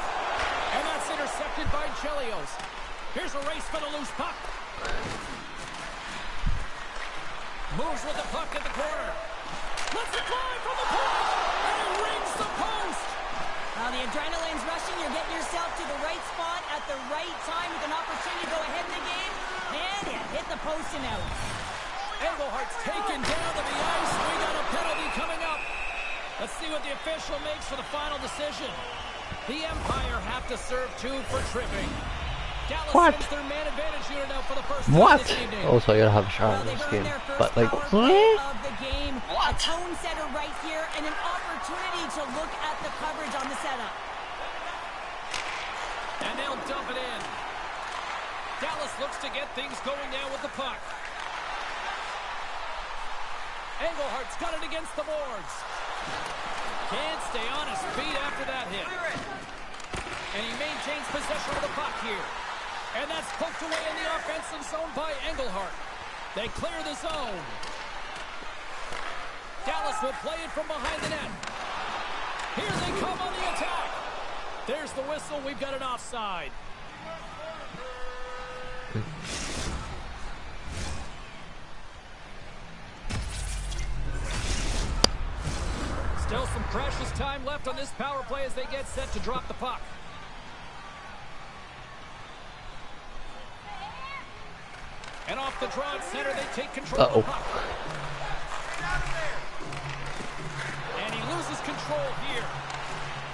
And that's intercepted by Chelios. Here's a race for the loose puck. Moves with the puck at the corner. Let's it fly from the point. And it rings the post. The adrenaline's rushing. You're getting yourself to the right spot at the right time with an opportunity to go ahead in the game. And it hit the post and out. Englehart's taken down to the ice. We got a penalty coming up. Let's see what the official makes for the final decision. The Empire have to serve 2 for tripping. Dallas What? sends their man advantage unit out for the first time What? this evening. Also, I gotta have a shot Well, in they've this earned game. their first But like, power play what? of the game. A tone setter right here and an opportunity to look at the coverage on the setup. And they'll dump it in. Dallas looks to get things going now with the puck. Engelhardt's got it against the boards. Can't stay on his feet after that hit. And he maintains possession of the puck here. And that's poked away in the offensive zone by Engelhardt. They clear the zone. Dallas will play it from behind the net. Here they come on the attack. There's the whistle. We've got an offside. Still some precious time left on this power play as they get set to drop the puck. And off the draw at center, they take control of the puck. And he loses control here.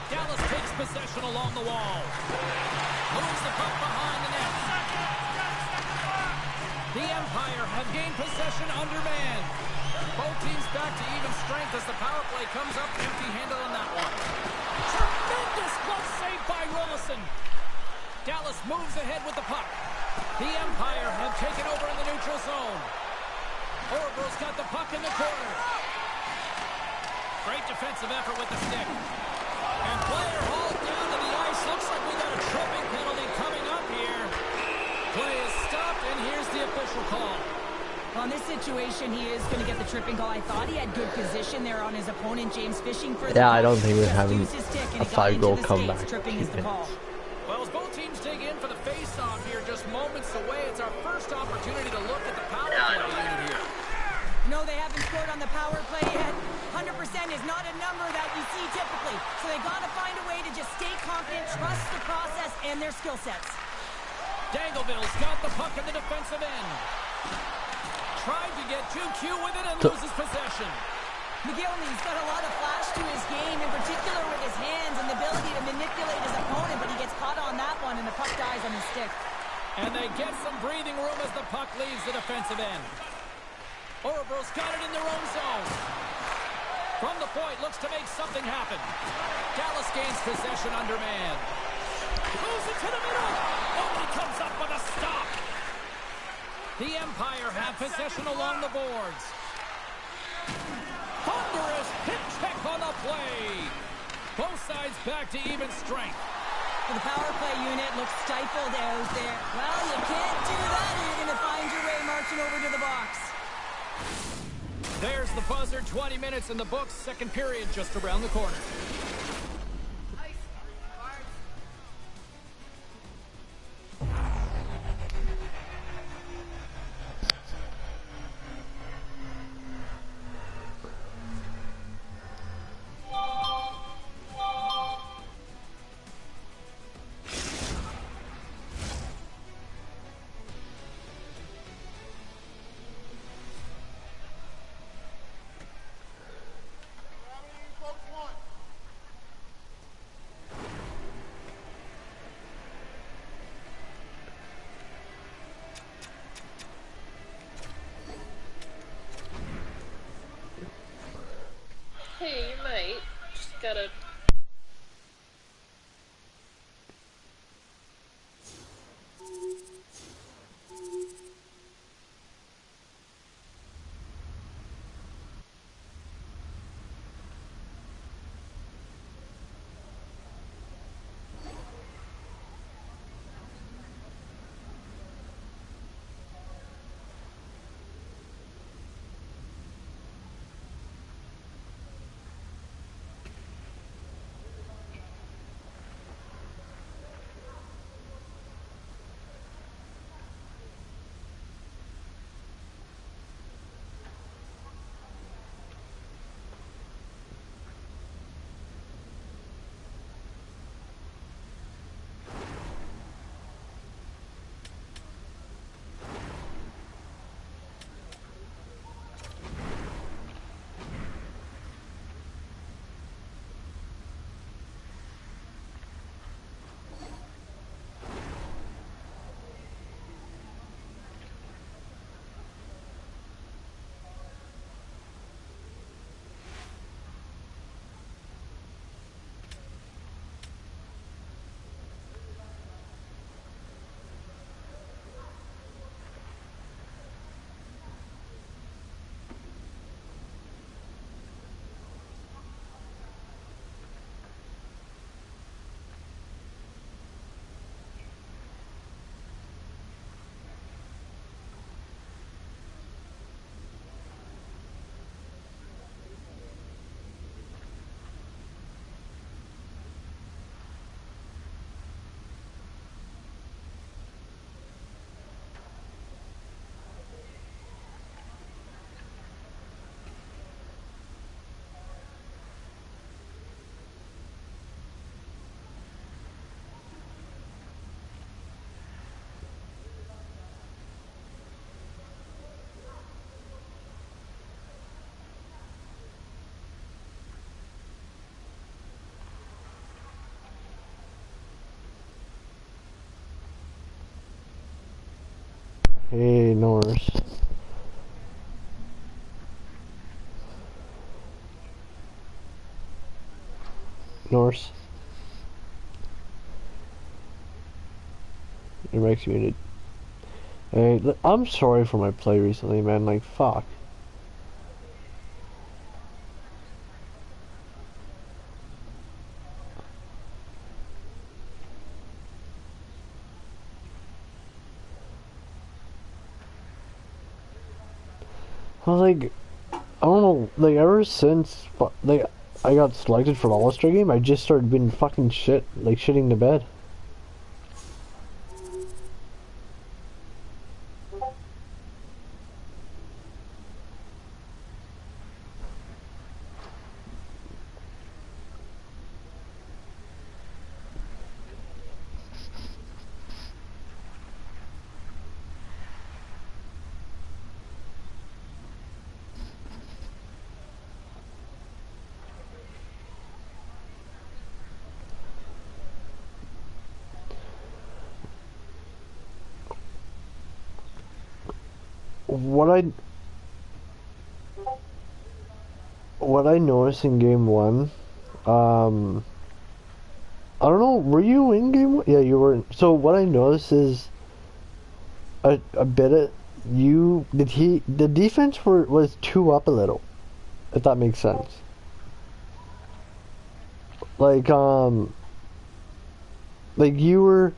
Dallas takes possession along the wall. Moves the puck behind the net. The Empire have gained possession under man. Both teams back to even strength as the power play comes up empty-handed on that one. Tremendous glove save by Rollison. Dallas moves ahead with the puck. The Empire have taken over in the neutral zone. Orville's got the puck in the corner. Great defensive effort with the stick. And player hauled down to the ice. Looks like we got a tripping penalty coming up here. Play is stopped, and here's the official call. Well, in this situation, he is going to get the tripping call. I thought he had good position there on his opponent, James, fishing for the Yeah, I puck. don't think we're Just having used his stick, and a he got into 5-goal the comeback. skates. Tripping is the call. Well, as both teams dig in for the face-off here, just moments away, it's our first opportunity to look at the power play unit here. No, they haven't scored on the power play yet. 100% is not a number that we see typically. So they got to find a way to just stay confident, trust the process and their skill sets. Dangleville's got the puck in the defensive end. Tried to get too cute with it and loses possession. McGillney's got a lot of flash to his game, in particular with his hands and the ability to manipulate his opponent, but he gets caught on that one and the puck dies on his stick. And they get some breathing room as the puck leaves the defensive end. Orville's got it in their own zone. From the point, looks to make something happen. Dallas gains possession under man. Moves it to the middle. Nobody comes up with a stop. The Empire have possession along the boards. Thunderous hit check on the play. Both sides back to even strength. The power play unit looks stifled out there. Well, you can't do that. You're going to find your way marching over to the box. There's the buzzer. 20 minutes in the books. Second period just around the corner. Hey, Norris. Norris. Your mic's muted. Hey, I'm sorry for my play recently, man. Like, fuck. I was like, I don't know, like, ever since, like, I got selected for the All-Star game, I just started being fucking shitting the bed. What I noticed in game one, I don't know, were you in game one? Yeah, you were. So what I noticed is a bit of the defense was two up a little, if that makes sense. Like you were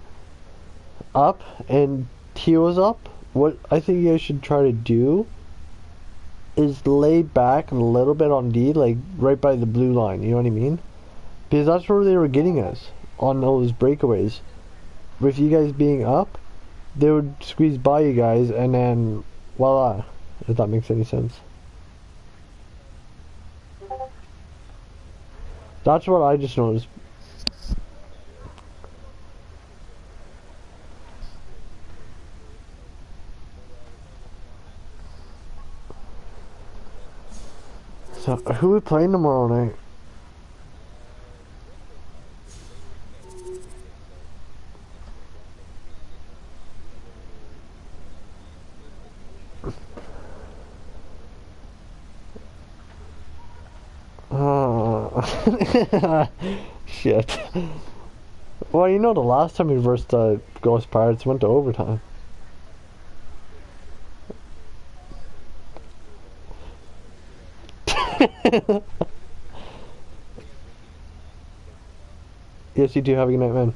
up and he was up. What I think you guys should try to do is lay back a little bit on D, like right by the blue line, you know what I mean? Because that's where they were getting us on those breakaways. With you guys being up, they would squeeze by you guys and then voila, if that makes any sense. That's what I just noticed. So who are we playing tomorrow night? Shit. Well, you know the last time we versed the Ghost Pirates went to overtime. Yes, you do. Have a good night, man.